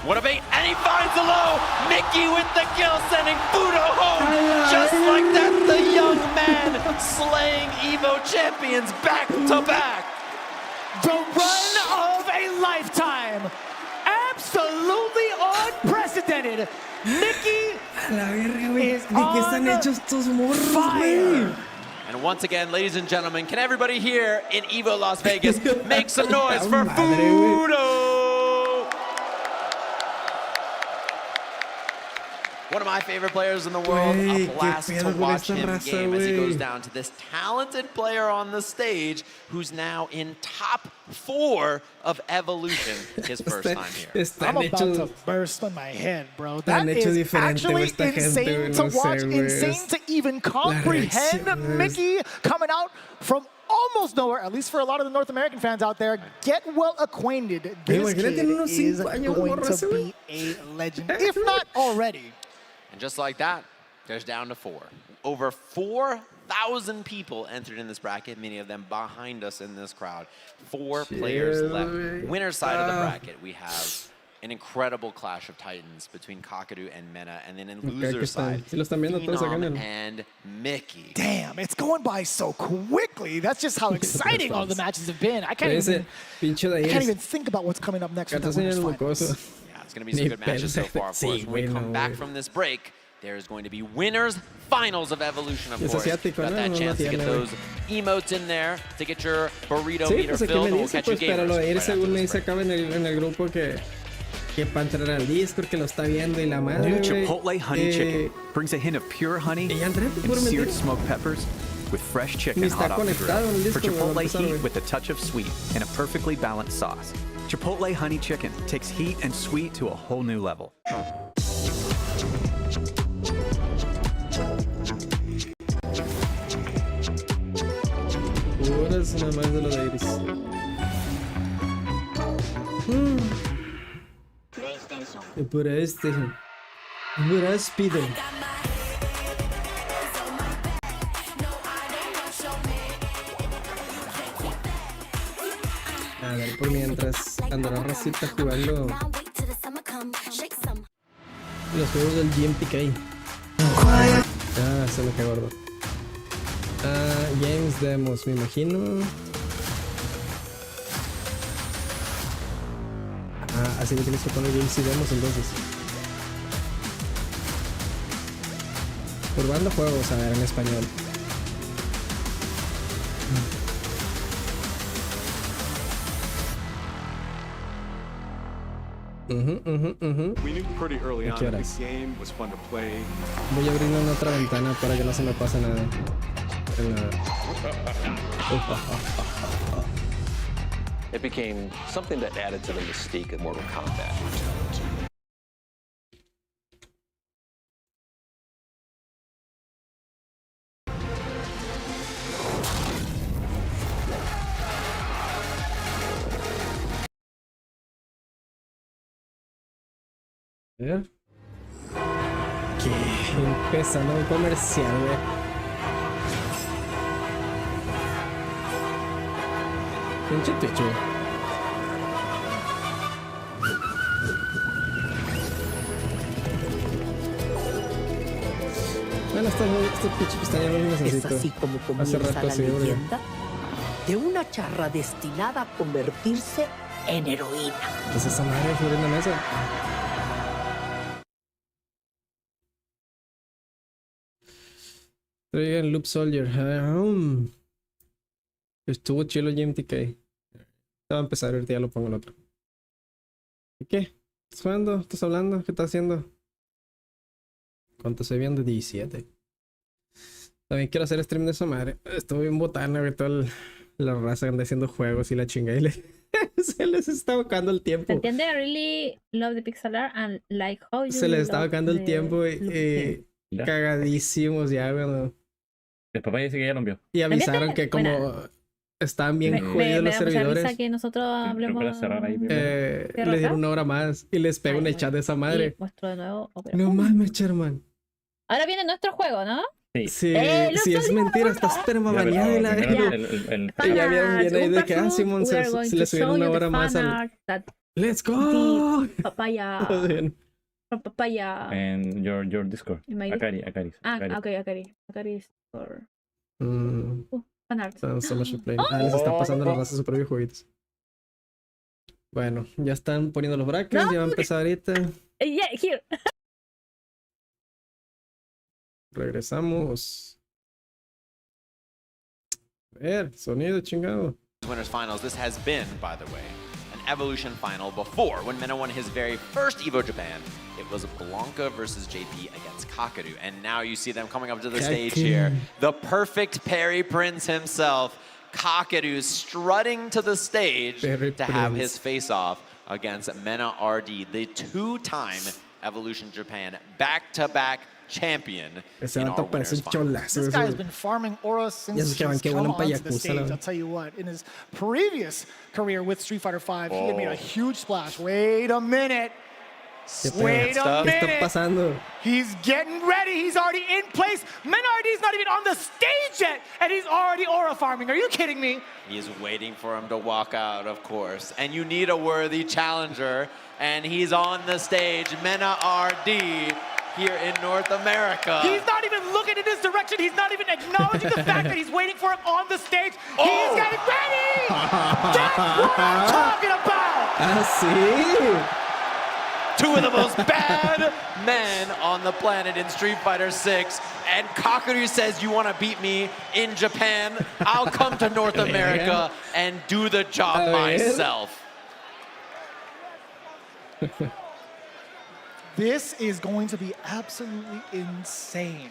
What a bait. And he finds the low. Mickey with the kill, sending Fudo home. Just like that, the young man slaying EVO champions back to back. The run of a lifetime. Absolutely unprecedented. Mickey is on fire. And once again, ladies and gentlemen, can everybody here in EVO Las Vegas make some noise for Fudo? One of my favorite players in the world. A blast to watch him game as he goes down to this talented player on the stage who's now in top 4 of Evolution, his first time here. I'm about to burst on my head, bro. That is actually insane to watch, insane to even comprehend. Mickey coming out from almost nowhere, at least for a lot of the North American fans out there. Get well acquainted. This kid is going to be a legend, if not already. And just like that, there's down to 4. Over 4,000 people entered in this bracket, many of them behind us in this crowd. 4 players left. Winner's side of the bracket, we have an incredible clash of titans between Kakadu and Mena, and then in loser's side, Phenom and Mickey. Damn, it's going by so quickly. That's just how exciting all the matches have been. I can't even think about what's coming up next. It's going to be some good matches so far. Of course, when we come back from this break, there's going to be winners finals of Evolution, of course. Got that chance to get those emotes in there, to get your burrito meter filled, and we'll catch you gamers. Pero lo de ir según me dice acá en el grupo que para entrar al Discord, que lo está viendo y la madre. New Chipotle Honey Chicken brings a hint of pure honey and seared smoked peppers with fresh chicken hot off the grill for Chipotle heat with a touch of sweet and a perfectly balanced sauce. Chipotle Honey Chicken takes heat and sweet to a whole new level. Horas nada más de lo de Iris. Y por PlayStation. Speedo. A ver, por mientras andará Racita jugando los juegos del GMTK. Se me quedó gordo. Games Demos, me imagino. Así que tienes que poner Games y Demos entonces. Probando juegos, a ver, en español. We knew pretty early on ¿Qué that horas? the game was fun to play. Voy a abrir una otra ventana para que no se me pase nada. It became something that added to the mystique of Mortal Kombat. A ver. ¿Qué? Empezando un comercial, güey. Pinche Twitch, güey. Bueno, estos pinches pestañas no Es necesito. así como Hace comienza rato la sí, güey. leyenda de una charra destinada a convertirse en heroína. ¿Qué es esa madre sobre una mesa? Traigan Loop Soldier. Estuvo chilo GMTK. Va a empezar, ahorita ya lo pongo el otro. ¿Y qué? ¿Estás jugando? ¿Estás hablando? ¿Qué estás haciendo? ¿Cuánto se viendo? 17. También quiero hacer stream de esa madre. Estuve bien botana, güey. Toda la raza anda haciendo juegos y la chingada. Y se les está acabando el tiempo. ¿Se entiende? I really love the pixel art and like how you Se les estaba love acabando el the tiempo look. cagadísimos ya, güey. El papá dice que ya lo envió. Y avisaron que como Bueno. estaban bien jodidos los da mucha servidores, risa que nosotros hablemos. le ¿Cierra dieron acá? una hora más y les pego en el chat de esa madre. Y muestro de nuevo. Oh, pero- No mames, Sherman. Ahora viene nuestro juego, ¿no? Sí, Lo si es salió, mentira, estás permabaneado y la y ya vieron bien ahí de que Simon se le subieron una hora más al. ¡Let's go! Papaya. Bien. Papaya. En your Discord. In my Akari. Ok, Akari is for... Mm. Fan art. So much to play. Les está pasando la raza sus propios jueguitos. Bueno, ya están poniendo los brackets, ya va a empezar ahorita. Yeah, here. Regresamos. A ver, sonido chingado. Winners finals. This has been, by the way, an Evolution final before when Mena won his very first EVO Japan. It was Blanca versus JP against Kakadu. And now you see them coming up to the stage here. The perfect Perry Prince himself, Kakadu, strutting to the stage to have his face-off against Mena RD, the two-time Evolution Japan back-to-back champion. Ese vato parece un cholazo. This guy's been farming aura since he's come onto the stage. I'll tell you what, in his previous career with Street Fighter V, he had made a huge splash. Wait a minute. Wait a minute. ¿Qué está pasando? He's getting ready. He's already in place. Menardi's not even on the stage yet, and he's already aura farming. Are you kidding me? He is waiting for him to walk out, of course. And you need a worthy challenger. And he's on the stage, Mena RD, here in North America. He's not even looking in this direction. He's not even acknowledging the fact that he's waiting for him on the stage. He's getting ready! That's what I'm talking about! Sí. Two of the most bad men on the planet in Street Fighter 6. And Kakadu says, you want to beat me in Japan? I'll come to North America and do the job myself. This is going to be absolutely insane.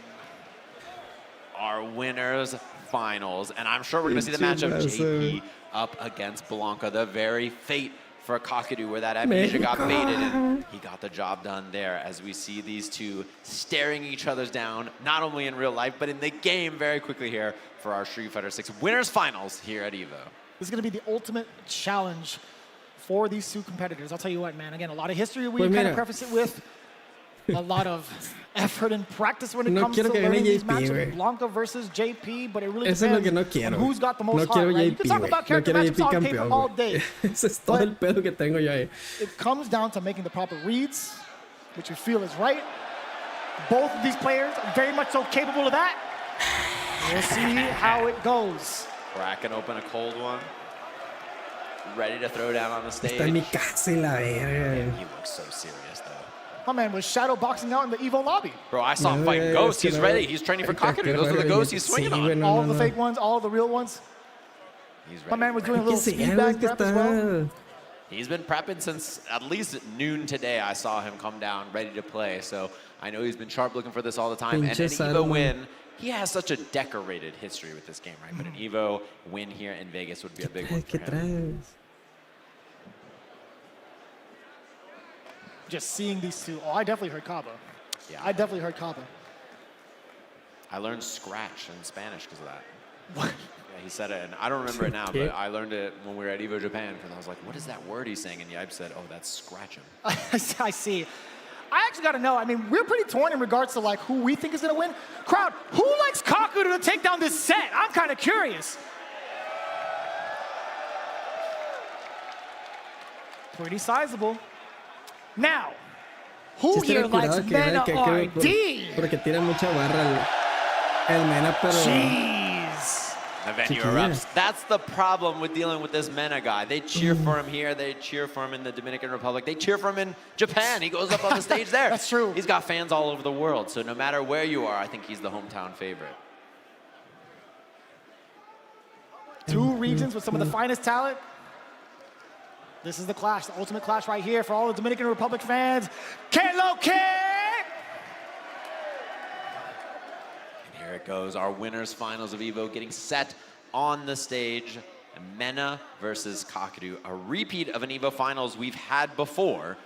Our winners finals. And I'm sure we're going to see the match of JP up against Blanca, the very fate for Kakadu, where that amnesia got baited, and he got the job done there as we see these two staring each other down, not only in real life, but in the game very quickly here for our Street Fighter 6 winners finals here at EVO. This is going to be the ultimate challenge for these two competitors. I'll tell you what, man. Again, a lot of history we kind of preface it with. a lot of effort and practice when it comes to learning these matchups. Blanca versus JP, but it really depends on who's got the most heart, right? You can talk about character matchups on paper all day. Ese es todo el pedo que tengo yo ahí. It comes down to making the proper reads, which you feel is right. Both of these players are very much so capable of that. We'll see how it goes. Cracking open a cold one. Ready to throw down on the stage. Está en mi casa y la verga. He looks so serious, though. My man was shadow boxing out in the EVO lobby. Bro, I saw him fighting ghosts. He's ready. He's training for Kakadu. Those are the ghosts he's swinging on. All the fake ones, all the real ones. He's ready. My man was doing a little speed bag prep as well. He's been prepping since at least noon today. I saw him come down ready to play. So I know he's been sharp looking for this all the time. And an EVO win. He has such a decorated history with this game, right? But an EVO win here in Vegas would be a big one for him. Just seeing these two. Oh, I definitely heard Kaba. Yeah. I definitely heard Kaba. I learned scratch in Spanish because of that. What? Yeah, he said it, and I don't remember it now, but I learned it when we were at EVO Japan because I was like, what is that word he's saying? And Yipe said, oh, that's scratching. I see. I actually got to know. I mean, we're pretty torn in regards to like who we think is going to win. Crowd, who likes Kakudu to take down this set? I'm kind of curious. Pretty sizable. Now, who here likes Mena RD? Porque tira mucha barra el Mena, pero... Jeez. The venue erupts. That's the problem with dealing with this Mena guy. They cheer for him here. They cheer for him in the Dominican Republic. They cheer for him in Japan. He goes up on the stage there. That's true. He's got fans all over the world. So no matter where you are, I think he's the hometown favorite. Two regions with some of the finest talent. This is the clash, the ultimate clash right here for all the Dominican Republic fans. And here it goes, our winners finals of EVO getting set on the stage. Mena versus Kakadu, a repeat of an EVO finals we've had before.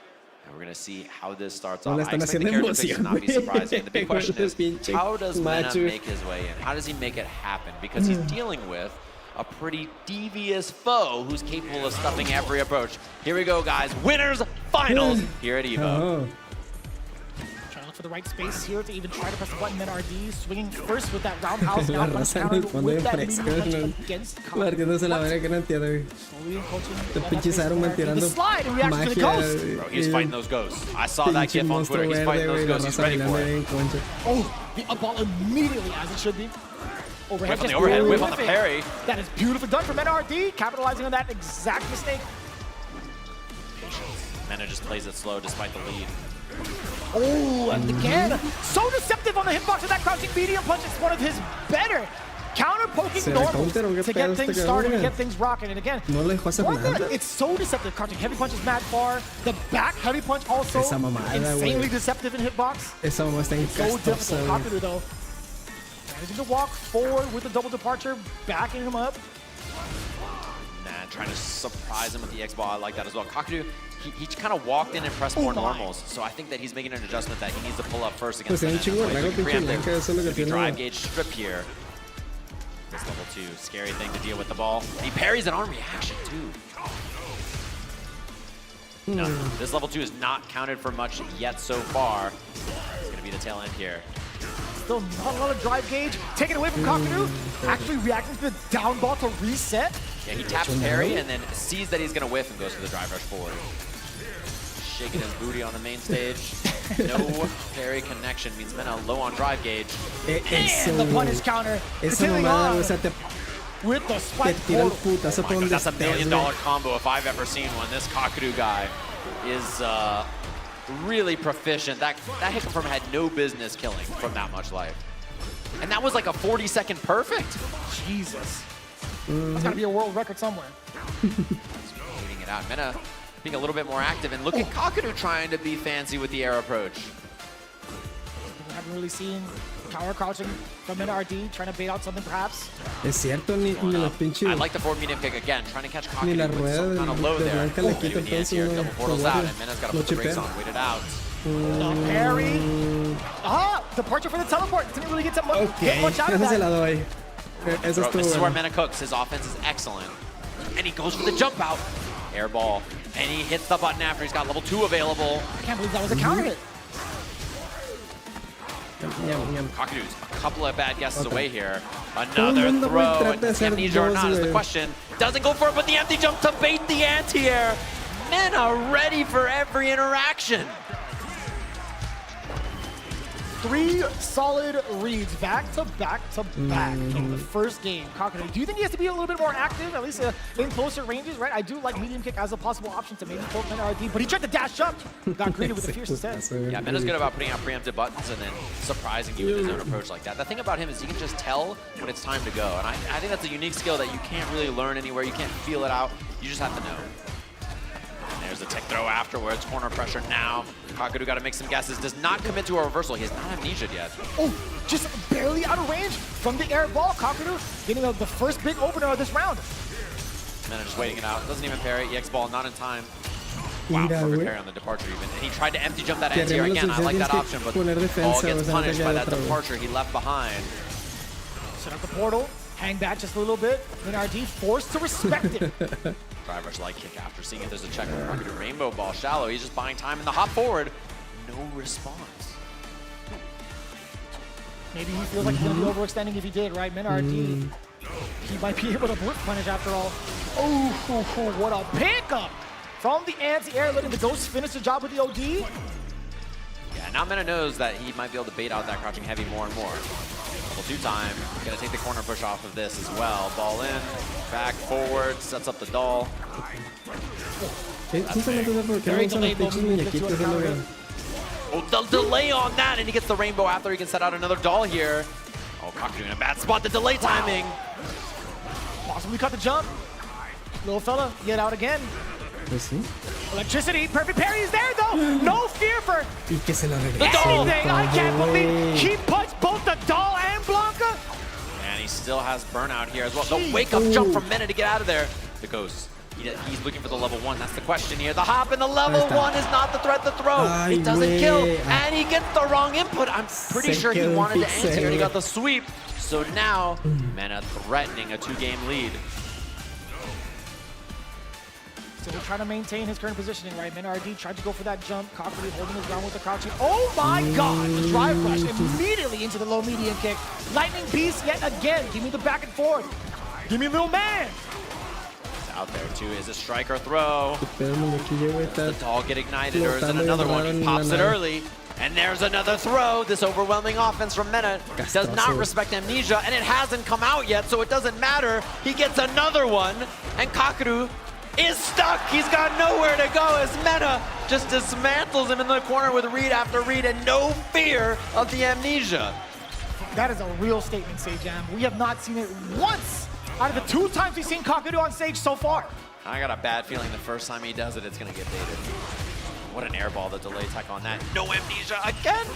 And we're gonna see how this starts off. I expect the character picks to not be surprising. The big question is, how does Mena make his way in? How does he make it happen? Because he's dealing with a pretty devious foe who's capable of stuffing every approach. Here we go, guys. Winners finals here at EVO. Trying to look for the right space here to even try to press the button. Then RD swinging first with that roundhouse down punch counter with that medium punch against partiéndose la verga que no entiendo. The pinche Saruman tirando magia. Bro, he's fighting those ghosts. I saw that gif on Twitter. He's fighting those ghosts. He's ready for it. Oh, the up ball immediately as it should be. Overhead, whip on the overhead, whip on the parry. That is beautifully done from NRD, capitalizing on that exact mistake. Mena just plays it slow despite the lead. Oh, and again, so deceptive on the hitbox of that crouching medium punch. It's one of his better counter-poking normals to get things started and get things rocking. And again, it's so deceptive. Crouching heavy punch is mad far. The back heavy punch also insanely deceptive in hitbox. Esa mamá está so difficult. Kakudu though. Managing to walk forward with the double departure, backing him up. Man, trying to surprise him with the X-ball. I like that as well. Kakadu, he kind of walked in and pressed more normals, so I think that he's making an adjustment that he needs to pull up first against the drive gauge strip here. This level 2, scary thing to deal with the ball. He parries it on reaction too. No, this level 2 is not counted for much yet so far. It's gonna be the tail end here. Still not a lot of drive gauge. Taken away from Kakadu. Actually reacting to the down ball to reset. Yeah, he taps parry and then sees that he's going to whiff and goes for the drive rush forward. Shaking his booty on the main stage. No parry connection means Mena low on drive gauge. And the punish counter. Continuing on with the spike portal. That's $1 million combo if I've ever seen one. This Kakadu guy is really proficient. That hit confirm had no business killing from that much life. And that was like a 40-second perfect. Jesus. That's gotta be a world record somewhere. Waiting it out. Mena being a little bit more active, and look at Kakadu trying to be fancy with the air approach. We haven't really seen power crouching from NRD, trying to bait out something perhaps. Es cierto, ni la pinche. I like the forward medium kick again, trying to catch Kakadu with some kind of low there. Double portals out, and Mena's got to put the brakes on, wait it out. The parry. Departure for the teleport. Didn't really get much out of that. This is where Mena cooks. His offense is excellent. And he goes for the jump out. Air ball. And he hits the button after he's got level 2 available. I can't believe that was a counter hit. Kakuru's a couple of bad guesses away here. Another throw. Amnesia or not is the question. Doesn't go for it, but the empty jump to bait the anti-air. Men are ready for every interaction. 3 solid reads back to back to back in the first game. Kakudu, do you think he has to be a little bit more active, at least in closer ranges, right? I do like medium kick as a possible option to maybe poke Mena RD, but he tried to dash up, got greeted with a fierce instead. Yeah, Mena's good about putting out preemptive buttons and then surprising you with his own approach like that. The thing about him is he can just tell when it's time to go, and I think that's a unique skill that you can't really learn anywhere. You can't feel it out. You just have to know. There's a tech throw afterwards, corner pressure now. Kakudu got to make some guesses, does not commit to a reversal. He has not amnesia yet. Oh, just barely out of range from the air ball. Kakudu getting the first big opener of this round. Mena just waiting it out, doesn't even parry. EX ball not in time. Wow, perfect parry on the departure even. And he tried to empty jump that anti-air again. I like that option, but gets punished by that departure he left behind. Set up the portal, hang back just a little bit. Then RD forced to respect it. Drive rush light kick after seeing if there's a check with Kakudu. Rainbow ball shallow. He's just buying time in the hop forward. No response. Maybe he feels like he's going to be overextending if he did, right? Mena RD, he might be able to blitz punish after all. Oh, what a pickup from the anti-air, letting the Ghost finish the job with the OD. Yeah, now Mena knows that he might be able to bait out that crouching heavy more and more. Level 2 time, gonna take the corner push off of this as well. Ball in, back, forward, sets up the doll. Very delayed Oh, the delay on that, and he gets the rainbow after he can set out another doll here. Oh, Kakudu in a bad spot, the delay timing. Possibly cut the jump. Little fella, get out again. Electricity, perfect parry is there though. No fear for anything. I can't believe he punched both the doll and Blanca. And he still has burnout here as well. The wake up jump from Mena to get out of there. The Ghost, he's looking for the level 1. That's the question here. The hop in the level 1 is not the threat to throw. It doesn't kill, and he gets the wrong input. I'm pretty sure he wanted to anti, and he got the sweep. So now, Mena threatening a 2-game lead. Still trying to maintain his current positioning, right? Mena RD tried to go for that jump. Kakudu holding his ground with the crouching. Oh my god! The drive rush immediately into the low medium kick. Lightning Beast yet again. Give me the back and forth. Give me little man. It's out there too. Is a striker throw. Does the doll get ignited or is it another one? He pops it early. And there's another throw. This overwhelming offense from Mena does not respect amnesia, and it hasn't come out yet, so it doesn't matter. He gets another one, and Kakudu is stuck. He's got nowhere to go as Mena just dismantles him in the corner with read after read and no fear of the amnesia. That is a real statement, Sajam. We have not seen it once out of the 2 times we've seen Kakudu on stage so far. I got a bad feeling the first time he does it, it's gonna get baited. What an airball, the delay tech on that. No amnesia again.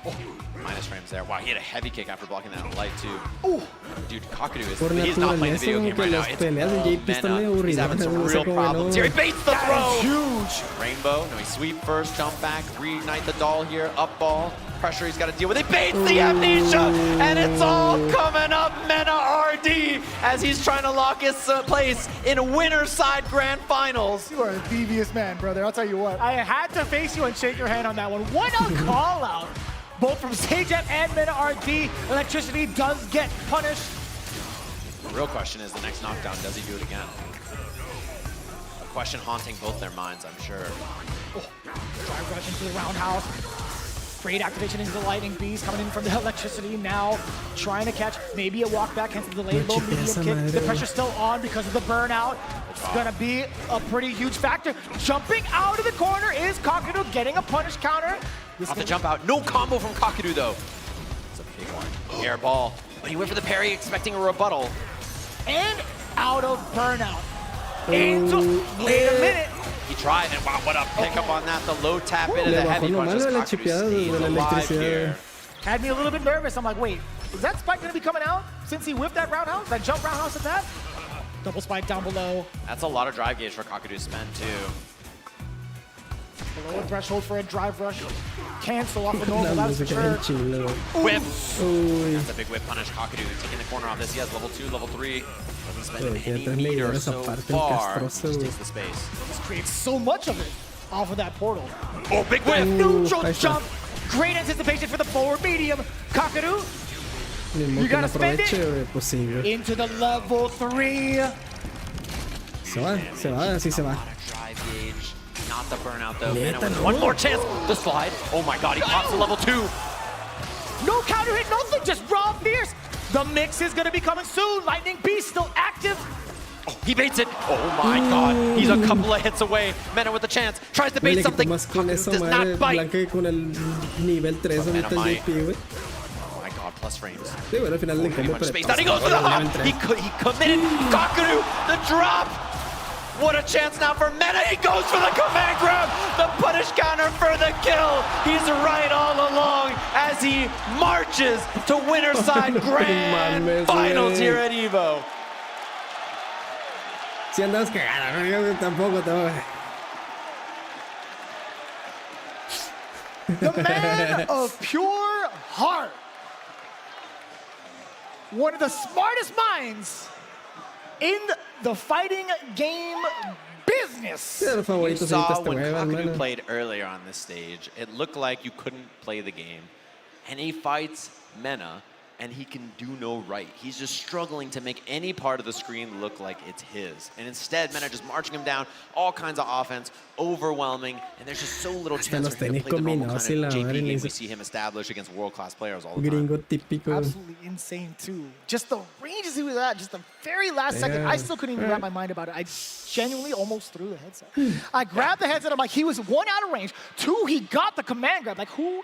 Oh, minus frames there. Wow, he had a heavy kick after blocking that light too. Ooh. Dude, Kakudu he's not playing the video game right now. It's all Mena. He's having some real problems here. He baits the throw. Huge. Rainbow, no, he sweep first, jump back, reignite the doll here, up ball. Pressure he's got to deal with. He baits the amnesia, and it's all coming up Mena RD as he's trying to lock his place in winner side grand finals. You are a devious man, brother. I'll tell you what. I had to face you and shake your hand on that one. What a call out. Both from Sajam and Mena RD. Electricity does get punished. The real question is the next knockdown, does he do it again? A question haunting both their minds, I'm sure. Oh, drive rush into the roundhouse. Great activation into the Lightning Beast, coming in from the electricity now, trying to catch maybe a walk back, hence the delayed low medium kick. The pressure's still on because of the burnout. It's gonna be a pretty huge factor. Jumping out of the corner is Kakudu getting a punish counter. Off the jump out, no combo from Kakudu though. It's a big one. Air ball, but he went for the parry expecting a rebuttal. And out of burnout. Angel, wait a minute. He tried, and wow, what a pickup on that. The low tap into the heavy punches. Kakudu stays alive here. Had me a little bit nervous. I'm like, wait, is that spike gonna be coming out since he whipped that roundhouse, that jump roundhouse at that? Double spike down below. That's a lot of drive gauge for Kakudu to spend too. Below the threshold for a drive rush. Cancel off the normal, that's for sure. Whip. That's a big whip punish. Kakudu taking the corner off this. He has level 2, level 3. Doesn't spend any meter so far. Just takes the space. This creates so much of it off of that portal. Oh, big whip. Neutral jump. Great anticipation for the forward medium. KoF, you gotta spend it into the level 3. Se va, así se va. Drive gauge, not the burnout though. Mena with one more chance. The slide. Oh my god, he pops to level 2. No counter hit, nothing, just raw fierce. The mix is gonna be coming soon. Lightning Beast still active. Oh, he baits it. Oh my god, he's a couple of hits away. Mena with a chance, tries to bait something. Does not bite. Con el nivel 3 ahorita el JP, güey. Plus frames. Sí, bueno, al final le combo, pero space. He goes for the hop. He committed. KoF, the drop. What a chance now for Mena. He goes for the command grab. The punish counter for the kill. He's right all along as he marches to winner side grand finals here at EVO. Si andabas cagada, no, tampoco. The man of pure heart. One of the smartest minds in the fighting game business. You saw when KoF played earlier on this stage, it looked like you couldn't play the game. And he fights Mena, and he can do no right. He's just struggling to make any part of the screen look like it's his. And instead, Mena just marching him down, all kinds of offense, overwhelming, and there's just so little chance for him to play the normal kind of JP game we see him establish against world-class players all the time. Absolutely insane, too. Just the ranges he was at, just the very last second, I still couldn't even wrap my mind about it. I genuinely almost threw the headset. I grabbed the headset, I'm like, he was 1 out of range. 2, he got the command grab. Like, who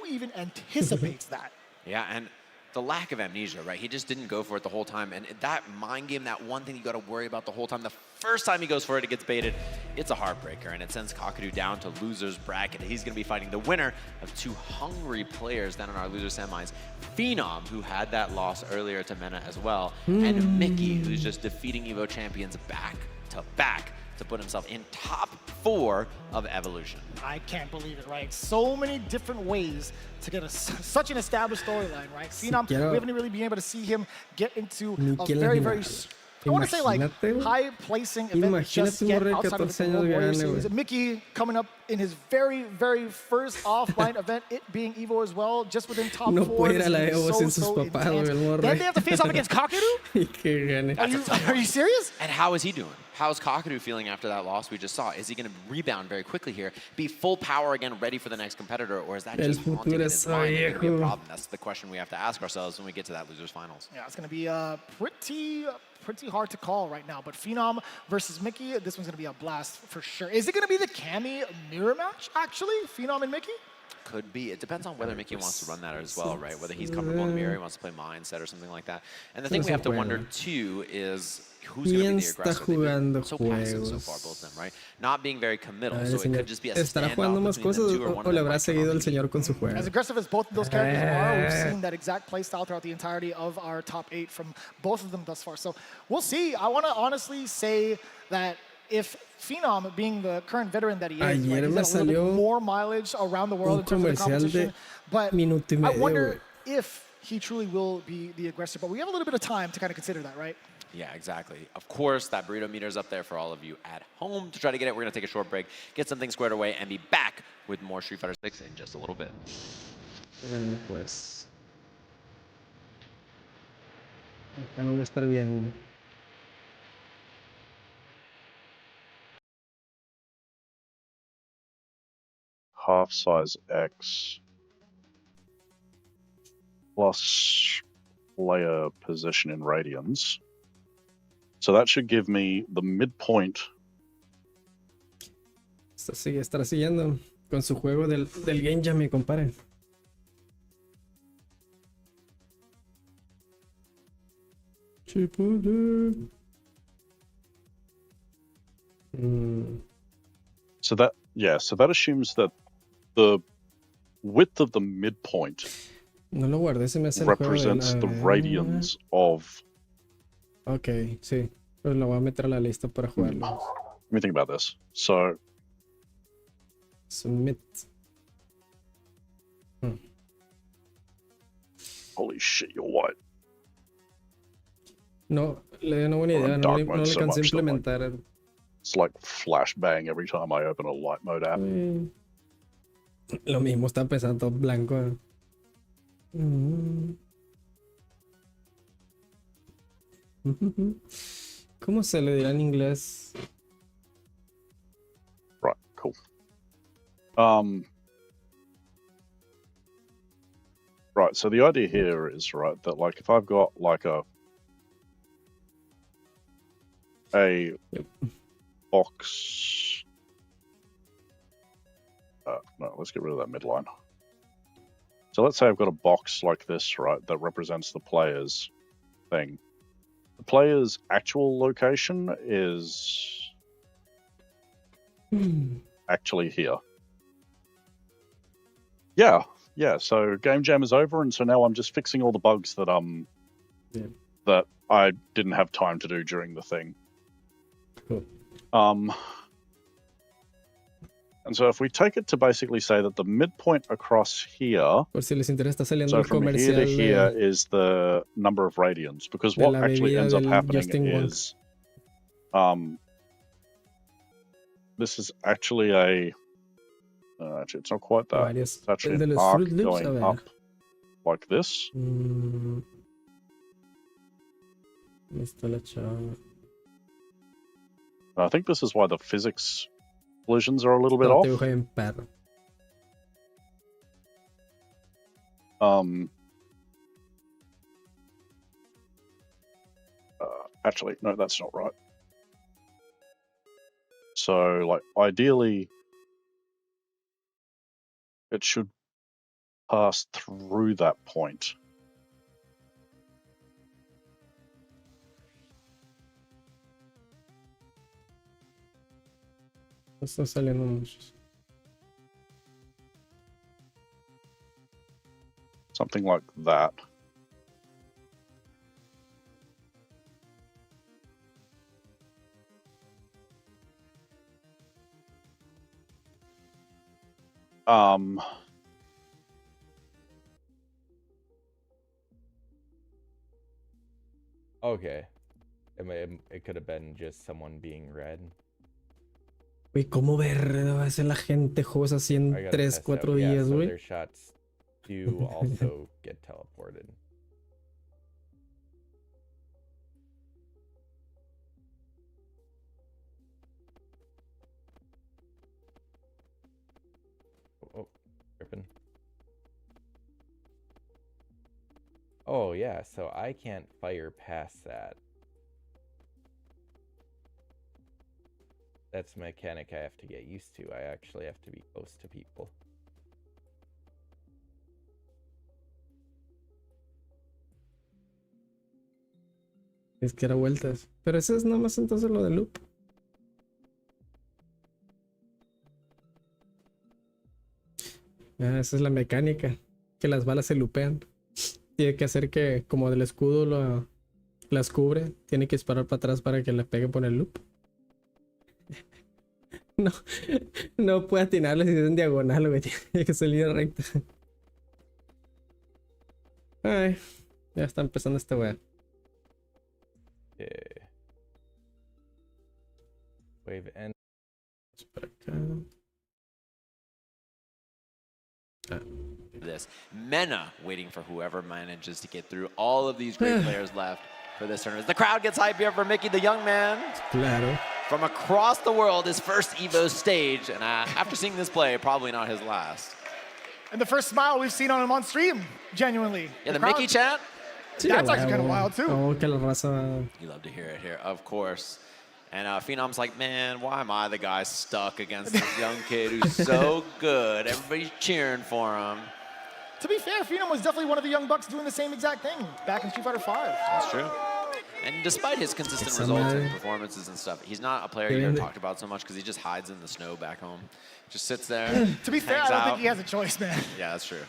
even anticipates that? Yeah, and the lack of amnesia, right? He just didn't go for it the whole time. And that mind game, that one thing you got to worry about the whole time, the first time he goes for it, it gets baited. It's a heartbreaker, and it sends KoF down to loser's bracket. He's going to be fighting the winner of 2 hungry players down in our loser semis. Phenom, who had that loss earlier to Mena as well, and Mickey, who's just defeating EVO champions back to back to put himself in top 4 of Evolution. I can't believe it, right? So many different ways to get such an established storyline, right? Phenom, we haven't really been able to see him get into a very, very, I want to say like high-placing event just yet outside of the World Warrior Series. Mickey coming up in his very, very first offline event, it being EVO as well, just within top 4. Then they have to face off against KoF? Are you serious? And how is he doing? How is KoF feeling after that loss we just saw? Is he going to rebound very quickly here, be full power again, ready for the next competitor, or is that just haunting in his mind and going to be a problem? That's the question we have to ask ourselves when we get to that losers finals. Yeah, it's going to be pretty hard to call right now, but Phenom versus Mickey, this one's going to be a blast for sure. Is it going to be the Cammy mirror match, actually, Phenom and Mickey? Could be. It depends on whether Mickey wants to run that as well, right? Whether he's comfortable in the mirror, he wants to play mindset or something like that. And the thing we have to wonder, too, is who's going to be the aggressor? They've been so passive so far, both of them, right? Not being very committal, so it could just be a standoff between the two or one of them. As aggressive as both of those characters are, we've seen that exact play style throughout the entirety of our top 8 from both of them thus far. So we'll see. I want to honestly say that if Phenom, being the current veteran that he is, right, he's got a little bit more mileage around the world in terms of the competition, but I wonder if he truly will be the aggressor. But we have a little bit of time to kind of consider that, right? Yeah, exactly. Of course, that burrito meter is up there for all of you at home to try to get it. We're going to take a short break, get something squared away, and be back with more Street Fighter 6 in just a little bit. Pues acá no va a estar bien. Half size X plus player position in radians. So that should give me the midpoint. Estará siguiendo con su juego del game jam, mi compadre. So that assumes that the width of the midpoint represents the radians of. Okay, sí. Pero lo voy a meter a la lista para jugarlo. Let me think about this. So. Submit. Holy shit, you're white. No, le dio una buena idea. No le cansé implementar. It's like flashbang every time I open a light mode app. Lo mismo está pensando blanco. ¿Cómo se le dirá en inglés? Right, cool. Right, so the idea here is, right, that like if I've got like a box, no, let's get rid of that midline. So let's say I've got a box like this, right, that represents the player's thing. The player's actual location is actually here. Yeah, so game jam is over, and so now I'm just fixing all the bugs that that I didn't have time to do during the thing. Cool. And so if we take it to basically say that the midpoint across here, Por si les interesa, está saliendo so el from here comercial to here is the number of radians, because what actually ends up happening is this is actually a actually it's not quite that. It's actually an arc going up like this. I think this is why the physics collisions are a little bit off. Actually, no, that's not right. So, like, ideally, it should pass through that point. Está saliendo muchos. Something like that. Okay. It could have been just someone being red. Uy, ¿cómo ver a veces la gente juega así en 3-4 días, güey? Their shots do also get teleported. Oh, tripping. Oh yeah, so I can't fire past that. That's a mechanic I have to get used to. I actually have to be close to people. Es que era vueltas. Pero eso es nada más entonces lo de loop. Esa es la mecánica. Que las balas se lupean. Tiene que hacer que como del escudo las cubre. Tiene que disparar para atrás para que le pegue por el loop. No puede atinarle si es en diagonal, güey. Tiene que salir recta. Ay, ya está empezando esta wea. Wave end. Para acá. This Mena waiting for whoever manages to get through. All of these great players left for this tournament. The crowd gets hype here for Mickey, the young man. Claro. From across the world, his first EVO stage, and after seeing this play, probably not his last. And the first smile we've seen on him on stream, genuinely. Yeah, the Mickey chat? That's actually kind of wild, too. Oh, que la raza. You love to hear it here, of course. And Phenom's like, man, why am I the guy stuck against this young kid who's so good? Everybody's cheering for him. To be fair, Phenom was definitely one of the young bucks doing the same exact thing back in Street Fighter V. That's true. And despite his consistent results and performances and stuff, he's not a player you hear talked about so much because he just hides in the snow back home. Just sits there. To be fair, I don't think he has a choice, man. Yeah, that's true.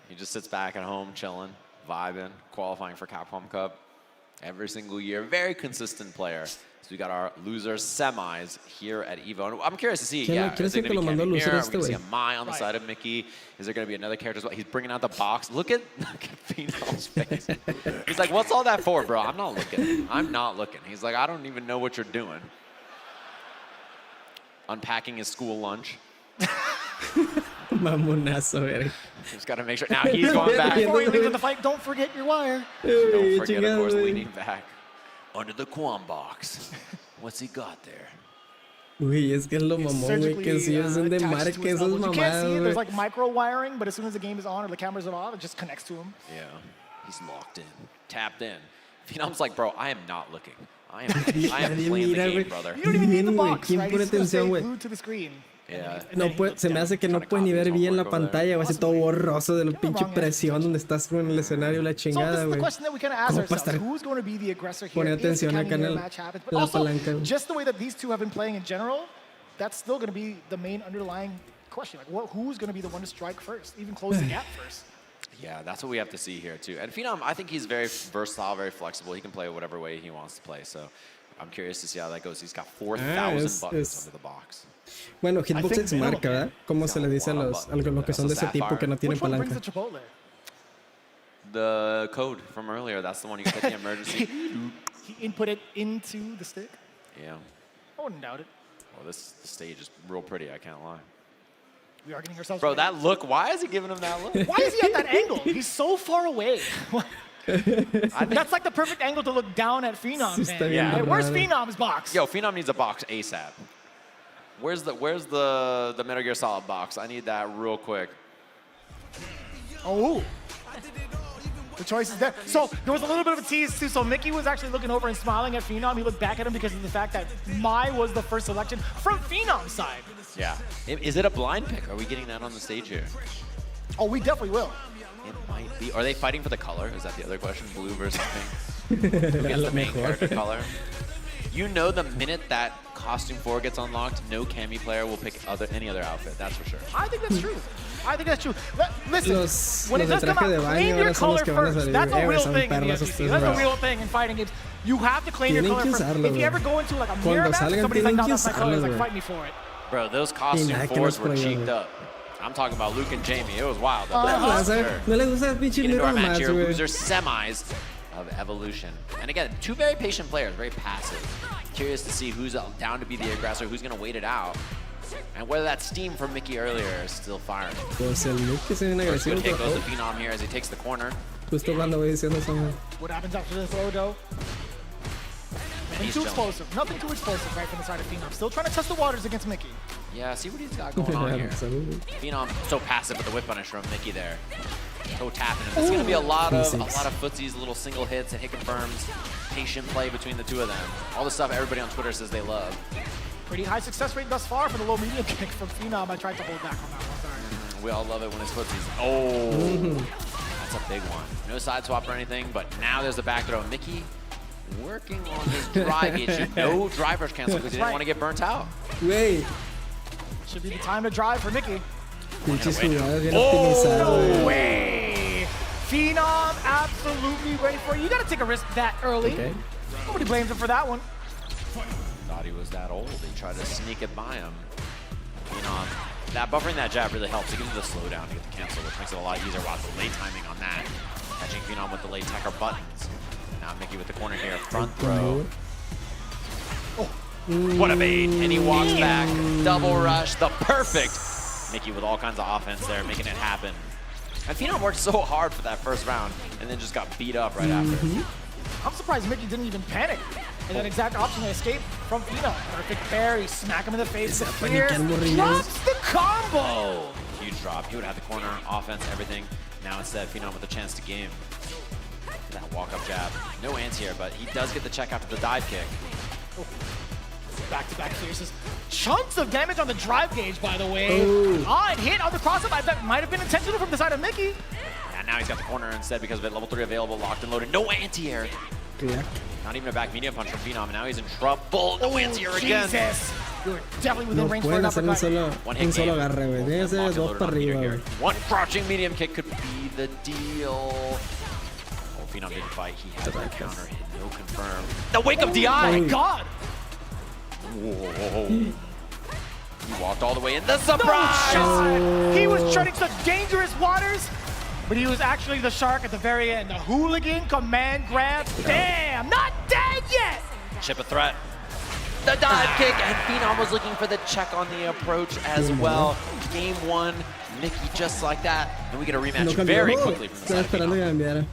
He just sits back at home, chilling, vibing, qualifying for Capcom Cup every single year. Very consistent player. So we got our losers semis here at EVO. And I'm curious to see, is it going to be Kenny Mir? Are we going to see a Mai on the side of Mickey? Is there going to be another character as well? He's bringing out the box. Look at Phenom's face. He's like, what's all that for, bro? I'm not looking. I'm not looking. He's like, I don't even know what you're doing. Unpacking his school lunch. Mamonazo, verga. Just got to make sure. Now he's going back. Before he leaves in the fight, don't forget your wire. Don't forget, of course, leaning back. Under the Quan box. What's he got there? Uy, es que es lo mamón, güey, que si es un demarque, esos You can't see it. mamadas, There's güey. like micro wiring, but as soon as the game is on or the cameras are off, it just connects to him. Yeah, he's locked in, tapped in. Phenom's like, bro, I am not looking. I am playing the game, brother. You don't even need the box, ¿Quién right? pone It's gonna stay atención, güey? glued to the screen. Yeah. No se me hace que no puedes ni ver bien la pantalla, güey, así todo borroso de la pinche presión donde estás con el escenario, la So this chingada, is the güey. question that we kind of ask ¿Cómo para ourselves. estar Who's going to be the aggressor here poner if the atención counting acá en mirror el- match happens? But la also, palanca, güey? just the way that these two have been playing in general, that's still going to be the main underlying question. Like, who's going to be the one to strike first, even close the gap first? Yeah, that's what we have to see here, too. And Phenom, I think he's very versatile, very flexible. He can play whatever way he wants to play. So I'm curious to see how that goes. He's got 4,000 buttons under the box. Bueno, hitbox es marca, ¿verdad? ¿Cómo se le dice a los que son de ese tipo que no tienen Which one brings palanca? the Chipotle? The code from earlier, that's the one you get the emergency. He input it into the stick? Yeah. I wouldn't doubt it. Well, this stage is real pretty, I can't lie. We are getting ourselves Bro, ready. that look, why is he giving him that look? Why is he at that angle? He's so far away. That's like the perfect angle to look down at Phenom, man. Yeah. Hey, where's Phenom's box? Yo, Phenom needs a box ASAP. Where's the Metal Gear Solid box? I need that real quick. Oh. The choice is there. So there was a little bit of a tease too. So Mickey was actually looking over and smiling at Phenom. He looked back at him because of the fact that Mai was the first selection from Phenom's side. Yeah. Is it a blind pick? Are we getting that on the stage here? Oh, we definitely will. It might be. Are they fighting for the color? Is that the other question? Blue versus pink? Who gets the main character color? You know the minute that Costume 4 gets unlocked, no Cammy player will pick any other outfit. That's for sure. I think that's true. I think that's true. Listen, when it los does de come traje out, de claim baño your ahora son los color que van a first. salir. That's a real Son thing in the perros FGC. estos, That's a bro. real thing in fighting games. You have to claim your Tienen color que first. usarlo, If you güey. ever go into like a Cuando mirror match, salgan somebody's like, tienen no, que that's my color. It's usarlo, like, güey. fight me for it. Bro, those Costume nada que 4s los were prohíben, cheeked güey. up. I'm talking about Luke and Jamie. It was wild. No le gusta el pinche Get into our mirror match match, here. güey. Loser semis of Evolution. And again, two very patient players, very passive. Curious to see who's down to be the aggressor, who's going to wait it out. And whether that steam from Mickey earlier is still firing. Pues el Mickey se viene First agresivo. good hit goes to pero- Phenom here as he takes the corner. Justo cuando voy diciendo eso, güey. What happens after the throw, though? Nothing he's too chilling. explosive. Nothing too explosive right from the side of Phenom. Still trying to test the waters against Mickey. Yeah, see what he's got going on here. Absolutely. Phenom so passive with the whip punish from Mickey there. So tapping him. It's going to be a lot of footsies, little single hits and hit confirms. Patient play between the two of them. All the stuff everybody on Twitter says they love. Pretty high success rate thus far for the low medium kick from Phenom. I tried to hold back on that one. Sorry. We all love it when it's footsies. Oh, that's a big one. No side swap or anything, but now there's the back throw. Mickey working on his drive issue. No drivers cancel because he didn't want to get burnt out. Güey. Should be the time to drive for Mickey. Pinches jugadas bien optimizadas, No güey. way! Phenom absolutely ready for it. You got to take a risk that early. Okay. Nobody blames him for that one. Thought he was that old. He tried to sneak it by him. Phenom. That buffering that jab really helps. It gives him the slowdown to get the cancel, which makes it a lot easier. Watch the late timing on that. Catching Phenom with the late techer buttons. Now Mickey with the corner here. Front throw. What a bait. And he walks back. Double rush. The perfect. Mickey with all kinds of offense there, making it happen. And Phenom worked so hard for that first round and then just got beat up right after. I'm surprised Mickey didn't even panic. And that exact option to escape from Phenom. Perfect parry. Smack him in the face. Esa Clear. paniquean morrillos. Drops the combo. Huge drop. He would have the corner, offense, everything. Now instead, Phenom with a chance to game. That walk-up jab. No anti-air, but he does get the check after the dive kick. Back-to-back clearances. Chunks of damage on the drive gauge, by the way. Oh. Ah, and hit on the cross-up. That might have been intentional from the side of Mickey. And now he's got the corner instead because of it. Level 3 available, locked and loaded. No anti-air. Yeah. Not even a back medium punch from Phenom, and now he's in trouble. No anti-air again. Jesus. You're definitely within No range for an pueden hacer uppercut. un solo agarre, güey. Tiene que ser dos para arriba, güey. One crouching medium kick could be the deal. Oh, Phenom didn't fight. He had that counter hit. No confirm. The wake up DI. Oh my God. Whoa. He walked all the way in. The surprise! No shot. He was treading such dangerous waters, but he was actually the shark at the very end. The hooligan command grab. Damn, not dead yet. Chip a threat. the dive kick, and Phenom was looking for the check on the approach as well. Game 1, Mickey just like that, and we get a rematch very quickly from the side of Phenom.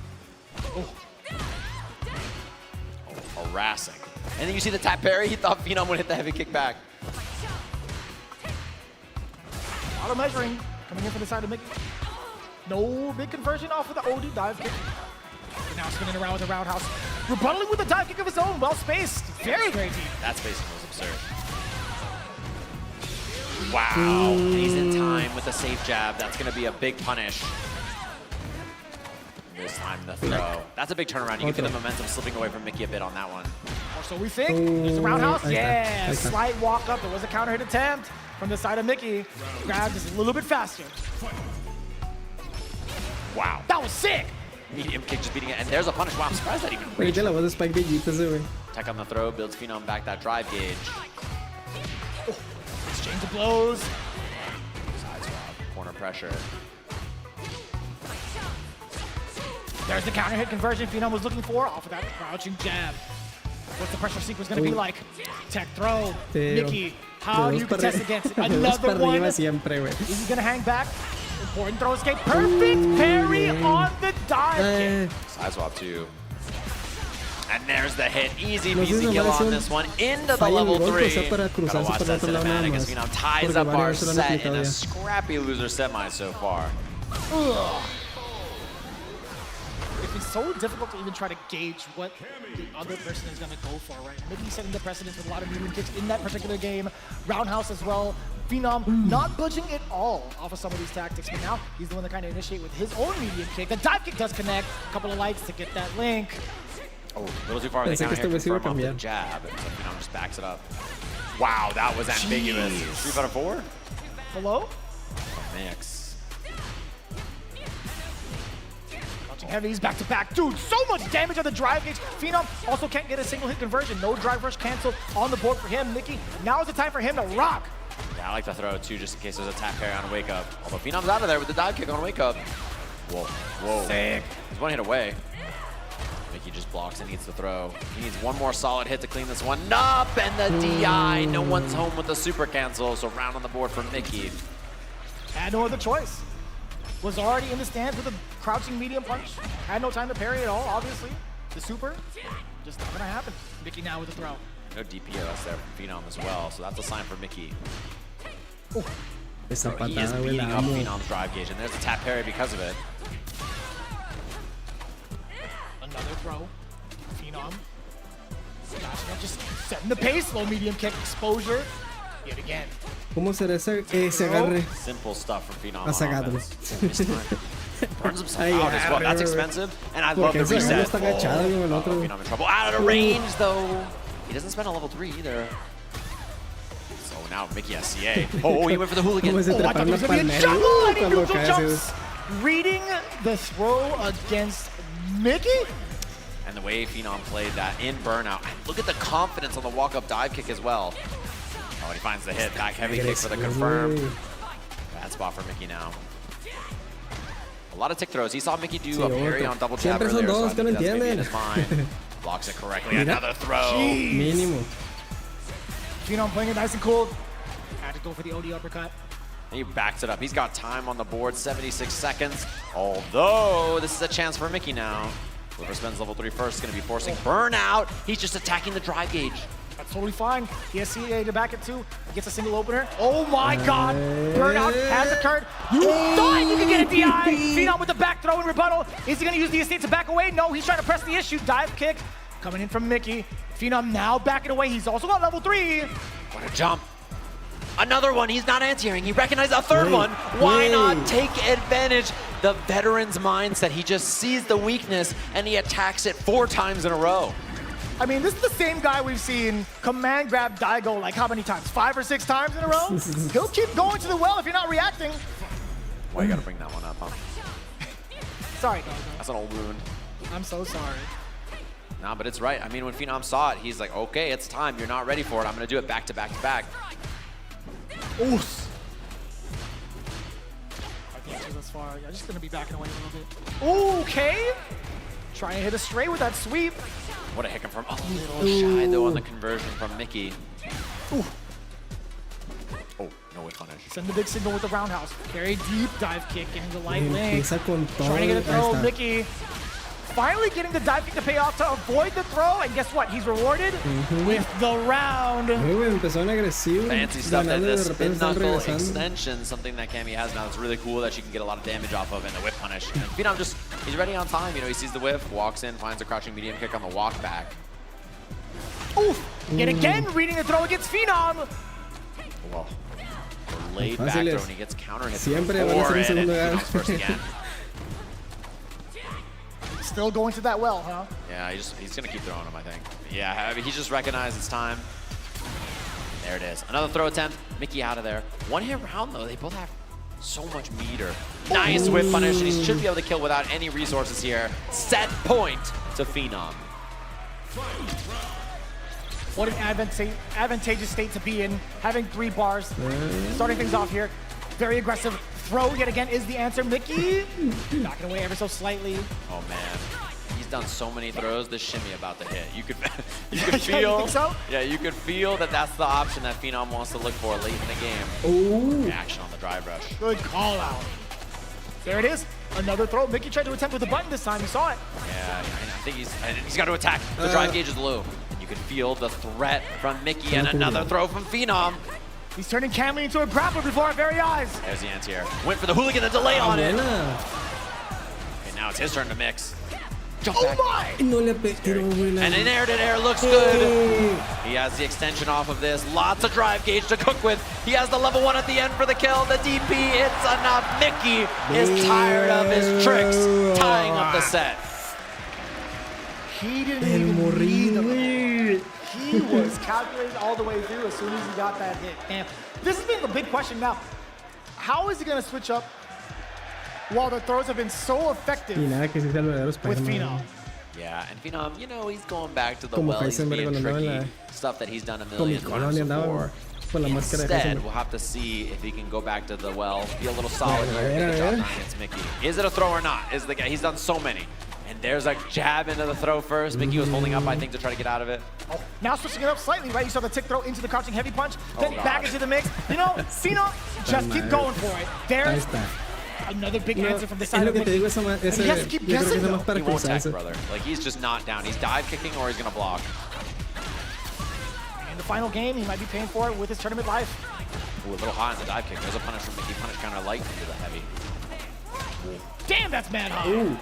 Harassing. And then you see the tap parry, he thought Phenom would hit the heavy kick back. Auto measuring coming in from the side of Mickey. No big conversion off of the OD dive kick. And now spinning around with the roundhouse. Rebuttaling with a dive kick of his own. Well spaced. Very, very deep. That spacing was absurd. Wow. And he's in time with a safe jab. That's going to be a big punish. This time the throw. That's a big turnaround. You can feel the momentum slipping away from Mickey a bit on that one. Or so we think. There's a roundhouse. Yeah. Slight walk up. There was a counter hit attempt from the side of Mickey. Grab just a little bit faster. Wow. That was sick. Medium kick just beating it. And there's a punish. Wow, I'm surprised that even reached. Tech on the throw. Builds Phenom back that drive gauge. Exchange of blows. Side swap. Corner pressure. There's the counter hit conversion Phenom was looking for off of that crouching jab. What's the pressure sequence going to be like? Tech throw. Mickey, how do you contest against it? Another one. Is he going to hang back? Important throw escape. Perfect parry on the dive kick. Side swap too. And there's the hit. Easy peasy kill on this one. Into the level 3. Gotta watch that cinematic as Phenom ties up our set in a scrappy loser semi so far. It's so difficult to even try to gauge what the other person is going to go for, right? Mickey setting the precedence with a lot of medium kicks in that particular game. Roundhouse as well. Phenom not budging at all off of some of these tactics, but now he's the one to kind of initiate with his own medium kick. The dive kick does connect. A couple of lights to get that link. Oh, a little too far. They counter hit confirm off the jab. So Phenom just backs it up. Wow, that was ambiguous. 3 out of 4? Hello? Mix. Heavies back to back. Dude, so much damage on the drive gauge. Phenom also can't get a single hit conversion. No drive rush cancel on the board for him. Mickey, now is the time for him to rock. Yeah, I like the throw too, just in case there's a tap parry on wake up. Although Phenom's out of there with the dive kick on wake up. Whoa, whoa. Sick. He's one hit away. Mickey just blocks and needs the throw. He needs one more solid hit to clean this one up. And the DI. No one's home with the super cancel. So round on the board for Mickey. Had no other choice. Was already in the stands with a crouching medium punch. Had no time to parry at all, obviously. The super, just not gonna happen. Mickey now with the throw. No DPS there from Phenom as well, so that's a sign for Mickey. Oh. He is beating up Phenom's drive gauge, and there's a tap parry because of it. Another throw. Phenom. Just setting the pace. Low medium kick exposure. Yet again. ¿Cómo será ese agarre? Simple stuff from Phenom. Turns himself out as well. That's expensive. And I love the reset. Phenom in trouble. Out of range, though. He doesn't spend a level 3 either. So now Mickey SCA. Oh, he went for the hooligan. Oh, I thought there was going to be a jump. And he neutral jumps. Reading the throw against Mickey. And the way Phenom played that in burnout. Look at the confidence on the walk-up dive kick as well. Oh, and he finds the hit. Back heavy kick for the confirm. Bad spot for Mickey now. A lot of tick throws. He saw Mickey do a parry on double jab earlier, so I think that's maybe in his mind. Blocks it correctly. Another throw. Mínimo. Phenom playing it nice and cool. Had to go for the OD uppercut. He backs it up. He's got time on the board, 76 seconds. Although, this is a chance for Mickey now. Whoever spends level 3 first is going to be forcing burnout. He's just attacking the drive gauge. That's totally fine. He has CA to back it too. Gets a single opener. Oh my god! Burnout has occurred. You thought you could get a DI! Phenom with the back throw and rebuttal. Is he going to use the estate to back away? No, he's trying to press the issue. Dive kick coming in from Mickey. Phenom now backing away. He's also got level 3. What a jump. Another one. He's not anti-airing. He recognized a third one. Why not take advantage? The veteran's mindset. He just sees the weakness and he attacks it 4 times in a row. I mean, this is the same guy we've seen command grab Daigo like how many times? 5 or 6 times in a row? He'll keep going to the well if you're not reacting. Why you gotta bring that one up, huh? Sorry, Daigo. That's an old wound. I'm so sorry. Nah, but it's right. I mean, when Phenom saw it, he's like, okay, it's time. You're not ready for it. I'm gonna do it back to back to back. Oof. I can't go this far. I'm just gonna be backing away a little bit. Okay. Trying to hit a straight with that sweep. What a hit confirm. A little shy though on the conversion from Mickey. Ooh. Oh, no whip punish. Send the big signal with the roundhouse. Very deep dive kick, getting the light link. Empieza con todo. Trying to get a throw. Ahí está. Mickey finally getting the dive kick to pay off to avoid the throw. And guess what? He's rewarded with the round. Empezó en agresivo. Fancy stuff that ganando, this de spin repente están knuckle regresando. extension, something that Cammy has now. It's really cool that she can get a lot of damage off of, and the whip punish. And Phenom just, he's ready on time. You know, he sees the whip, walks in, finds a crouching medium kick on the walk back. Oof! Yet again, reading the throw against Phenom. Whoa. Laid back throw, and he gets counter hit. Siempre van a ser un segundo Phenom's first again. Still going to that well, huh? Yeah, he's gonna keep throwing him, I think. Yeah, I mean, he's just recognized it's time. There it is. Another throw attempt. Mickey out of there. One hit round though. They both have so much meter. Nice whip punish, and he should be able to kill without any resources here. Set point to Phenom. What an advantageous state to be in, having 3 bars. Starting things off here. Very aggressive throw yet again is the answer. Mickey knocking away ever so slightly. Oh man, he's done so many throws. This shimmy about to hit. You could feel. You think so? Yeah, you could feel that that's the option that Phenom wants to look for late in the game. Ooh. Reaction on the drive rush. Good call out. There it is. Another throw. Mickey tried to attempt with the button this time. You saw it. Yeah, I think he's got to attack. The drive gauge is low. And you can feel the threat from Mickey, and another throw from Phenom. He's turning Cammy into a grappler before our very eyes. There's the anti-air. Went for the hooligan, the delay on it. Okay, now it's his turn to mix. Jump back. No le tiró buena. And an air to air looks good. He has the extension off of this. Lots of drive gauge to cook with. He has the level 1 at the end for the kill. The DP, it's enough. Mickey is tired of his tricks, tying up the set. He didn't even need them. He was calculating all the way through as soon as he got that hit. And this has been the big question now. How is he going to switch up while the throws have been so effective with Phenom? Yeah, and Phenom, you know, he's going back to the Como well, he's Heisenberg being cuando andaba en tricky, stuff that he's done a Con mi million colonia times andaba before. con la máscara de Instead, Heisenberg. we'll have to see if he can go back to the well, be a little solid here, A get the ver. job done against Mickey. Is it a throw or not? Is the guy? He's done so many. And there's a jab into the throw first. Mickey was holding up, I think, to try to get out of it. Oh, now switching it up slightly, right? You saw the tick throw into the crouching heavy punch, then God. back into the mix. You know, Phenom, just keep going for it. There's another big answer from the side of Mickey. Digo, esa, ese, He has to keep yo creo que guessing, es though. más para He won't tech, cruzarse. brother. Like, he's just not down. He's dive kicking or he's going to block. In the final game, he might be paying for it with his tournament life. Ooh, a little high on the dive kick. There's a punish from Mickey. Punish counter light into the heavy. Damn, that's mad high. Ooh.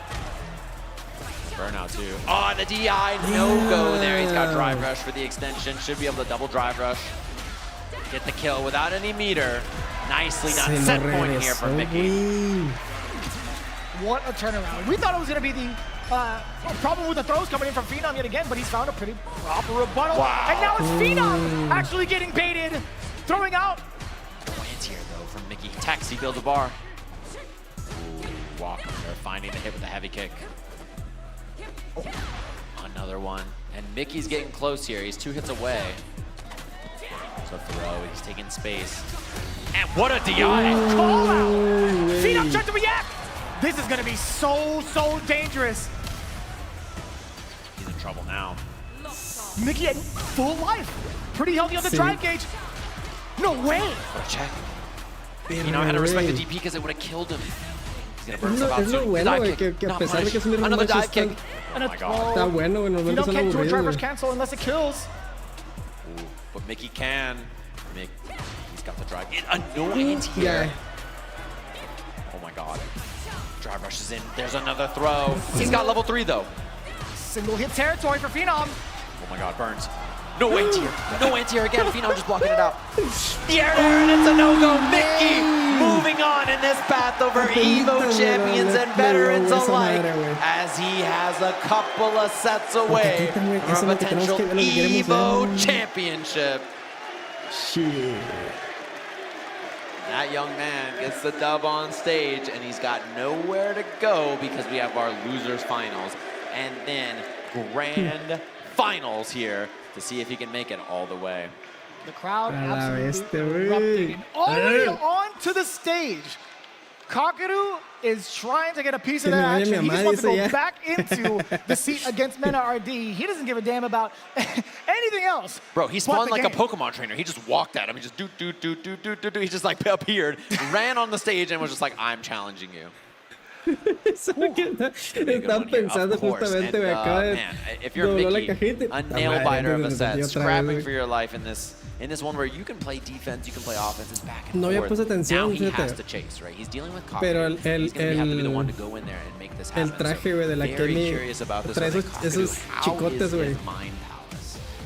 Burnout too. Oh, the DI, no go there. He's got drive rush for the extension. Should be able to double drive rush. Get the kill without any meter. Nicely done. Set point here for Mickey. What a turnaround. We thought it was going to be the problem with the throws coming in from Phenom yet again, but he's found a pretty proper rebuttal. Wow. And now it's Phenom actually getting baited, throwing out. Anti-air though from Mickey. Tex, he builds a bar. Ooh, Walker there finding the hit with the heavy kick. Oh, another one. And Mickey's getting close here. He's 2 hits away. So throw, he's taking space. And what a DI! Call out! Phenom tried to react! This is gonna be so dangerous. He's in trouble now. Mickey at full life. Pretty healthy on the drive gauge. No way! What a check. You know, I had to respect the DP because it would have killed him. He's gonna burn himself out Es lo soon. bueno, Dive güey, kick. que a Not pesar de que es un punished. mismo Another match, dive kick. And Oh my god. Está bueno, güey, Phenom normalmente son can't do a drive rush aburridos. cancel unless it kills. Ooh, but Mickey can. He's got the drive. No anti-air. Oh my god. Drive rush is in. There's another throw. He's got level 3 though. Single hit territory for Phenom. Oh my god, burns. No anti-air. No anti-air again. Phenom just blocking it out. The air and it's a no-go. Mickey moving on in this path over EVO champions and veterans alike as he has a couple of sets away from a potential EVO championship. Shit. That young man gets the dub on stage and he's got nowhere to go because we have our losers finals and then grand finals here to see if he can make it all the way. The crowd A la absolutely bestia, güey. erupting. And all the way onto the stage. Kakaru is trying to get a piece of that action. He just wants to go back into the seat against Mena RD. He doesn't give a damn about anything else. Bro, he spawned like a Pokemon trainer. He just walked at him. He just do. He just like appeared, ran on the stage, and was just like, I'm challenging you. Eso es lo que están pensando justamente, me acaba de if you're Mickey, a nail biter of a set, scrapping for your life in this one where you can play defense, you can play offense, it's back and forth. No había puesto atención, now he has to chase, right? He's dealing with Kakaru. Pero He's going to have to be the one to go in there and make this happen. El traje, güey, de la Kenny trae esos chicotes, güey.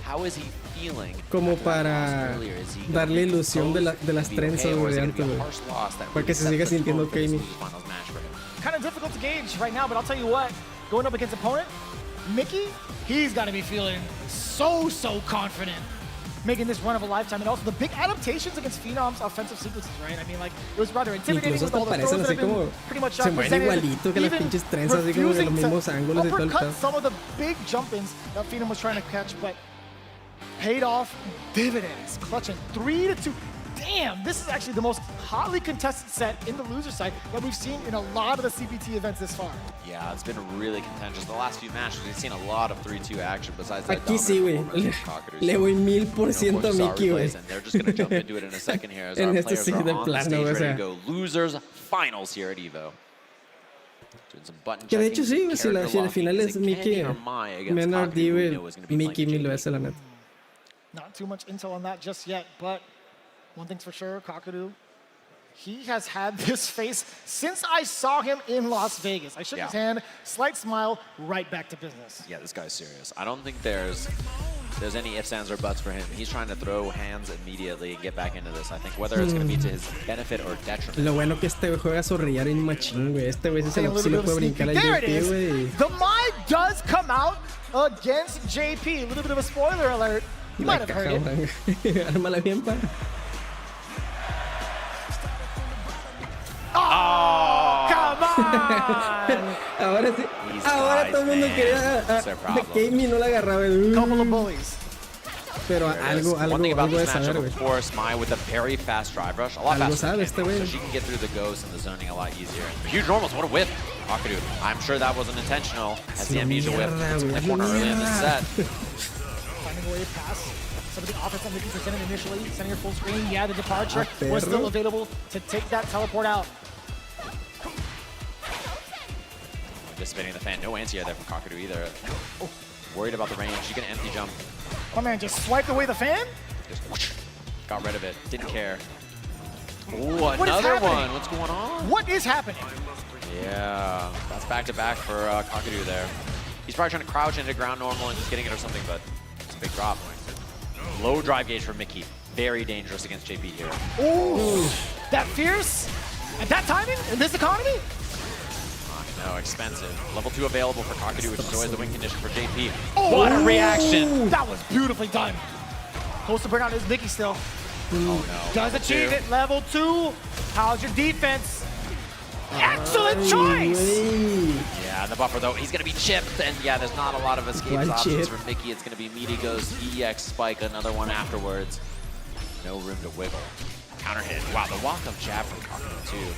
How is he feeling? Como para darle ilusión de las trenzas, güey, de antes, güey. Para que se siga sintiendo Kenny. Kind of difficult to gauge right now, but I'll tell you what, going up against opponent, Mickey, he's got to be feeling so confident making this run of a lifetime, and also the big adaptations against Phenom's offensive sequences, right? I mean, like, it was rather intimidating with all the throws that have been pretty much presented, even refusing to uppercut some of the big jump-ins that Phenom was trying to catch, but paid off dividends, clutching 3-2. Damn, this is actually the most hotly contested set in the loser side that we've seen in a lot of the CPT events this far. Yeah, it's been really contentious. The last few matches, we've seen a lot of 3-2 action besides that. Aquí sí, güey. Le voy 1000% a Mickey, güey. And they're just going to jump into it in a second here as our players are on the stage ready to go. Losers finals here at EVO. Doing some button que de hecho sí, si al final es Mickey, Mena RD, güey, Mickey 1000 veces, la neta. Not too much intel on that just yet, but one thing's for sure, Kakaru, he has had this face since I saw him in Las Vegas. I shook his hand, slight smile, right back to business. Yeah, this guy's serious. I don't think there's any ifs, ands, or buts for him. He's trying to throw hands immediately and get back into this. I think whether it's going to be to his benefit or detriment. Lo bueno que este juega a zorrillar en machín, güey. Este güey sí lo puede brincar al JP, güey. The Mai does come out against JP. A little bit of a spoiler alert. You might have heard it. Ármala bien, pa. Oh, come on! Ahora sí. Ahora todo el mundo quería a Kami, no la agarraba. Couple of bullies. Pero algo de saber, güey. Of course, Mai with a very fast drive rush. A lot faster than este güey. So she can get through the ghosts and the zoning a lot easier. Huge normals, what a whip. Kakaru, I'm sure that wasn't intentional. As the amnesia whip in the corner early in the set. Finding a way to pass. Some of the offense that Mickey presented initially, sending her full screen. Yeah, the departure was still available to take that teleport out. Anticipating the fan. No anti-air there from Kakaru either. Oh, worried about the range. You can empty jump. My man just swiped away the fan? Just whoosh, got rid of it. Didn't care. Ooh, another one. What's going on? What is happening? Yeah, that's back-to-back for Kakaru there. He's probably trying to crouch into ground normal and just getting it or something, but it's a big drop. Low drive gauge for Mickey. Very dangerous against JP here. Ooh, that fierce? At that timing? In this economy? No, expensive. Level 2 available for Kakaru, which is always the win condition for JP. Oh, what a reaction! That was beautifully done. Close to burnout is Mickey still. Oh no. Does achieve it. Level 2. How's your defense? Excellent choice! Yeah, the buffer though, he's gonna be chipped, and yeah, there's not a lot of escape options for Mickey. It's gonna be Meaty Ghost, EX Spike, another one afterwards. No room to wiggle. Counter hit. Wow, the walk-up jab from Kakaru too.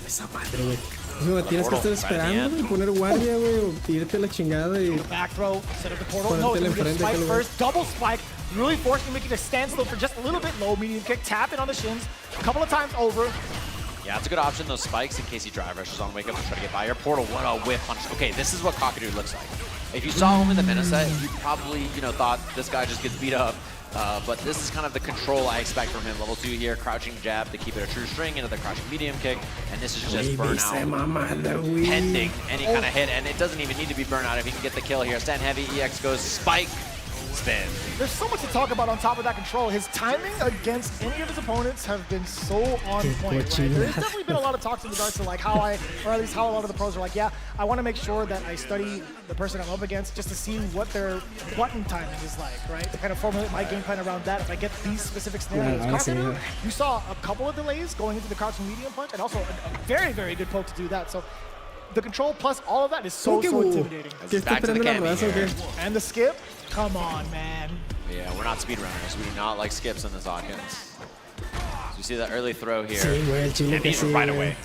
Esa madre, güey. No, tienes que estar esperando y poner guardia, güey, o irte la chingada y back throw, set up the portal. No, it's gonna be a spike first, double spike, really forcing Mickey to stand still for just a little bit low, medium kick, tap it on the shins, a couple of times over. Yeah, it's a good option, those spikes, in case he drive rushes on wake up and try to get by your portal. What a whip punch. Okay, this is what Kakaru looks like. If you saw him in the meta set, you probably, thought this guy just gets beat up. But this is kind of the control I expect from him. Level 2 here, crouching jab to keep it a true string into the crouching medium kick. And this is just burnout pending any kind of hit. And it doesn't even need to be burnout if he can get the kill here. Stand heavy, EX goes spike, spin. There's so much to talk about on top of that control. His timing against any of his opponents have been so on point. Right? There's definitely been a lot of talks in regards to like how or at least how a lot of the pros are like, yeah, I want to make sure that I study the person I'm up against just to see what their button timing is like, right? To kind of formulate my game plan around that if I get these specific scenarios. You saw a couple of delays going into the crouching medium punch and also a very, very good poke to do that. So the control plus all of that is so intimidating. Back to the camera here. And the skip, come on, man. Yeah, we're not speedrunners. We do not like skips in this audience. So you see that early throw here. Sí, güey, el chile que sí, right away.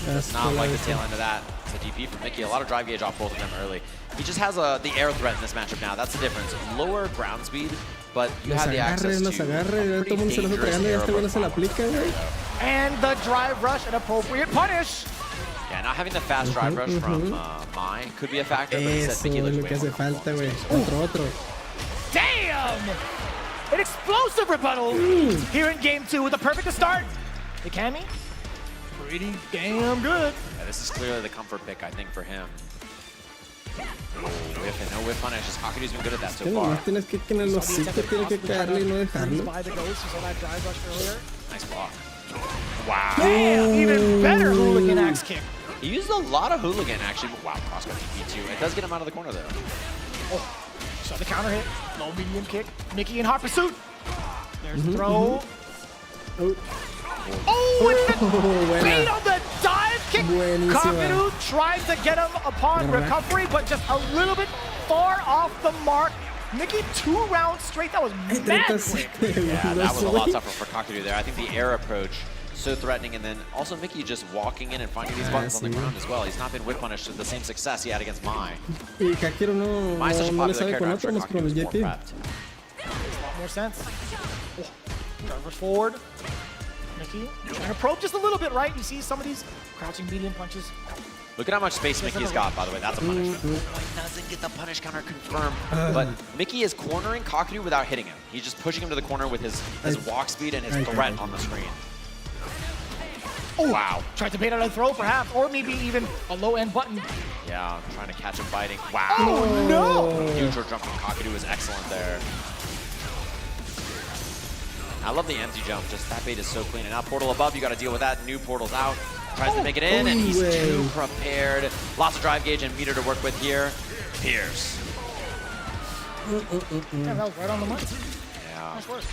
Does not like the tail end of that. It's a DP from Mickey. A lot of drive gauge off both of them early. He just has the air threat in this matchup now. That's the difference. Lower ground speed, but you have the access to pretty dangerous air. And the drive rush, an appropriate punish. Yeah, not having the fast drive rush from Mai could be a factor, but instead Mickey looks way more comfortable. Damn! An explosive rebuttal here in game 2 with a perfect to start. The Cammy, pretty damn good. Yeah, this is clearly the comfort pick, I think, for him. Whiff and no whiff punish. Kakuryu's been good at that so far. Tienes que en el hocico tiene que caerle y no dejarlo. Nice block. Wow. Damn, even better hooligan axe kick. He used a lot of hooligan, actually. Wow, crosscut DP too. It does get him out of the corner, though. Oh, saw the counter hit. Low medium kick. Mickey in hot pursuit. There's the throw. Oh, and the bait on the dive kick. Kakuryuu tried to get him upon recovery, but just a little bit far off the mark. Mickey 2 rounds straight. That was mad quick. Yeah, that was a lot tougher for Kakuryuu there. I think the air approach so threatening, and then also Mickey just walking in and finding these buttons on the ground as well. He's not been whip punished with the same success he had against Mai. Mai's such a popular character, I'm sure Kakuryuu was more prepped. Makes a lot more sense. Oh, drivers forward. Mickey trying to probe just a little bit, right? You see some of these crouching medium punches. Look at how much space Mickey's got, by the way. That's a punish. He doesn't get the punish counter confirmed. But Mickey is cornering Kakuryuu without hitting him. He's just pushing him to the corner with his walk speed and his threat on the screen. Oh, wow. Tried to bait out a throw, perhaps, or maybe even a low-end button. Yeah, trying to catch him biting. Wow. Oh, no! Neutral jump from Kakuryuu was excellent there. I love the empty jump. Just that bait is so clean. And now portal above, you got to deal with that. New portal's out. Tries to make it in, and he's too prepared. Lots of drive gauge and meter to work with here. Pierce. Yeah, that was right on the money. Yeah. Nice work.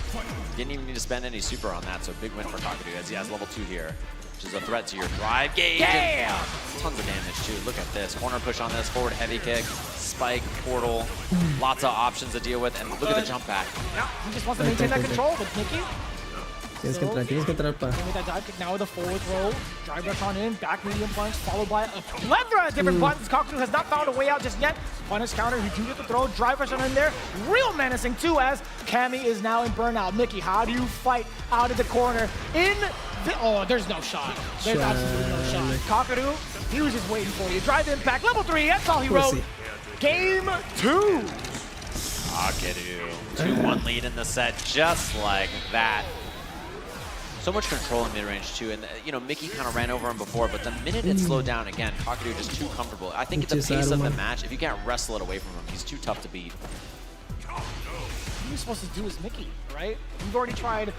Didn't even need to spend any super on that, so big win for Kakuryuu as he has level 2 here, which is a threat to your drive gauge. Yeah! Tons of damage too. Look at this. Corner push on this, forward heavy kick, spike, portal. Lots of options to deal with, and look at the jump back. Yeah, he just wants to maintain that control with Mickey. Tienes que entrar, pa. With that dive kick now with a forward throw. Drive rush on in, back medium punch, followed by a plethora of different buttons. Kakuryuu has not found a way out just yet. Punish counter, you do get the throw. Drive rush on in there. Real menacing too, as Cammy is now in burnout. Mickey, how do you fight out of the corner? Oh, there's no shot. There's absolutely no shot. Kakuryuu, he was just waiting for you. Drive impact, level 3, that's all he wrote. Game 2. Kakuryuu, 2-1 lead in the set, just like that. So much control in mid-range too, and you know, Mickey kind of ran over him before, but the minute it slowed down again, Kakuryuu just too comfortable. I think at the pace of the match, if you can't wrestle it away from him, he's too tough to beat. What are you supposed to do as Mickey, right? You've already tried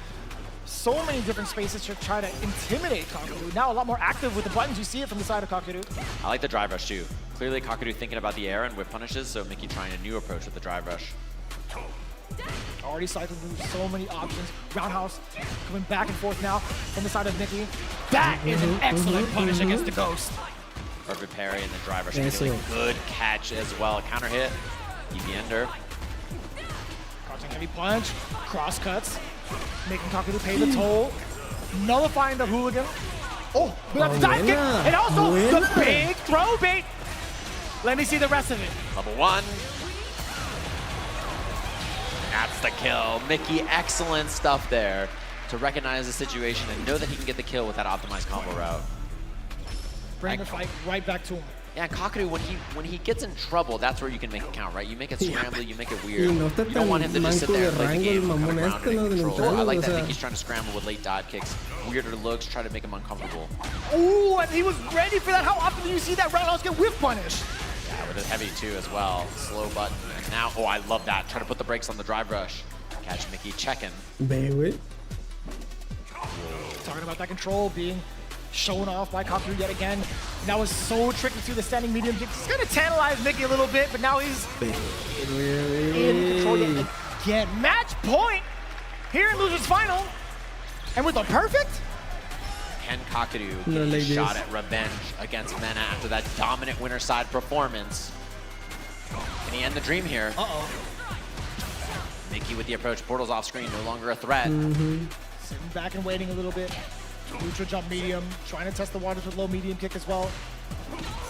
so many different spaces to try to intimidate Kakuryuu. Now a lot more active with the buttons. You see it from the side of Kakuryuu. I like the drive rush too. Clearly Kakuryuu thinking about the air and whip punishes, so Mickey trying a new approach with the drive rush. Already cycling through so many options. Roundhouse coming back and forth now from the side of Mickey. That is an excellent punish against the Ghost. Perfect parry and then drive rush. Really good catch as well. Counter hit. EV ender. Crouching heavy punch. Cross cuts. Making Kakuryuu pay the toll. Nullifying the hooligan. Oh, but that's the dive kick. And also the big throw bait. Let me see the rest of it. Level 1. That's the kill. Mickey, excellent stuff there to recognize the situation and know that he can get the kill with that optimized combo route. Bring the fight right back to him. Yeah, Kakuryuu, when he gets in trouble, that's where you can make it count, right? You make it scramble, you make it weird. You don't want him to just sit there and play the game and kind of ground and control. I like that Mickey's trying to scramble with late dive kicks, weirder looks, try to make him uncomfortable. Ooh, and he was ready for that. How often do you see that roundhouse get whiff punished? Yeah, with a heavy too as well. Slow button. And now, oh, I love that. Try to put the brakes on the drive rush. Catch Mickey checking. Baby. Talking about that control being shown off by Kakuryuu yet again. And that was so tricky to the standing medium kick. It's going to tantalize Mickey a little bit, but now he's in control yet again. Match point here in Losers Final. And with a perfect. Can Kakuryuu get a shot at revenge against Mena after that dominant winner side performance? Can he end the dream here? Uh-oh. Mickey with the approach. Portal's off screen, no longer a threat. Sitting back and waiting a little bit. Neutral jump medium, trying to test the waters with low medium kick as well.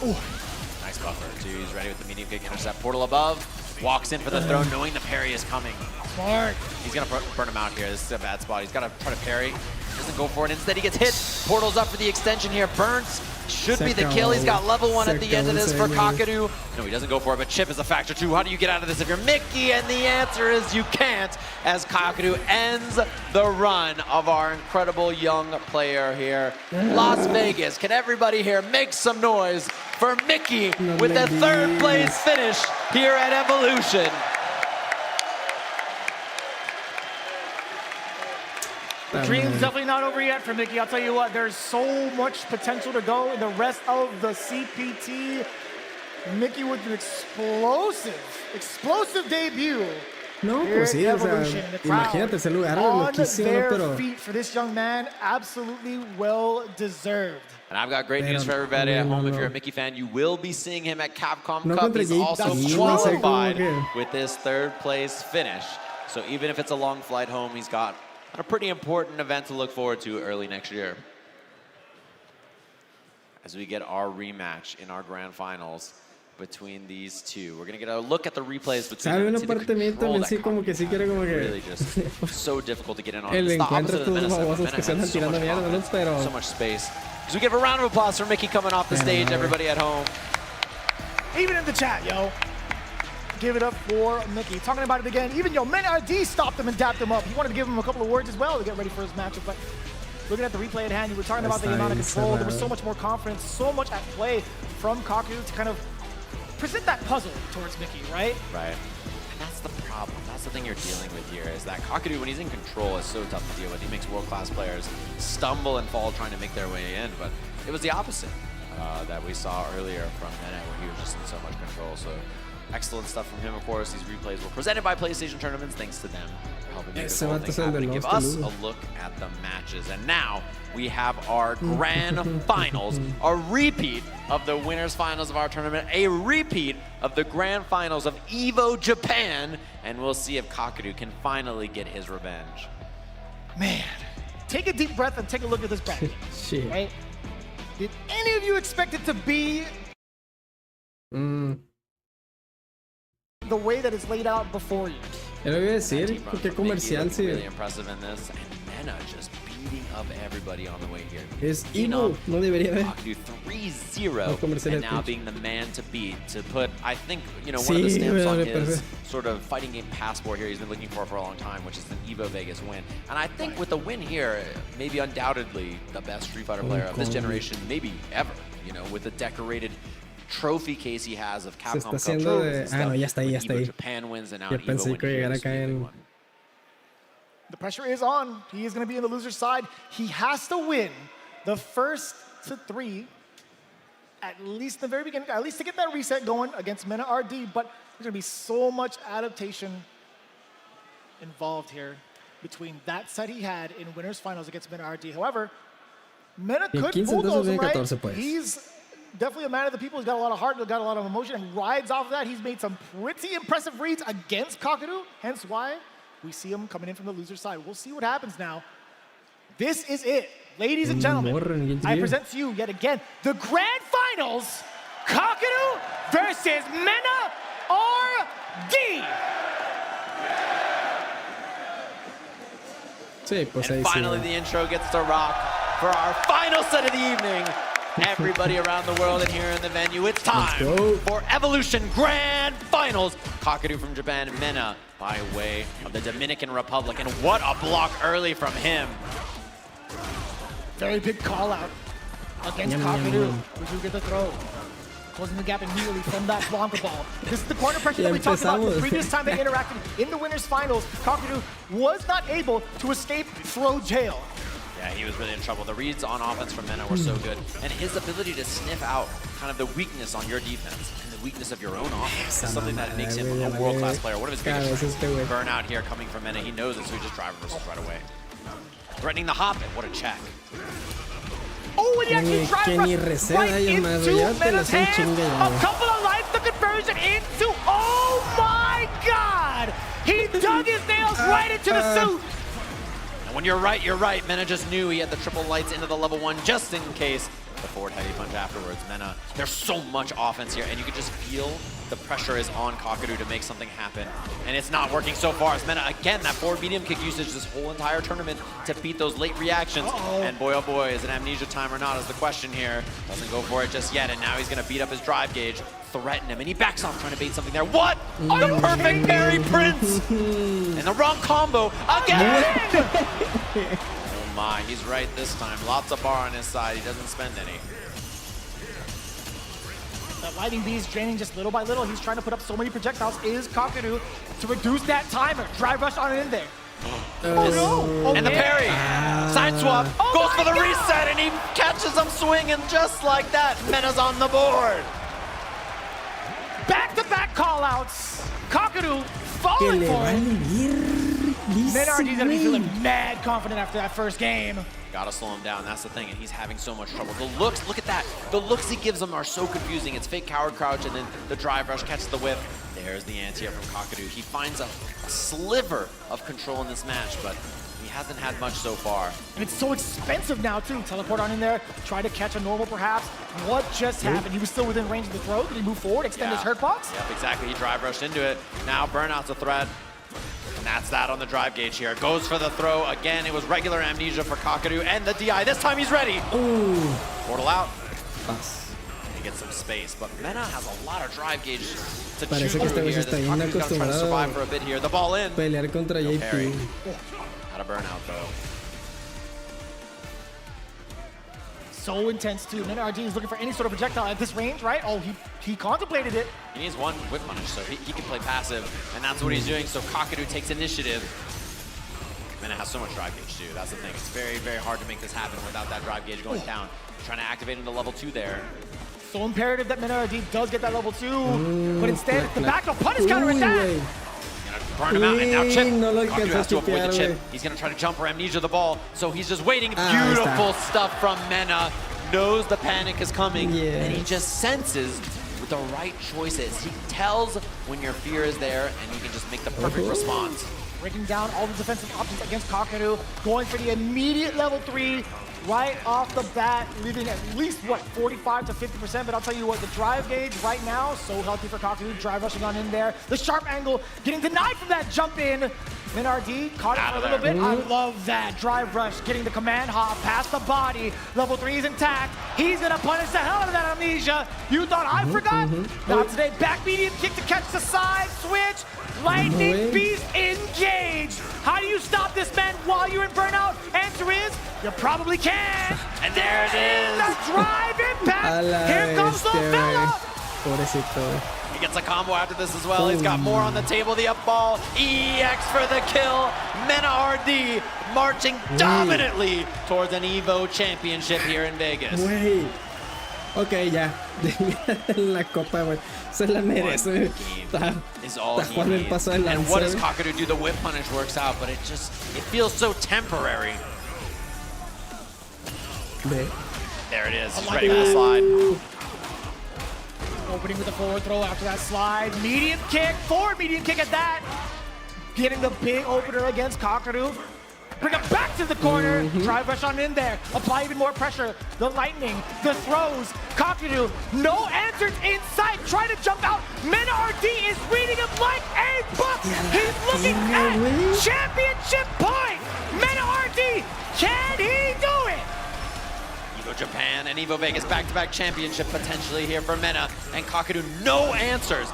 Ooh. Nice buffer, too. He's ready with the medium kick, intercept portal above. Walks in for the throw, knowing the parry is coming. Smart. He's gonna burn him out here. This is a bad spot. He's gotta try to parry. Doesn't go for it. Instead, he gets hit. Portal's up for the extension here. Burns should be the kill. He's got level 1 at the end of this for Kakadu. No, he doesn't go for it, but Chip is a factor too. How do you get out of this if you're Mickey? And the answer is you can't, as Kakadu ends the run of our incredible young player here. Las Vegas, can everybody here make some noise for Mickey with the 3rd place finish here at Evolution? The dream's definitely not over yet for Mickey. I'll tell you what, there's so much potential to go in the rest of the CPT. Mickey with an explosive debut. No, pues sí, o sea, imagínate ese lugar loquísimo, pero... feet for this young man, absolutely well deserved. And I've got great news for everybody at home. If you're a Mickey fan, you will be seeing him at Capcom Cup. He's also qualified with this 3rd place finish. So even if it's a long flight home, he's got a pretty important event to look forward to early next year. As we get our rematch in our grand finals between these two. We're going to get a look at the replays between them. Really just so difficult to get in on. It's the opposite of the Menace. So much space. So we give a round of applause for Mickey coming off the stage, everybody at home. Even in the chat, yo. Give it up for Mickey. Talking about it again, even MenRD stopped him and dapped him up. He wanted to give him a couple of words as well to get ready for his matchup, but looking at the replay at hand, you were talking about the amount of control. There was so much more confidence, so much at play from Kaku to kind of present that puzzle towards Mickey, right? Right. And that's the problem. That's the thing you're dealing with here, is that Kakadu, when he's in control, is so tough to deal with. He makes world-class players stumble and fall trying to make their way in, but it was the opposite that we saw earlier from Mena, where he was just in so much control. So excellent stuff from him, of course. These replays were presented by PlayStation Tournaments. Thanks to them for helping make this whole thing happen and give us a look at the matches. And now we have our grand finals, a repeat of the winners finals of our tournament, a repeat of the grand finals of EVO Japan, and we'll see if Kakadu can finally get his revenge. Man, take a deep breath and take a look at this bracket. Shit. Right? Did any of you expect it to be the way that it's laid out before you? Lo voy a decir, qué comercial, sí. Really impressive in this, and Mena just beating up everybody on the way here. Es EVO, no debería haber. Kakadu 3-0, and now being the man to beat, to put, I think, one of the stamps on his sort of fighting game passport here he's been looking for a long time, which is an EVO Vegas win. And I think with the win here, maybe undoubtedly the best Street Fighter player of this generation, maybe ever, with the decorated trophy case he has of Capcom Cup trophies. No, ya está ahí. Japan wins, and now Yo pensé que llegara acá en... The pressure is on. He is going to be in the loser's side. He has to win the first to 3, at least in the very beginning, at least to get that reset going against Mena RD, but there's going to be so much adaptation involved here between that set he had in winners finals against Mena RD. However, Mena could bulldoze him, right? He's definitely a man of the people. He's got a lot of heart, got a lot of emotion, and rides off of that. He's made some pretty impressive reads against Kakadu, hence why we see him coming in from the loser side. We'll see what happens now. This is it. Ladies and gentlemen, I present to you yet again the grand finals, Kakadu versus Mena RD. And finally the intro gets to rock for our final set of the evening. Everybody around the world and here in the venue, it's time for Evolution Grand Finals. Kakadu from Japan and Mena by way of the Dominican Republic. And what a block early from him. Very big call out against Kakadu, which will get the throw. Closing the gap immediately from that Blanca ball. This is the corner pressure that we talked about the previous time they interacted in the winners finals. Kakadu was not able to escape throw jail. Yeah, he was really in trouble. The reads on offense from Mena were so good. And his ability to sniff out kind of the weakness on your defense and the weakness of your own offense is something that makes him a world-class player. One of his biggest strengths. Burnout here coming from Mena. He knows it, so he just drive reversals right away. Threatening the hop, and what a check. Oh, and he actually drive reversals right into Mena's hands. A couple of lives, the conversion into, oh my God! He dug his nails right into the suit. And when you're right. Mena just knew he had the triple lights into the level 1 just in case. The forward heavy punch afterwards. Mena, there's so much offense here, and you can just feel the pressure is on Kakadu to make something happen. And it's not working so far. As Mena, again, that forward medium kick usage this whole entire tournament to beat those late reactions. And boy, oh boy, is it amnesia time or not is the question here. Doesn't go for it just yet, and now he's gonna beat up his drive gauge, threaten him, and he backs off trying to bait something there. What? The perfect parry, Prince! And the wrong combo again! Oh my, he's right this time. Lots of bar on his side. He doesn't spend any. The Lightning Beast draining just little by little. He's trying to put up so many projectiles. Is Kakadu to reduce that timer. Drive rush on it in there. Oh no! And the parry! Side swap, goes for the reset, and he catches him swinging just like that. Mena's on the board. Back-to-back callouts. Kakadu falling for it. Menardi's gonna be feeling mad confident after that first game. Gotta slow him down, that's the thing, and he's having so much trouble. The looks, look at that. The looks he gives him are so confusing. It's fake coward crouch, and then the drive rush catches the whip. There's the anti-air from Kakadu. He finds a sliver of control in this match, but he hasn't had much so far. And it's so expensive now, too. Teleport on in there, try to catch a normal, perhaps. What just happened? He was still within range of the throw. Did he move forward, extend his hurt box? Yep, exactly. He drive rushed into it. Now Burnout's a threat. And that's that on the drive gauge here. Goes for the throw. Again, it was regular amnesia for Kakadu, and the DI. This time he's ready. Ooh. Portal out. He gets some space, but Mena has a lot of drive gauge to chew through here. Kakadu's got to try to survive for a bit here. The ball in. Pelear contra JP. Out of burnout, though. So intense, too. Menardi is looking for any sort of projectile at this range, right? Oh, he contemplated it. He needs one whip punish, so he can play passive, and that's what he's doing. So Kakadu takes initiative. Mena has so much drive gauge, too. That's the thing. It's very, very hard to make this happen without that drive gauge going down. Trying to activate into level 2 there. So imperative that Menardi does get that level 2, but instead, the back of punish counter attack. Burn him out, and now Chip. Kakadu has to avoid the chip. He's going to try to jump or amnesia the ball, so he's just waiting. Beautiful stuff from Mena. Knows the panic is coming, and he just senses with the right choices. He tells when your fear is there, and he can just make the perfect response. Breaking down all the defensive options against Kakadu, going for the immediate level 3 right off the bat, leaving at least, what, 45 to 50%, but I'll tell you what, the drive gauge right now, so healthy for Kakadu, drive rushing on in there. The sharp angle, getting denied from that jump in. Menardi caught it for a little bit. I love that drive rush, getting the command hop past the body. Level 3 is intact. He's gonna punish the hell out of that amnesia. You thought I forgot? Not today. Back medium kick to catch the side switch. Lightning Beast engaged. How do you stop this man while you're in burnout? Answer is, you probably can. And there it is. The drive impact. Here comes the fella. Pobrecito. He gets a combo after this as well. He's got more on the table. The up ball. EX for the kill. Mena RD marching dominantly towards an EVO championship here in Vegas. Wait. Ok, ya. La copa, güey. Se la merece. Está jugando el paso del And what does lancer. Kakadu do? The whip punish works out, but it feels so temporary. There it is. He's ready for the slide. Opening with a forward throw after that slide. Medium kick, forward medium kick at that. Getting the big opener against Kakadu. Bring him back to the corner. Drive rush on in there. Apply even more pressure. The lightning, the throws. Kakadu, no answers in sight. Trying to jump out. Mena RD is reading him like a book. He's looking at championship point. Mena RD, can he do it? EVO Japan and EVO Vegas back-to-back championship potentially here for Mena. And Kakadu, no answers.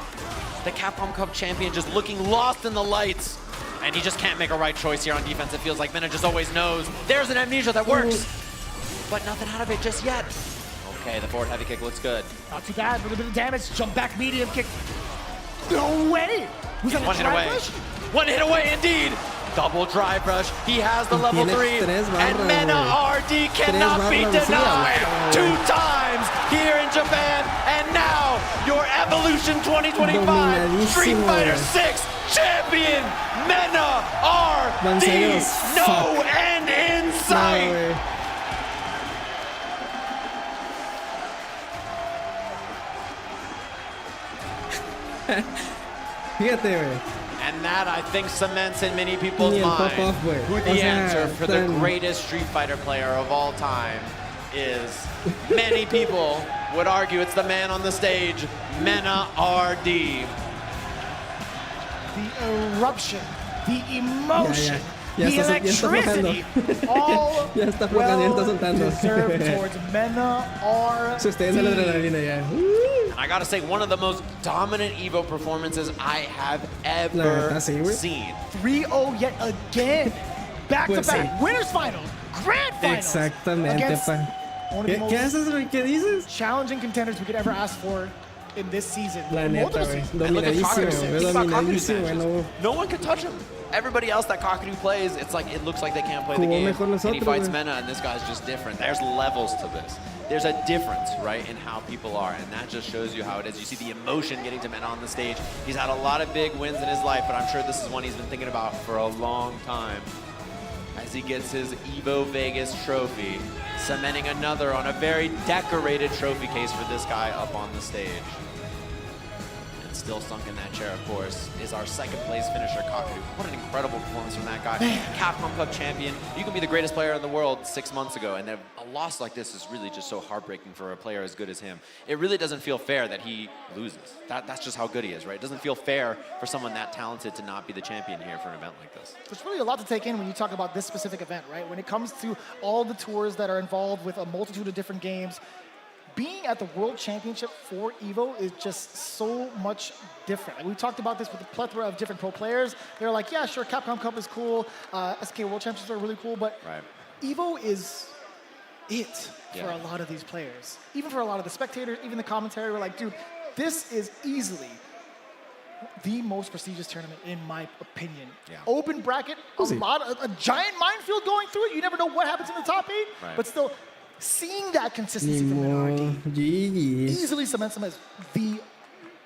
The Capcom Cup champion just looking lost in the lights. And he just can't make a right choice here on defense. It feels like Mena just always knows. There's an amnesia that works. But nothing out of it just yet. Okay, the forward heavy kick looks good. Not too bad, with a bit of damage. Jump back medium kick. No way! Was that One a hit drive away. rush? One hit away indeed. Double drive rush. He has the level 3. And Mena RD cannot be denied. 2 times here in Japan. And now your Evolution 2025 Street Fighter 6 champion, Mena RD. No end in sight. Fíjate, güey. And And that, I think, cements in many people's Ni el minds pop-off, güey. who O the sea, answer for the tan- greatest Street Fighter player of all time is. Many people would argue it's the man on the stage, Mena RD. The eruption, the emotion, Ya the está- ya está electricity, aflojando. all Ya está aflojando, ya está soltando. deserved towards Mena RD. Se está yendo la adrenalina ya. And I gotta say, one of the most dominant EVO performances I have La ever neta, sí, güey. seen. 3-0 yet again. Back Pues to back. sí. Winners finals. Grand finals. Exactamente, Against pa. one of the ¿Qué most haces, güey? ¿Qué dices? challenging contenders we could ever ask for in this season. La neta, Multiple güey. seasons. And look at Dominadísimo, Kakadu's. güey. Think about Kakadu's Dominadísimo, matches. güey. No one can touch him. Everybody else that Kakadu plays, it's like it looks like they can't play the Jugó game. mejor And he nosotros, fights güey. Mena, and this guy's just different. There's levels to this. There's a difference, right, in how people are, and that just shows you how it is. You see the emotion getting to Mena on the stage. He's had a lot of big wins in his life, but I'm sure this is one he's been thinking about for a long time. As he gets his EVO Vegas trophy, cementing another on a very decorated trophy case for this guy up on the stage. And still sunk in that chair, of course, is our second place finisher, Kakadu. What an incredible performance from that guy. Capcom Cup champion. You can be the greatest player in the world 6 months ago, and a loss like this is really just so heartbreaking for a player as good as him. It really doesn't feel fair that he loses. That's just how good he is, right? It doesn't feel fair for someone that talented to not be the champion here for an event like this. There's really a lot to take in when you talk about this specific event, right? When it comes to all the tours that are involved with a multitude of different games, being at the World Championship for EVO is just so much different. Like we talked about this with a plethora of different pro players. They're like, yeah, sure, Capcom Cup is cool, SK World Championships are really cool, but Right. EVO is it for Yeah. a lot of these players. Even for a lot of the spectators, even the commentary, we're like, dude, this is easily the most prestigious tournament in my opinion. Yeah. Open bracket, a giant minefield going through it. You never know what happens in the top 8, Right. but still seeing that consistency Ni from modo. Minardi GG's. easily cements him as the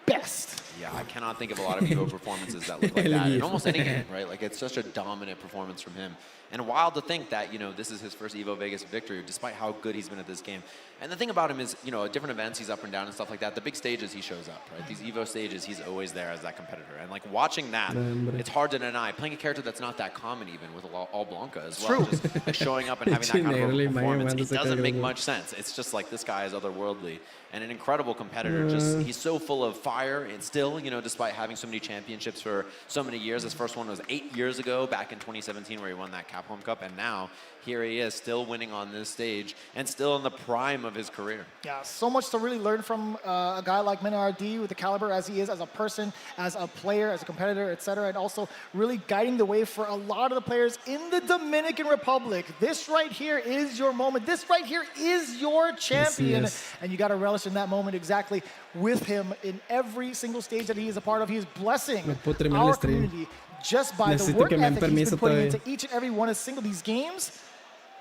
best. Yeah, I cannot think of a lot of EVO performances that look like El that in GIF. almost any game, right? Like, it's such a dominant performance from him. And wild to think that, you know, this is his first EVO Vegas victory, despite how good he's been at this game. And the thing about him is, you know, at different events, he's up and down and stuff like that. The big stages, he shows up, right? These EVO stages, he's always there as that competitor. And, like, watching that, it's hard to deny. Playing a character that's not that common, even, with All Blanca as well. Just like, showing up and having that kind of a performance, it doesn't make much sense. It's just like, this guy is otherworldly. And an incredible competitor. Just he's so full of fire, and still, you know, despite having so many championships for so many years. His first one was 8 years ago, back in 2017, where he won that Capcom Cup, and now here he is, still winning on this stage, and still in the prime of his career. Yeah, so much to really learn from a guy like Minardi with the caliber as he is as a person, as a player, as a competitor, etc., and also really guiding the way for a lot of the players in the Dominican Republic. This right here is your moment. This right here is your champion, and you got to relish in that moment exactly with him in every single stage that he is a part of. He is blessing our community just by the work ethic he's been putting into each and every one of these games.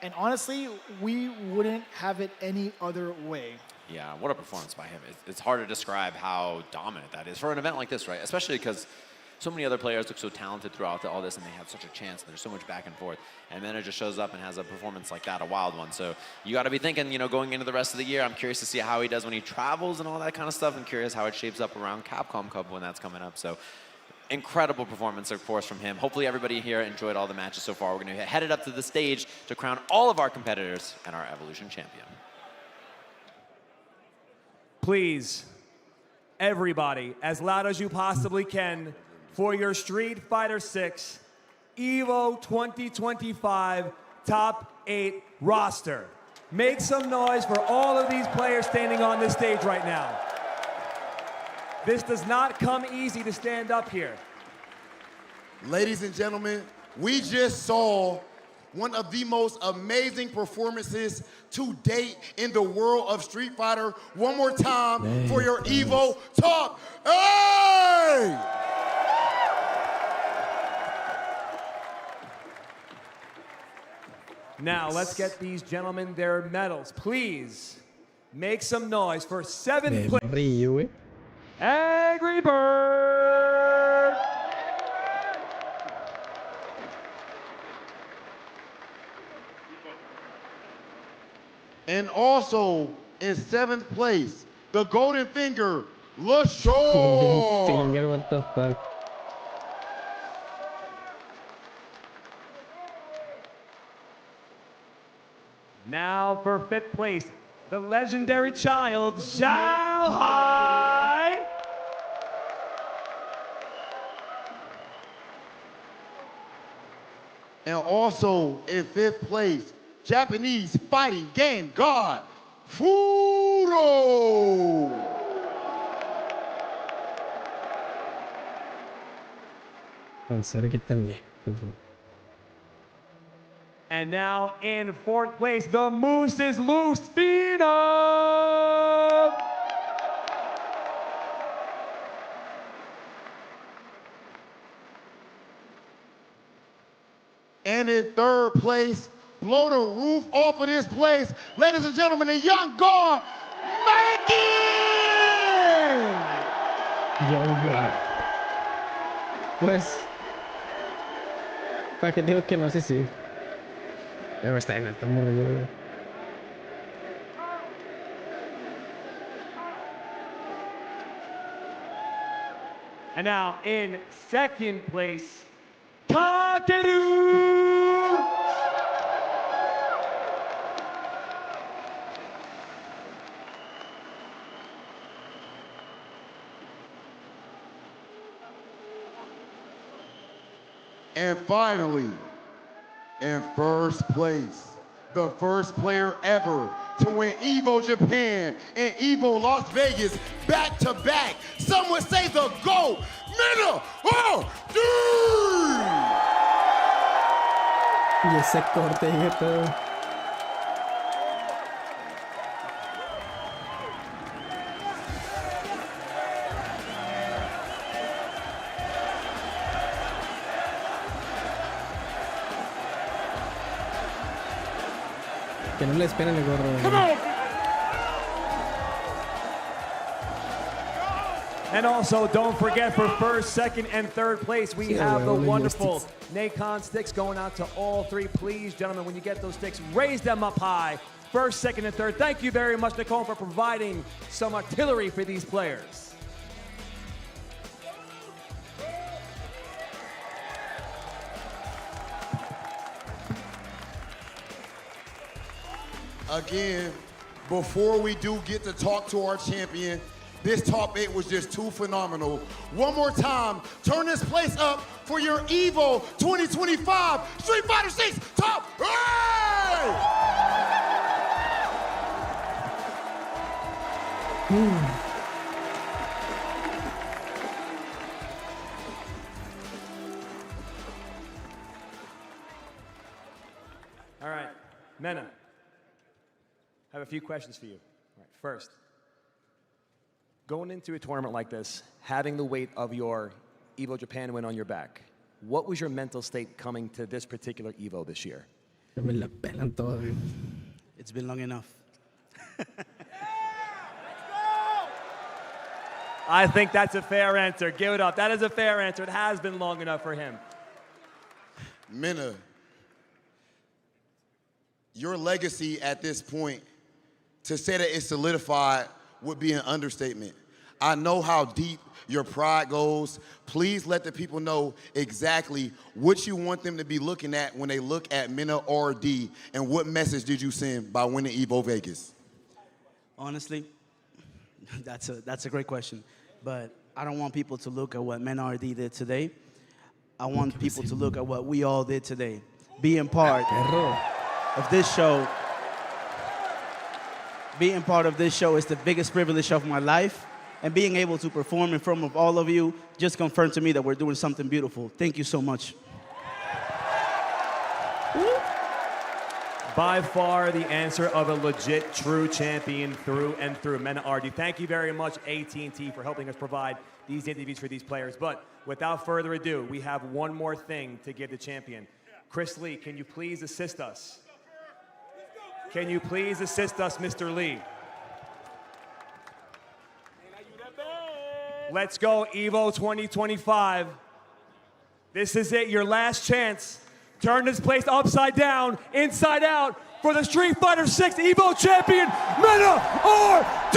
And honestly, we wouldn't have it any other way. Yeah, what a performance by him. It's hard to describe how dominant that is for an event like this, right? Especially because so many other players look so talented throughout all this, and they have such a chance. There's so much back and forth. And then it just shows up and has a performance like that, a wild one. So you got to be thinking, you know, going into the rest of the year, I'm curious to see how he does when he travels and all that kind of stuff. I'm curious how it shapes up around Capcom Cup when that's coming up. So incredible performance, of course, from him. Hopefully everybody here enjoyed all the matches so far. We're going to head it up to the stage to crown all of our competitors and our Evolution champion. Please, everybody, as loud as you possibly can, for your Street Fighter 6 EVO 2025 Top 8 roster. Make some noise for all of these players standing on this stage right now. This does not come easy to stand up here. Ladies and gentlemen, we just saw one of the most amazing performances to date in the world of Street Fighter. One more time for your EVO Top 8! Now, let's get these gentlemen their medals. Please make some noise for 7th place. Angry Bird! And also in 7th place, the Golden Finger, LaShaw. Finger, what the fuck? Now for 5th place, the legendary child, Zhao Hai. And also in 5th place, Japanese fighting game god, Furo. And now in 4th place, the Moose is loose, Phenom. And in 3rd place, blow the roof off of this place, ladies and gentlemen, the young guard, Mikey! Young guard. Pues, para que digo que no sé si. Debe estar en el tambor. And now in 2nd place, Takeru! And finally, in 1st place, the first player ever to win EVO Japan and EVO Las Vegas back-to-back. Some would say the GOAT, Méxicoooo! Y ese corte y todo. Que no le esperen el gorro. And also, don't forget, for 1st, 2nd, and 3rd place, we have the wonderful Nacon sticks going out to all 3. Please, gentlemen, when you get those sticks, raise them up high. 1st, 2nd, and 3rd. Thank you very much, Nicole, for providing some artillery for these players. Again, before we do get to talk to our champion, this top 8 was just too phenomenal. One more time, turn this place up for your EVO 2025 Street Fighter 6 top 8! All right, Mena, I have a few questions for you. All right, first, going into a tournament like this, having the weight of your EVO Japan win on your back, what was your mental state coming to this particular EVO this year? It's been long enough. I think that's a fair answer. Give it up. That is a fair answer. It has been long enough for him. Mena, your legacy at this point, to say that it's solidified would be an understatement. I know how deep your pride goes. Please let the people know exactly what you want them to be looking at when they look at Mena RD, and what message did you send by winning EVO Vegas? Honestly, that's a great question, but I don't want people to look at what Mena RD did today. I want people to look at what we all did today. Being part of this show. Being part of this show is the biggest privilege of my life, and being able to perform in front of all of you just confirmed to me that we're doing something beautiful. Thank you so much. By far the answer of a legit, true champion through and through. Mena RD, thank you very much, AT&T, for helping us provide these interviews for these players. But without further ado, we have one more thing to give the champion. Chris Lee, can you please assist us? Can you please assist us, Mr. Lee? Let's go, EVO 2025. This is it, your last chance. Turn this place upside down, inside out, for the Street Fighter 6 EVO champion, Mena RD!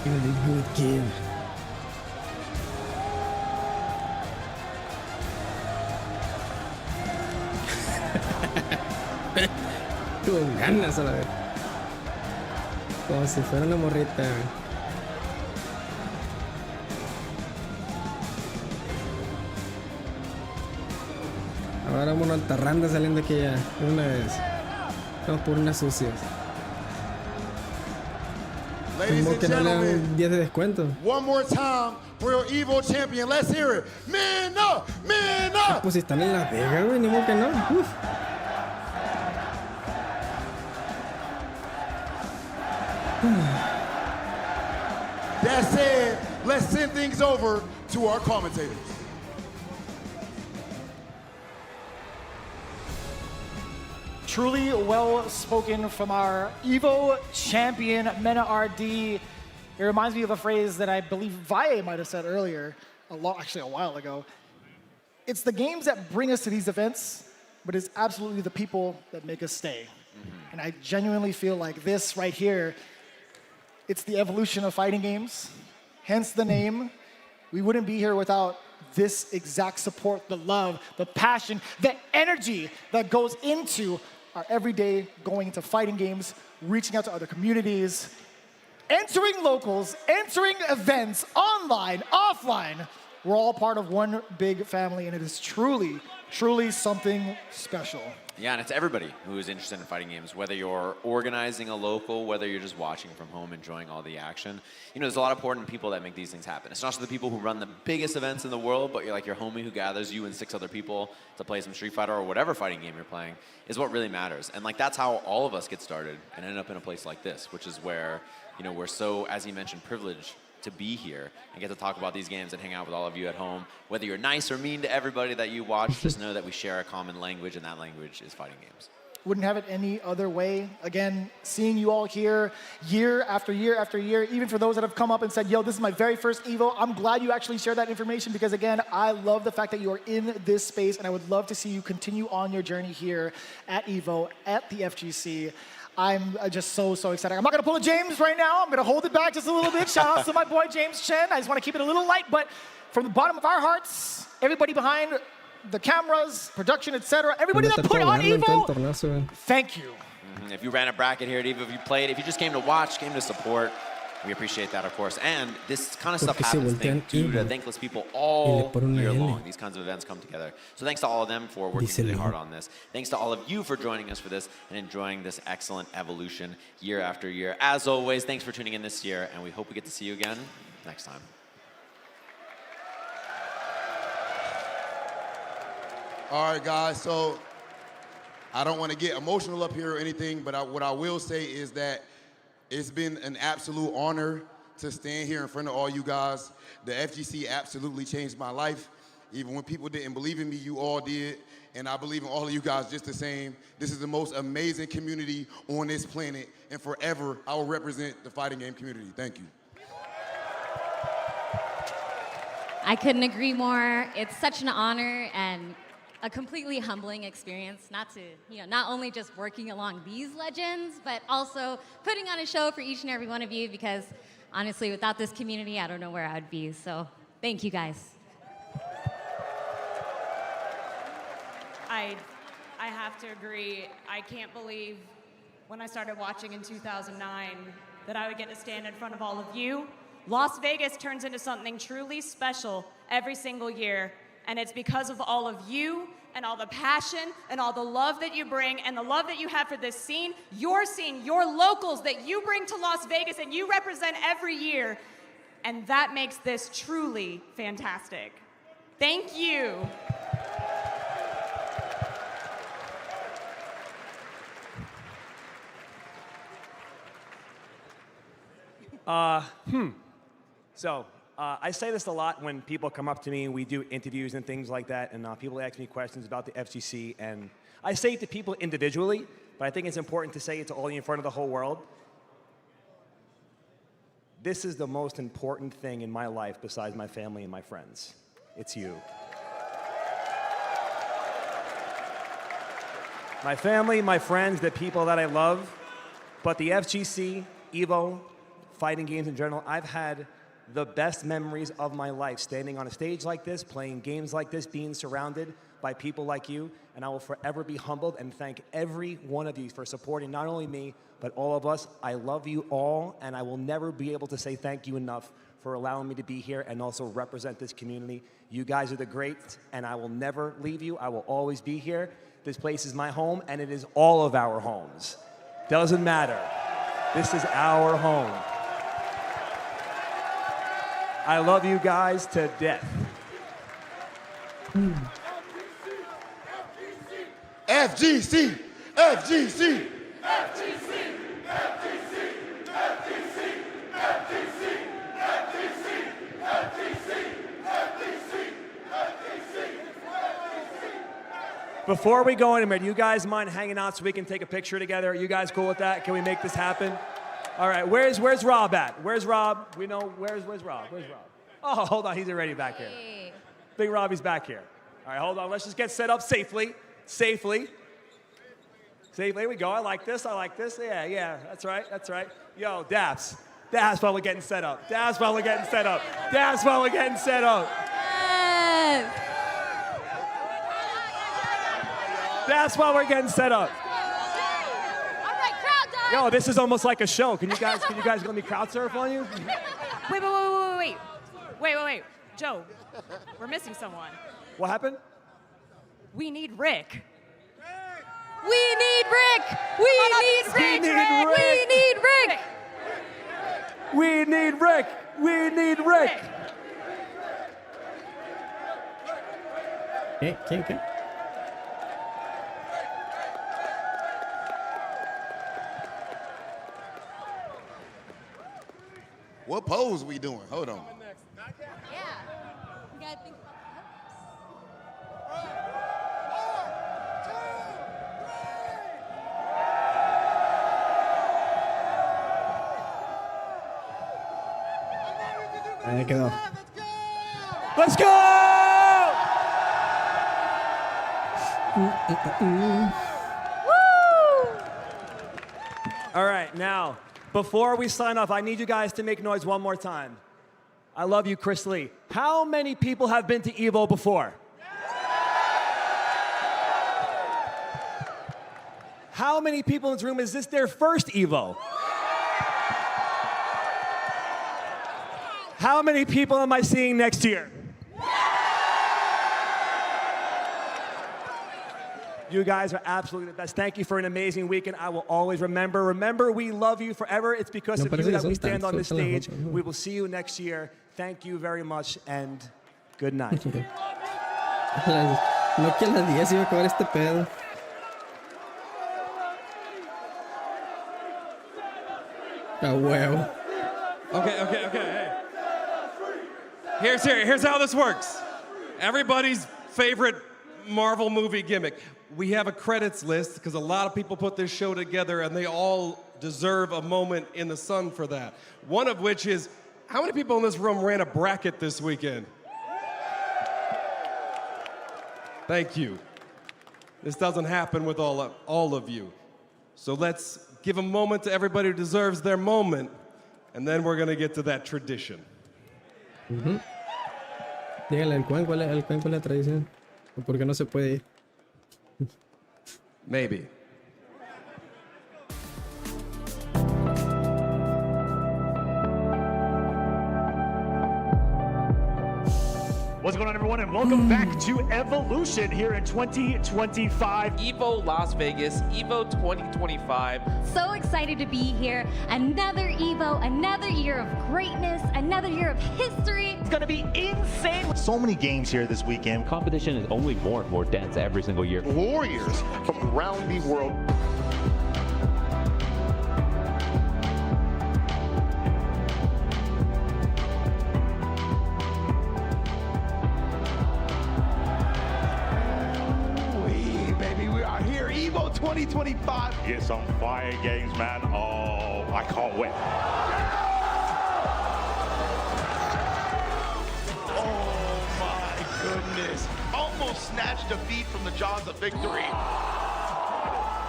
Really good kid. Con ganas a la vez. Como si fuera una morrita. Ahora vámonos al tarranda saliendo aquí ya. Una vez. Vamos por unas sucias. Ladies and Que no le dan gentlemen, un 10 de descuento. one more time for your EVO champion. Let's hear it. Man up, man up. Pues si están en Las Vegas, güey, ni modo que no. Uf. That said, let's send things over to our commentators. Truly well spoken from our EVO champion, Mena RD. It reminds me of a phrase that I believe Valle might have said earlier, actually a while ago. It's the games that bring us to these events, but it's absolutely the people that make us stay. And I genuinely feel like this right here, it's the evolution of fighting games, hence the name. We wouldn't be here without this exact support, the love, the passion, the energy that goes into our everyday going into fighting games, reaching out to other communities, entering locals, entering events, online, offline. We're all part of one big family, and it is truly, truly something special. Yeah, and it's everybody who is interested in fighting games, whether you're organizing a local, whether you're just watching from home, enjoying all the action. You know, there's a lot of important people that make these things happen. It's not just the people who run the biggest events in the world, but you're like your homie who gathers you and 6 other people to play some Street Fighter or whatever fighting game you're playing is what really matters. And like that's how all of us get started and end up in a place like this, which is where, you know, we're so, as he mentioned, privileged to be here and get to talk about these games and hang out with all of you at home. Whether you're nice or mean to everybody that you watch, just know that we share a common language, and that language is fighting games. Wouldn't have it any other way. Again, seeing you all here year after year after year, even for those that have come up and said, yo, this is my very first EVO, I'm glad you actually shared that information because, again, I love the fact that you are in this space, and I would love to see you continue on your journey here at EVO, at the FGC. I'm just so excited. I'm not gonna pull a James right now. I'm gonna hold it back just a little bit. Shout out to my boy James Chen. I just wanna keep it a little light, but from the bottom of our hearts, everybody behind the cameras, production, etc., everybody that put on EVO, thank you. If you ran a bracket here at EVO, if you played, if you just came to watch, came to support, we appreciate that, of course. And this kind of stuff happens due to thankless people all year long. These kinds of events come together. So thanks to all of them for working really hard on this. Thanks to all of you for joining us for this and enjoying this excellent evolution year after year. As always, thanks for tuning in this year, and we hope we get to see you again next time. All right, guys, so I don't want to get emotional up here or anything, but what I will say is that it's been an absolute honor to stand here in front of all you guys. The FGC absolutely changed my life. Even when people didn't believe in me, you all did. And I believe in all of you guys just the same. This is the most amazing community on this planet. And forever, I will represent the fighting game community. Thank you. I couldn't agree more. It's such an honor and a completely humbling experience, not only just working along these legends, but also putting on a show for each and every one of you, because honestly, without this community, I don't know where I'd be. So thank you guys. I have to agree. I can't believe when I started watching in 2009 that I would get to stand in front of all of you. Las Vegas turns into something truly special every single year. And it's because of all of you and all the passion and all the love that you bring and the love that you have for this scene, your locals that you bring to Las Vegas and you represent every year. And that makes this truly fantastic. Thank you. So, I say this a lot when people come up to me and we do interviews and things like that, and people ask me questions about the FGC, and I say it to people individually, but I think it's important to say it to all in front of the whole world. This is the most important thing in my life besides my family and my friends. It's you. My family, my friends, the people that I love, but the FGC, EVO, fighting games in general, I've had the best memories of my life standing on a stage like this, playing games like this, being surrounded by people like you, and I will forever be humbled and thank every one of you for supporting not only me, but all of us. I love you all, and I will never be able to say thank you enough for allowing me to be here and also represent this community. You guys are the greats, and I will never leave you. I will always be here. This place is my home, and it is all of our homes. Doesn't matter. This is our home. I love you guys to death. FGC, FGC, FGC, FGC, FGC, FGC, FGC, FGC. Before we go anywhere, do you guys mind hanging out so we can take a picture together? Are you guys cool with that? Can we make this happen? All right, where's Rob at? Where's Rob? We know, where's Rob? Where's Rob? Oh, hold on, he's already back here. Big Robbie's back here. All right, hold on, let's just get set up safely. Safely. Here we go, I like this. Yeah, that's right. Yo, Daps while we're getting set up. Daps while we're getting set up. Yes. That's why we're getting set up. All right, crowd done. Yo, this is almost like a show. Can you guys let me crowd surf on you? Wait. Joe, we're missing someone. What happened? We need Rick. We need Rick. We need Rick. ¿Qué? What pose we doing? Hold on. Yeah. We gotta think about Ahí quedó. Let's go! All right, now, before we sign off, I need you guys to make noise one more time. I love you, Chris Lee. How many people have been to EVO before? How many people in this room, is this their first EVO? How many people am I seeing next year? You guys are absolutely the best. Thank you for an amazing weekend. I will always remember. Remember, we love you forever. It's because of you that we stand on this stage. We will see you next year. Thank you very much, and good night. No que a las 10 iba a acabar este pedo. A huevo. Okay. Hey. Here's how this works. Everybody's favorite Marvel movie gimmick. We have a credits list because a lot of people put this show together and they all deserve a moment in the sun for that. One of which is, how many people in this room ran a bracket this weekend? Thank you. This doesn't happen with all of you. So let's give a moment to everybody who deserves their moment, and then we're gonna get to that tradition. Dígale al Juan cuál es la tradición. ¿O por qué no se puede ir? Maybe. What's going on, everyone, and welcome back to Evolution here in 2025. EVO Las Vegas, EVO 2025. So excited to be here. Another EVO, another year of greatness, another year of history. It's going to be insane. So many games here this weekend. Competition is only more and more dense every single year. Warriors from around the world. EVO 2025. Get some fire games, man. Oh, I can't wait. Oh my goodness. Almost snatched defeat from the jaws of victory.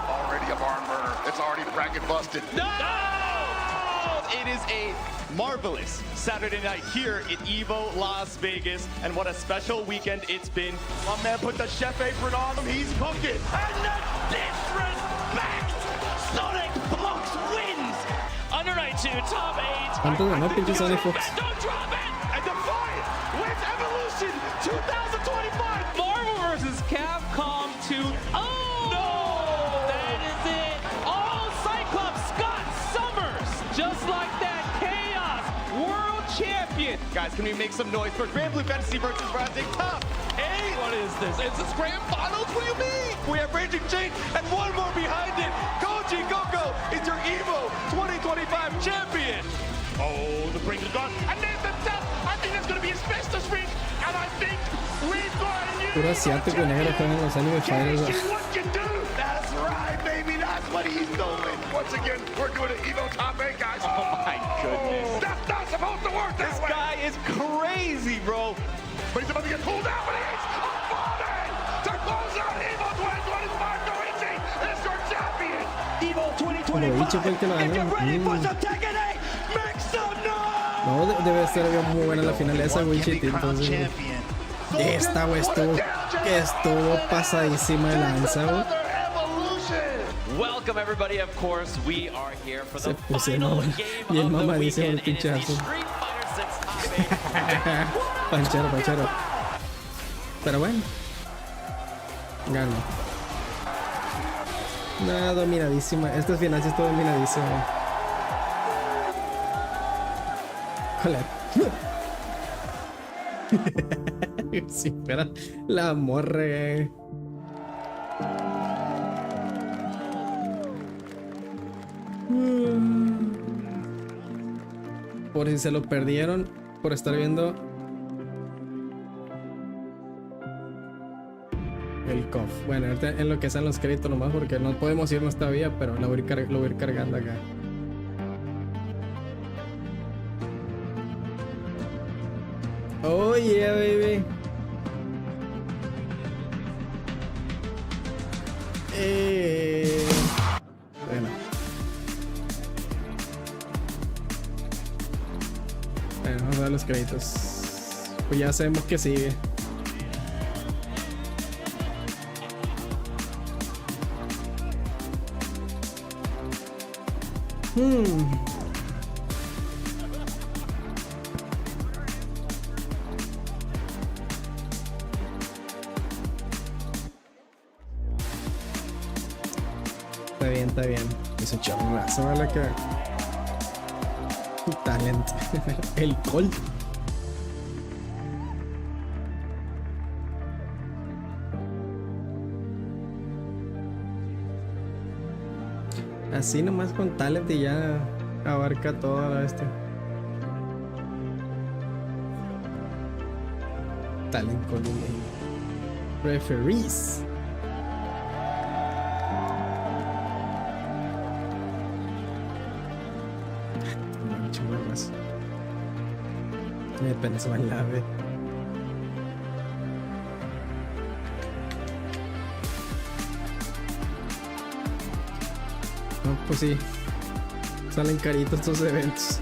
Already a barn burner. It's already bracket busted. No! Well, it is a marvelous Saturday night here at EVO Las Vegas, and what a special weekend it's been. My man put the chef apron on him, he's cooking. And the disrespect! Sonic Fox wins! Under night 2, top 8. ¿Cuánto ganó pinche Sonic Fox? Don't drop it! And Defiant wins Evolution 2025! Marvel vs. Capcom 2. Oh! No! That is it! All Cyclops Scott Summers! Just like that, Chaos World Champion! Guys, can we make some noise for Grand Blue Fantasy versus Rising Top 8? What is this? Is this Grand Finals? What do you mean? We have Raging Chain and one more behind it. Koji Goko is your EVO 2025 champion. Oh, the brink is gone. And there's the test. I think that's going to be his bestest ring. And I think we've got a new... Puro asiático negro juegan los anime fighters. What you do? That's right, baby. That's what he's doing. Once again, we're doing an EVO top 8, guys. Oh, my goodness. That's not supposed to work that way. This guy is crazy, bro. But he's about to get pulled out, but he's falling to close out EVO 2025. Noichi is your champion. EVO 2025. Noichi fue el que lo ganó. No, debe ser muy buena la final esa, güey, Chiti. Entonces, esta, güey, estuvo pasadísima de lanza, güey. Welcome everybody, of course. We are here for the Se final game bien of the mamadísimo el weekend. It is the pinchazo. Street Fighter 6 top 8. Panchero, panchero. Pero bueno. Gano. Nada, dominadísima. Esta final sí está dominadísima. Joder. Si fuera la morra. Por si se lo perdieron por estar viendo el KoF. Bueno, ahorita en lo que sean los créditos nomás, porque no podemos irnos todavía, pero lo voy a ir cargando acá. Oh yeah, baby. Bueno. Bueno, vamos a ver los créditos. Pues ya sabemos que sigue. Está bien. Ese chorrazo, ¿vale? Que talent. El Colt. Así nomás con talent y ya abarca toda la bestia. Talent con referees. Me pensó en la B. No, pues sí. Salen caritos estos eventos.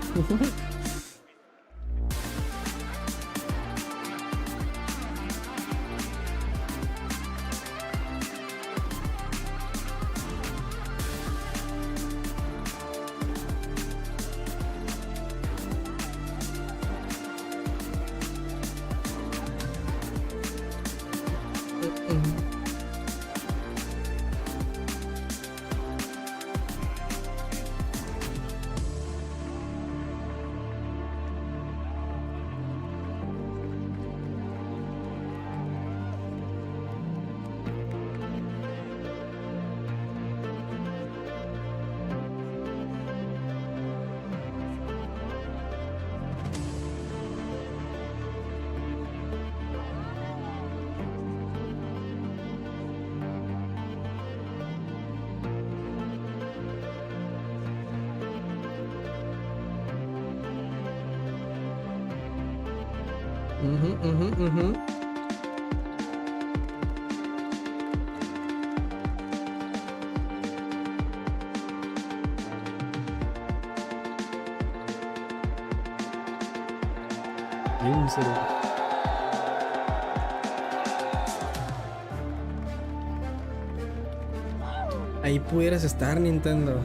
Ahí pudieras estar, Nintendo.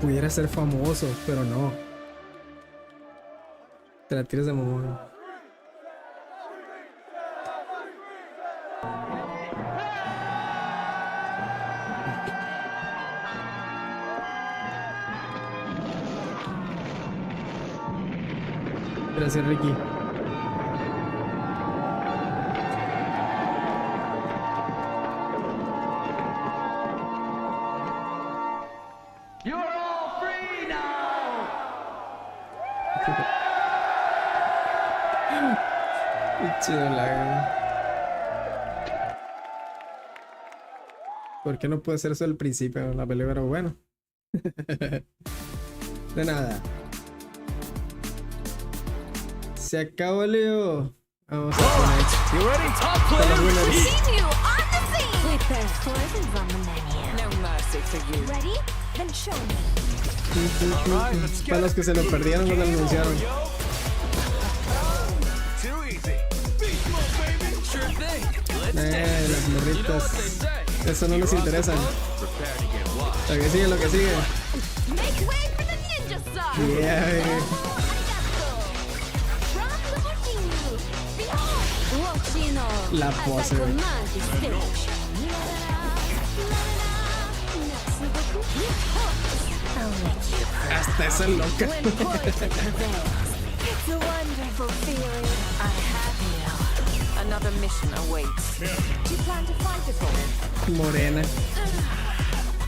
Pudiera ser famoso, pero no. Te la tiras de mamón. Gracias, Ricky. You're all free now. Qué chido lag. ¿Por qué no puede ser eso al principio de la pelea? Pero bueno. De nada. Se acabó, Leo. Vamos a poner. You ready? Top players. Continue on the scene. With the poisons on the menu. No mercy for you. Ready? Then show me. Para los que se lo perdieron cuando lo anunciaron. Too easy. Sure thing. Las morritas. Eso no les interesa. Lo que sigue, lo que sigue. Make way for the ninja side. Yeah. La pose. Hasta esa loca. It's a wonderful feeling. I have you. Another mission awaits. Do you plan to fight us all? Morena.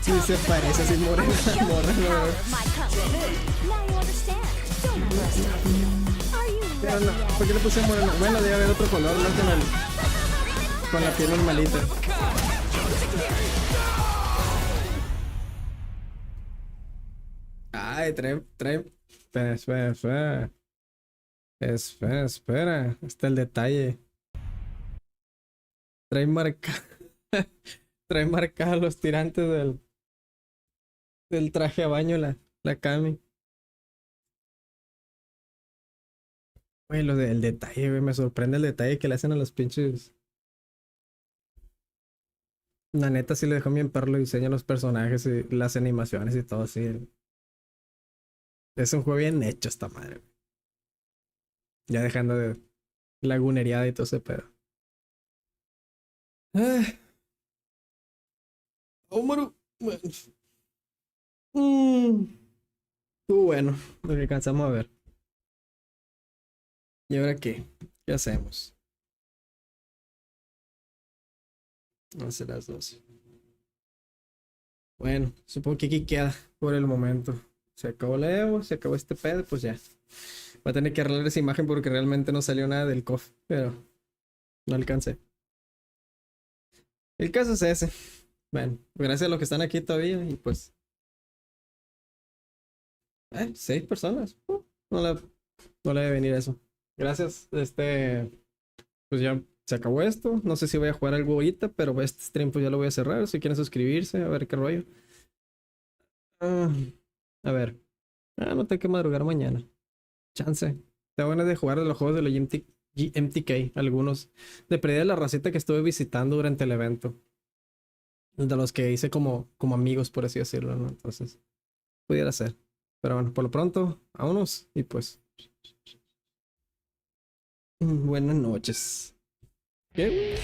Sí se parece así morena. Morena. Now you understand. Don't rest on you. Are you Pero no, ¿por qué le puse morena? Bueno, debe haber otro color, no con la piel normalita. Ay, espera. Está el detalle. Trae marcados los tirantes del traje a baño, la Cami. Güey, lo del detalle, güey, me sorprende el detalle que le hacen a los pinches. La neta sí le dejó bien perro el diseño a los personajes y las animaciones y todo así. Es un juego bien hecho esta madre. Ya dejando de lagunería y todo ese pedo. Omaru. Estuvo bueno lo que alcanzamos a ver. ¿Y ahora qué? ¿Qué hacemos? 11 las 12. Bueno, supongo que aquí queda por el momento. Se acabó la EVO, se acabó este pedo, pues ya. Voy a tener que arreglar esa imagen porque realmente no salió nada del KoF, pero no alcancé. El caso es ese. Bueno, gracias a los que están aquí todavía y pues... 6 personas. No le debe venir eso. Gracias. Pues ya se acabó esto. No sé si voy a jugar algo ahorita, pero este stream pues ya lo voy a cerrar. Si quieren suscribirse, a ver qué rollo. A ver. No tengo que madrugar mañana. Chance. Tengo ganas de jugar de los juegos de la MTK. Algunos. De perder la racita que estuve visitando durante el evento. De los que hice como amigos, por así decirlo, ¿no? Entonces, pudiera ser. Pero bueno, por lo pronto, vámonos. Y pues... Buenas noches. ¿Qué?